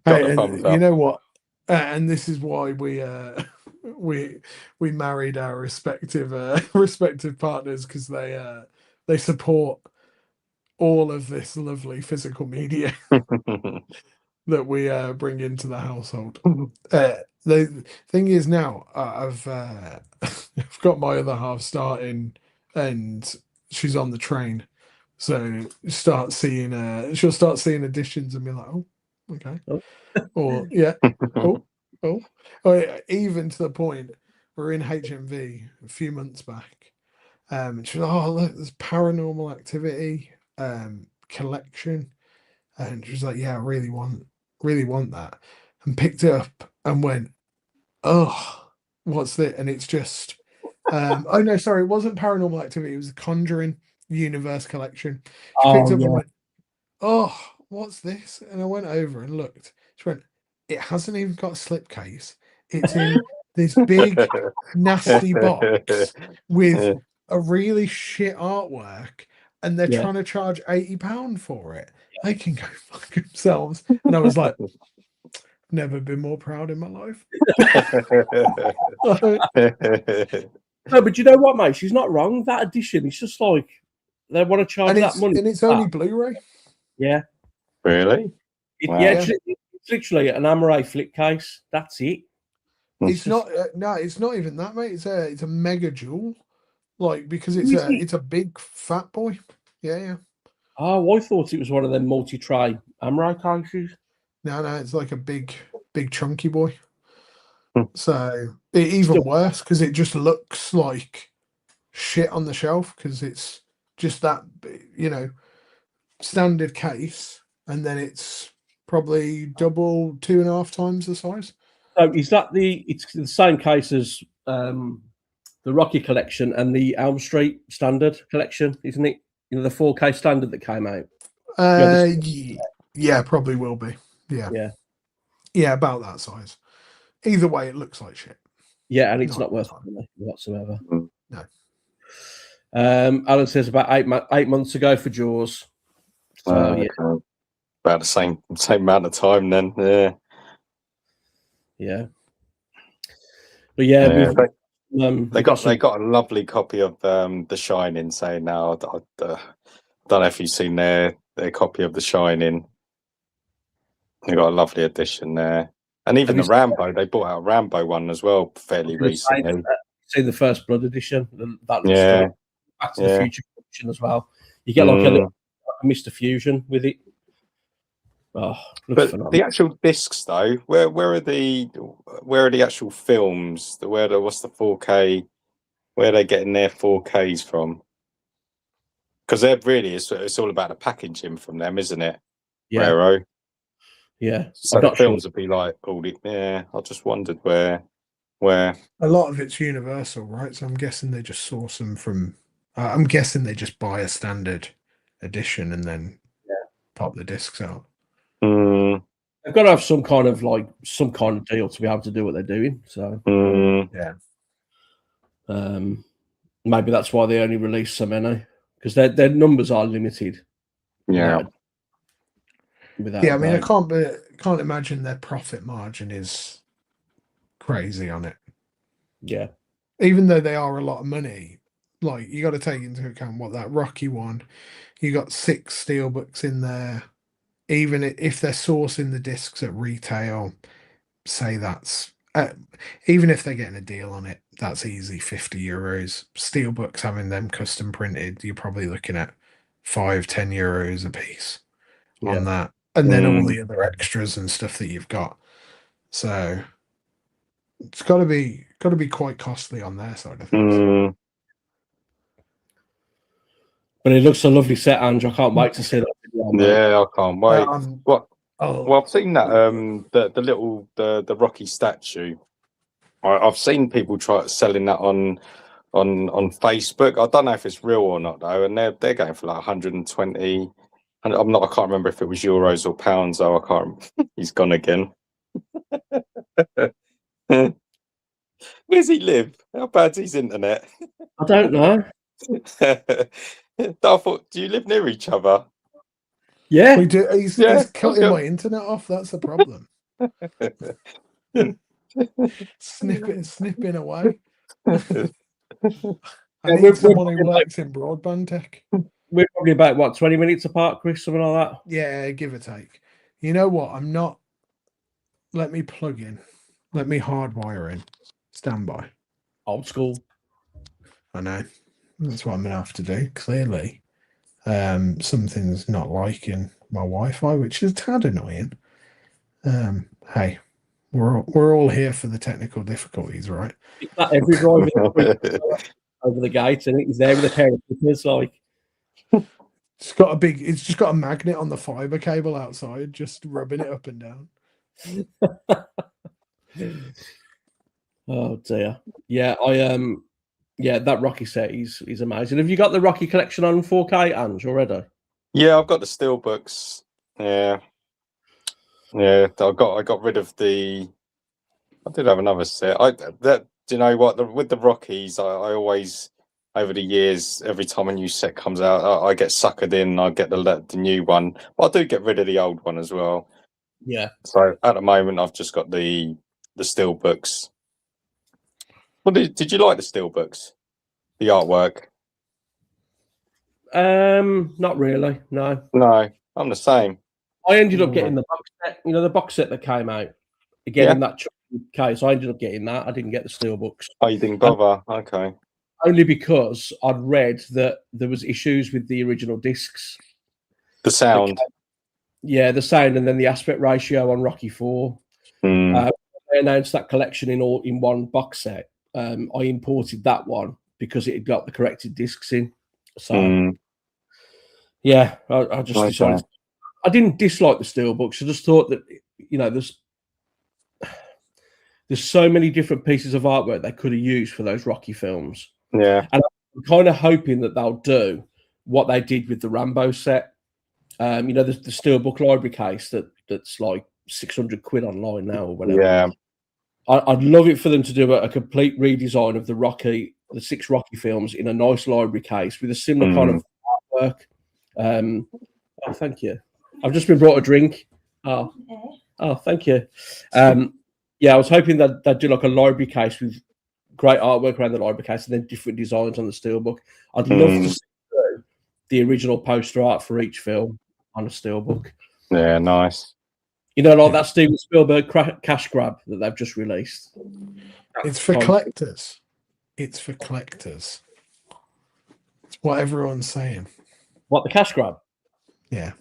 Hey, and you know what? And this is why we married our respective partners, because they support all of this lovely physical media that we bring into the household. The thing is now I've got my other half starting, and she's on the train, so she'll start seeing additions and be like, oh, okay, or yeah, oh, even to the point we're in HMV a few months back, and she's like, oh look, there's Paranormal Activity collection, and she's like, yeah, I really want that, and picked it up and went, oh, what's this? And it's just oh no, sorry, it wasn't Paranormal Activity, it was the Conjuring Universe collection. She picked up and went, oh, what's this? And I went over and looked. She went, it hasn't even got a slipcase. It's in this big nasty box with a really shit artwork, and they're trying to charge £80 for it. They can go fuck themselves. And I was like, never been more proud in my life. No, but you know what, mate? She's not wrong. That edition, it's just like they want to charge that money. And it's only Blu-ray. Yeah. Really? It's literally an Amaray flick case. That's it. It's not. No, it's not even that, mate. It's a mega jewel. like because it's a big fat boy. Yeah. Oh, I thought it was one of them multi-tray Amro cases. No, it's like a big chunky boy. Hmm. So even worse because it just looks like shit on the shelf because it's just that, standard case, and then it's probably double, 2.5 times the size. So is that it's the same case as the Rocky collection and the Elm Street standard collection, isn't it? The 4K standard that came out. Yeah, probably will be. Yeah, about that size. Either way, it looks like shit. Yeah, and it's not worth money whatsoever. No. Alan says about 8 months ago for Jaws. So yeah, about the same amount of time then. Yeah. But yeah, they got a lovely copy of The Shining. Saying now, I don't know if you've seen their copy of The Shining. They got a lovely edition there, and even the Rambo. They brought out a Rambo one as well fairly recently. Seen the First Blood edition. That looks yeah, Back to the Future edition as well. You get like a Mr. Fusion with it. Oh, but the actual discs though, where are the actual films? What's the 4K? Where are they getting their 4Ks from? Because they're really it's all about the packaging from them, isn't it? Yeah. Raro. Yeah. So the films would be like I just wondered where. A lot of it's Universal, right? So I'm guessing they just source them from. I'm guessing they just buy a standard edition and then pop the discs out. They've got to have some kind of deal to be able to do what they're doing. So maybe that's why they only release so many, because their numbers are limited. Yeah. I mean, I can't imagine their profit margin is crazy on it. Yeah. Even though they are a lot of money, like you got to take into account what that Rocky one, you got 6 steelbooks in there. Even if they're sourcing the discs at retail, say that's even if they're getting a deal on it, that's easy €50. Steelbooks, having them custom printed, you're probably looking at €5-10 a piece on that, and then all the other extras and stuff that you've got. So it's got to be quite costly on their side of things. But it looks a lovely set, Andrew. I can't wait to see that video. Yeah, I can't wait. Well, I've seen that the Rocky statue. I've seen people selling that on Facebook. I don't know if it's real or not though, and they're going for like 120. And I can't remember if it was euros or pounds. Though I can't. He's gone again. Where's he live? How bad's his internet? I don't know. Do you live near each other? Yeah, we do. He's cutting my internet off. That's the problem. Snipping away. I need someone who works in broadband tech. We're probably about 20 minutes apart, Chris, something like that. Yeah, give or take. You know what? I'm not. Let me plug in. Let me hardwire in. Stand by. Old school. I know. That's what I'm gonna have to do. Clearly, something's not liking my Wi-Fi, which is a tad annoying. Hey, we're all here for the technical difficulties, right? Every driver over the gate, and he's there with a pair of clippers, like. It's just got a magnet on the fiber cable outside, just rubbing it up and down. Oh dear. Yeah, that Rocky set is amazing. Have you got the Rocky collection on 4K, Ange, already? Yeah, I've got the steelbooks. Yeah. I got rid of the. I did have another set. Do you know what? With the Rockies, I always, over the years, every time a new set comes out, I get suckered in. I get the new one, but I do get rid of the old one as well. Yeah. So at the moment, I've just got the steelbooks. Well, did you like the steelbooks? The artwork? Not really. No, I'm the same. I ended up getting the box set. You know, the box set that came out again in that case. I ended up getting that. I didn't get the steelbooks. Oh, you didn't bother? Okay. only because I'd read that there was issues with the original discs. The sound. Yeah, the sound, and then the aspect ratio on Rocky IV. They announced that collection in one box set. I imported that one because it had got the corrected discs in. So, yeah, I just decided. I didn't dislike the steelbooks. I just thought that, you know, there's so many different pieces of artwork they could have used for those Rocky films. Yeah, and I'm kind of hoping that they'll do what they did with the Rambo set. You know, the steelbook library case that's like 600 quid online now or whatever. Yeah, I'd love it for them to do a complete redesign of the 6 Rocky films in a nice library case with a similar kind of artwork. Oh, thank you. I've just been brought a drink. Oh, thank you. Yeah, I was hoping that they'd do like a library case with great artwork around the library case and then different designs on the steelbook. I'd love to see the original poster art for each film on a steelbook. Yeah, nice. You know, like that Steven Spielberg cash grab that they've just released. It's for collectors. It's for collectors. It's what everyone's saying. What, the cash grab? Yeah.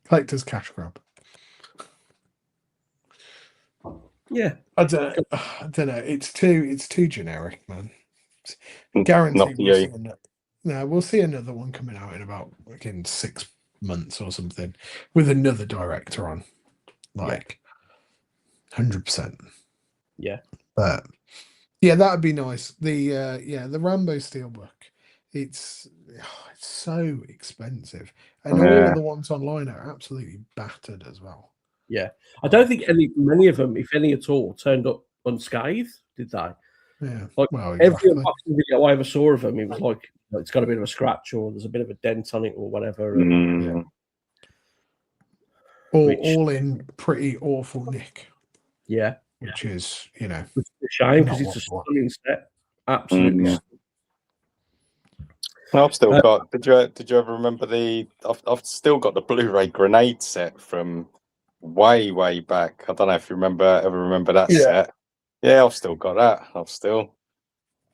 Collector's cash grab. Yeah. I don't know. It's too generic, man. Guaranteed. We'll see another one coming out in about in 6 months or something with another director on. 100%. Yeah. But yeah, that'd be nice. The Rambo steelbook. It's so expensive, and all of the ones online are absolutely battered as well. Yeah, I don't think many of them, if any at all, turned up unscathed, did they? Yeah. Like exactly. Every unboxing video I ever saw of them, it was like it's got a bit of a scratch or there's a bit of a dent on it or whatever. All in pretty awful nick. Yeah. Which is, you know, it's a shame because it's a stunning set. Absolutely. I've still got. Did you ever remember I've still got the Blu-ray grenade set from way back. I don't know if you ever remember that set. Yeah, I've still got that.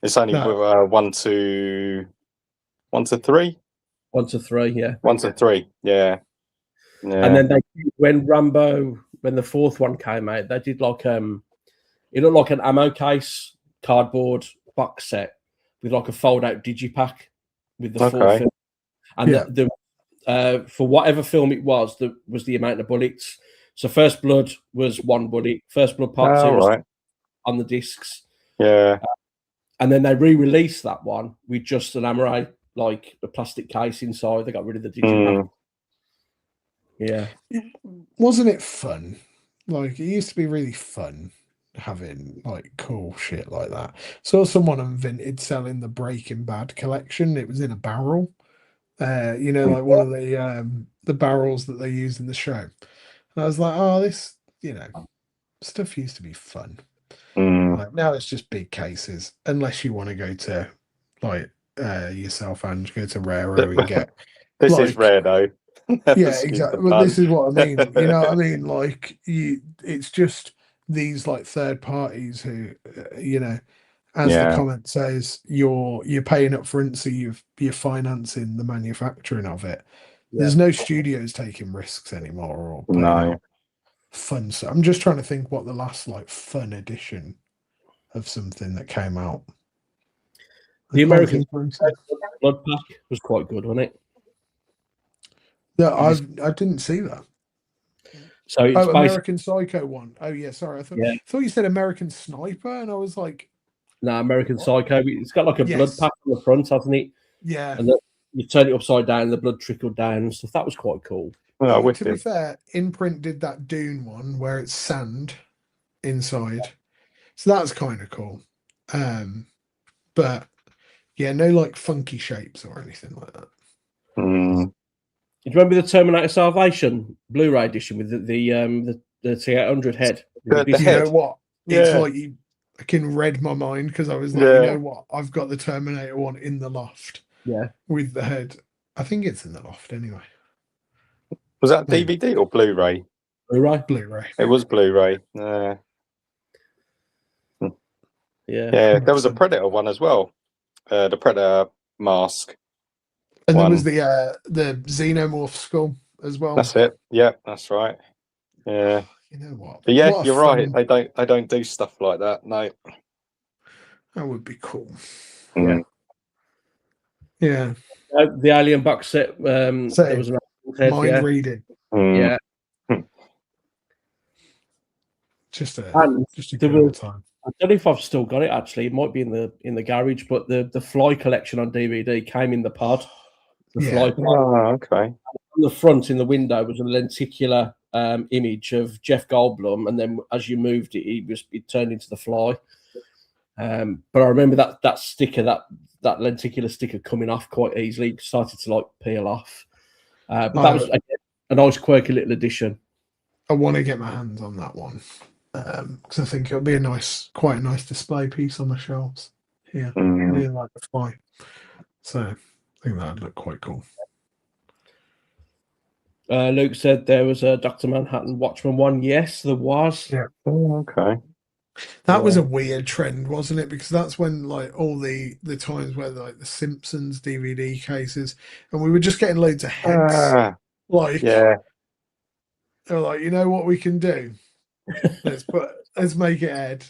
It's only 1 to 3. 1 to 3, yeah. 1 to 3, yeah. And then when the 4th one came out, they did like it looked like an ammo case cardboard box set with like a fold-out digipack with the 4 film. And for whatever film it was, that was the amount of bullets. So First Blood was 1 bullet. First Blood Part 2 was on the discs. Yeah. And then they re-released that one with just an Amaray, like a plastic case inside. They got rid of the digipack. Yeah. Wasn't it fun? Like, it used to be really fun having like cool shit like that. Saw someone on Vinted selling the Breaking Bad collection. It was in a barrel. You know, like one of the barrels that they use in the show. And I was like, oh, this, you know, stuff used to be fun. Like, now it's just big cases, unless you want to go to like yourself and go to Raro and get this is rare though. Yeah, exactly. Well, this is what I mean. You know what I mean? Like, it's just these like third parties who, you know, as the comment says, you're paying up front, so you're financing the manufacturing of it. There's no studios taking risks anymore or no fun. So I'm just trying to think what the last like fun edition of something that came out. The American Blood Pack was quite good, wasn't it? No, I didn't see that. So it's American Psycho one. Oh yeah, sorry. I thought you said American Sniper, and I was like, no, American Psycho. It's got like a blood pack on the front, hasn't it? Yeah. And you turn it upside down, the blood trickled down and stuff. That was quite cool. Well, to be fair, Imprint did that Dune one where it's sand inside, so that's kind of cool. But yeah, no like funky shapes or anything like that. Do you remember the Terminator Salvation Blu-ray edition with the T800 head? You know what? It's like you fucking read my mind because I was like, you know what? I've got the Terminator one in the loft. Yeah. With the head. I think it's in the loft anyway. Was that DVD or Blu-ray? Blu-ray. It was Blu-ray. Yeah. Yeah. Yeah, there was a Predator one as well. the Predator mask. And there was the Xenomorph skull as well. That's it. Yeah, that's right. Yeah. You know what? But yeah, what you're right. They don't do stuff like that. No. That would be cool. Mm. Yeah. The Alien box set. There was mind reading. Yeah. Just a good time. I don't know if I've still got it. Actually, it might be in the garage. But the Fly collection on DVD came in the pod. Fly. Oh, okay. On the front in the window was a lenticular image of Jeff Goldblum, and then as you moved it, it turned into the Fly. But I remember that sticker, that lenticular sticker coming off quite easily. It started to like peel off. But that was a nice, quirky little addition. I want to get my hands on that one because I think it'll be quite a nice display piece on the shelves. Yeah, I really like the Fly, so I think that'd look quite cool. Luke said there was a Dr. Manhattan Watchmen one. Yes, there was. Yeah. Oh, okay. That was a weird trend, wasn't it? Because that's when like all the times where like the Simpsons DVD cases, and we were just getting loads of heads. They're like, you know what we can do? Let's make it head.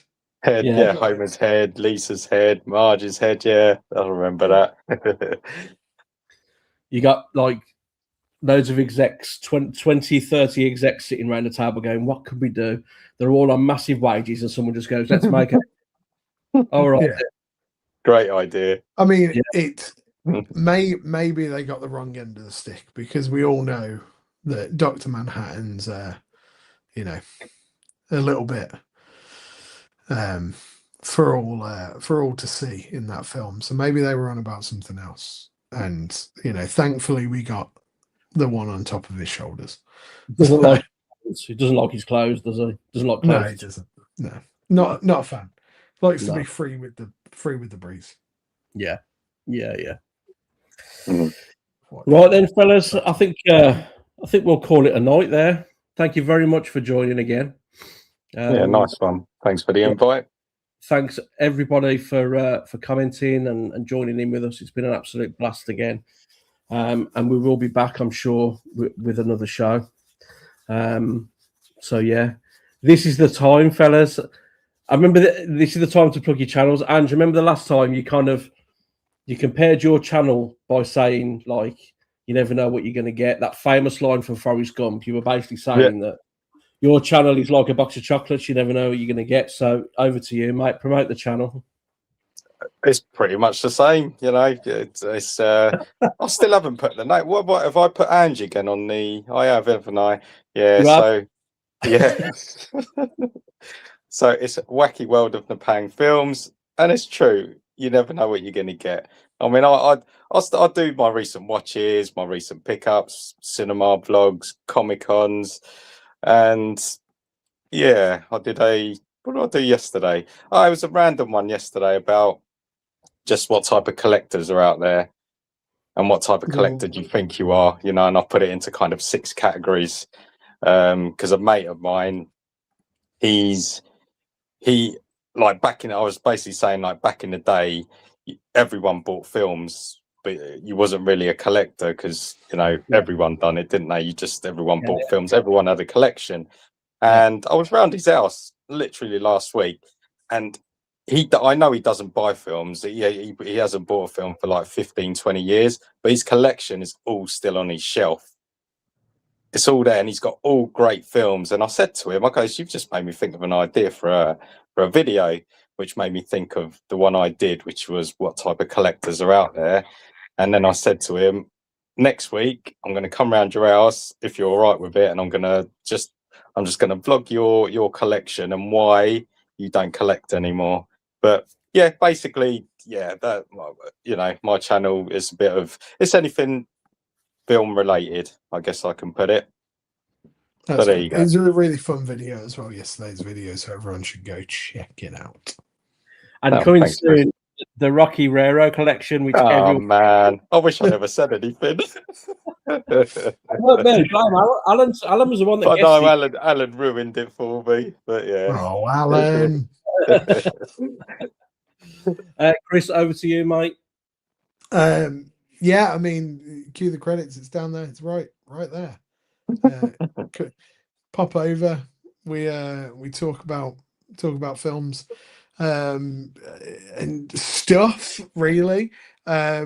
Homer's head, Lisa's head, Marge's head. Yeah, I remember that. You got like loads of execs, 20, 30 execs sitting around the table going, what could we do? They're all on massive wages, and someone just goes, let's make it. All right. Yeah. Great idea. I mean, maybe they got the wrong end of the stick, because we all know that Dr. Manhattan's, you know, a little bit for all to see in that film. So maybe they were on about something else. And, you know, thankfully we got the one on top of his shoulders. He doesn't like his clothes, does he? Doesn't like clothes. No, he doesn't. No, not a fan. Likes to be free with the breeze. Yeah. Mm. Right then, fellas. I think we'll call it a night there. Thank you very much for joining again. Nice one. Thanks for the invite. Thanks everybody for commenting and joining in with us. It's been an absolute blast again. And we will be back, I'm sure, with another show. So yeah, this is the time, fellas. I remember this is the time to plug your channels. And remember the last time you compared your channel by saying, like, you never know what you're going to get. That famous line from Forrest Gump. You were basically saying that your channel is like a box of chocolates. You never know what you're going to get. So over to you, mate. Promote the channel. It's pretty much the same, you know. It's I still haven't put the name. What have I put Angie again on the? I have, haven't I? Yeah. So yeah. So it's Wacky World of Napang Films, and it's true. You never know what you're going to get. I mean, I do my recent watches, my recent pickups, cinema vlogs, Comic Cons, and yeah, I did what did I do yesterday? Oh, it was a random one yesterday about just what type of collectors are out there and what type of collector do you think you are, you know, and I put it into kind of 6 categories because a mate of mine, I was basically saying, like, back in the day, everyone bought films, but you wasn't really a collector because, you know, everyone done it, didn't they? Everyone bought films, everyone had a collection. And I was round his house literally last week, and I know he doesn't buy films. He hasn't bought a film for like 15, 20 years, but his collection is all still on his shelf. It's all there, and he's got all great films. And I said to him, okay, so you've just made me think of an idea for a video, which made me think of the one I did, which was what type of collectors are out there. And then I said to him, next week, I'm going to come round your house if you're all right with it. And I'm just going to vlog your collection and why you don't collect anymore. But yeah, basically, yeah, that, you know, my channel is it's anything film related, I guess I can put it. That's there you go. It was a really fun video as well, yesterday's video, so everyone should go check it out. And coming soon, the Rocky Raro collection, which man, I wish I never said anything. Alan was the one that. I know Alan ruined it for me, but yeah. Oh, Alan. Chris, over to you, mate. Yeah, I mean, cue the credits. It's down there. It's right there. Pop over. We talk about films and stuff. Really, I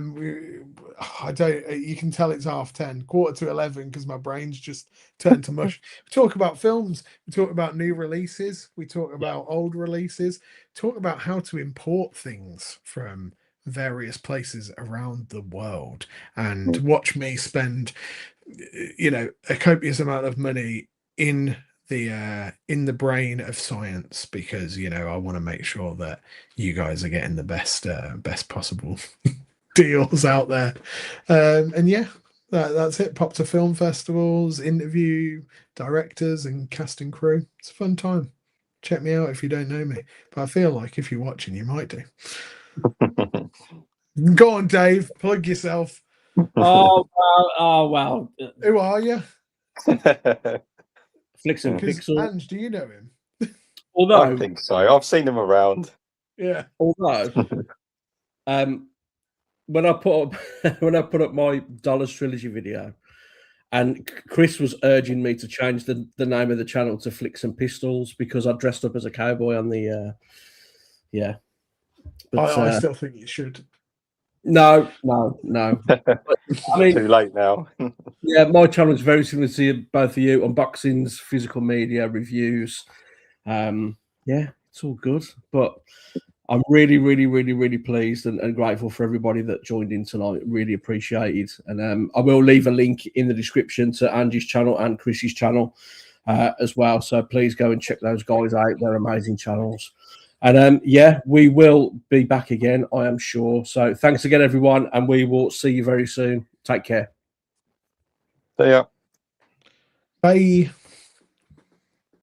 don't. You can tell it's 10:30, 11:15, because my brain's just turned to mush. We talk about films. We talk about new releases. We talk about old releases. Talk about how to import things from various places around the world, and watch me spend, a copious amount of money in the brain of science, because I want to make sure that you guys are getting the best possible deals out there. And yeah, that's it. Pop to film festivals, interview directors and cast and crew. It's a fun time. Check me out if you don't know me, but I feel like if you're watching, you might do. Go on, Dave. Plug yourself. Oh wow. Who are you? Flicks and Pixels. Ange, do you know him? Although I think so. I've seen him around. Yeah. Although, when I put up my Dollars Trilogy video, and Chris was urging me to change the name of the channel to Flicks and Pistols because I dressed up as a cowboy on the yeah. But I still think you should. No. But, I mean, too late now. Yeah, my channel is very similar to both of you. Unboxings, physical media, reviews. Yeah, it's all good. But I'm really, really, really, really pleased and grateful for everybody that joined in tonight. Really appreciated. And I will leave a link in the description to Andy's channel and Chris's channel as well. So please go and check those guys out. They're amazing channels. And yeah, we will be back again, I am sure. So thanks again, everyone. And we will see you very soon. Take care. See ya. Bye.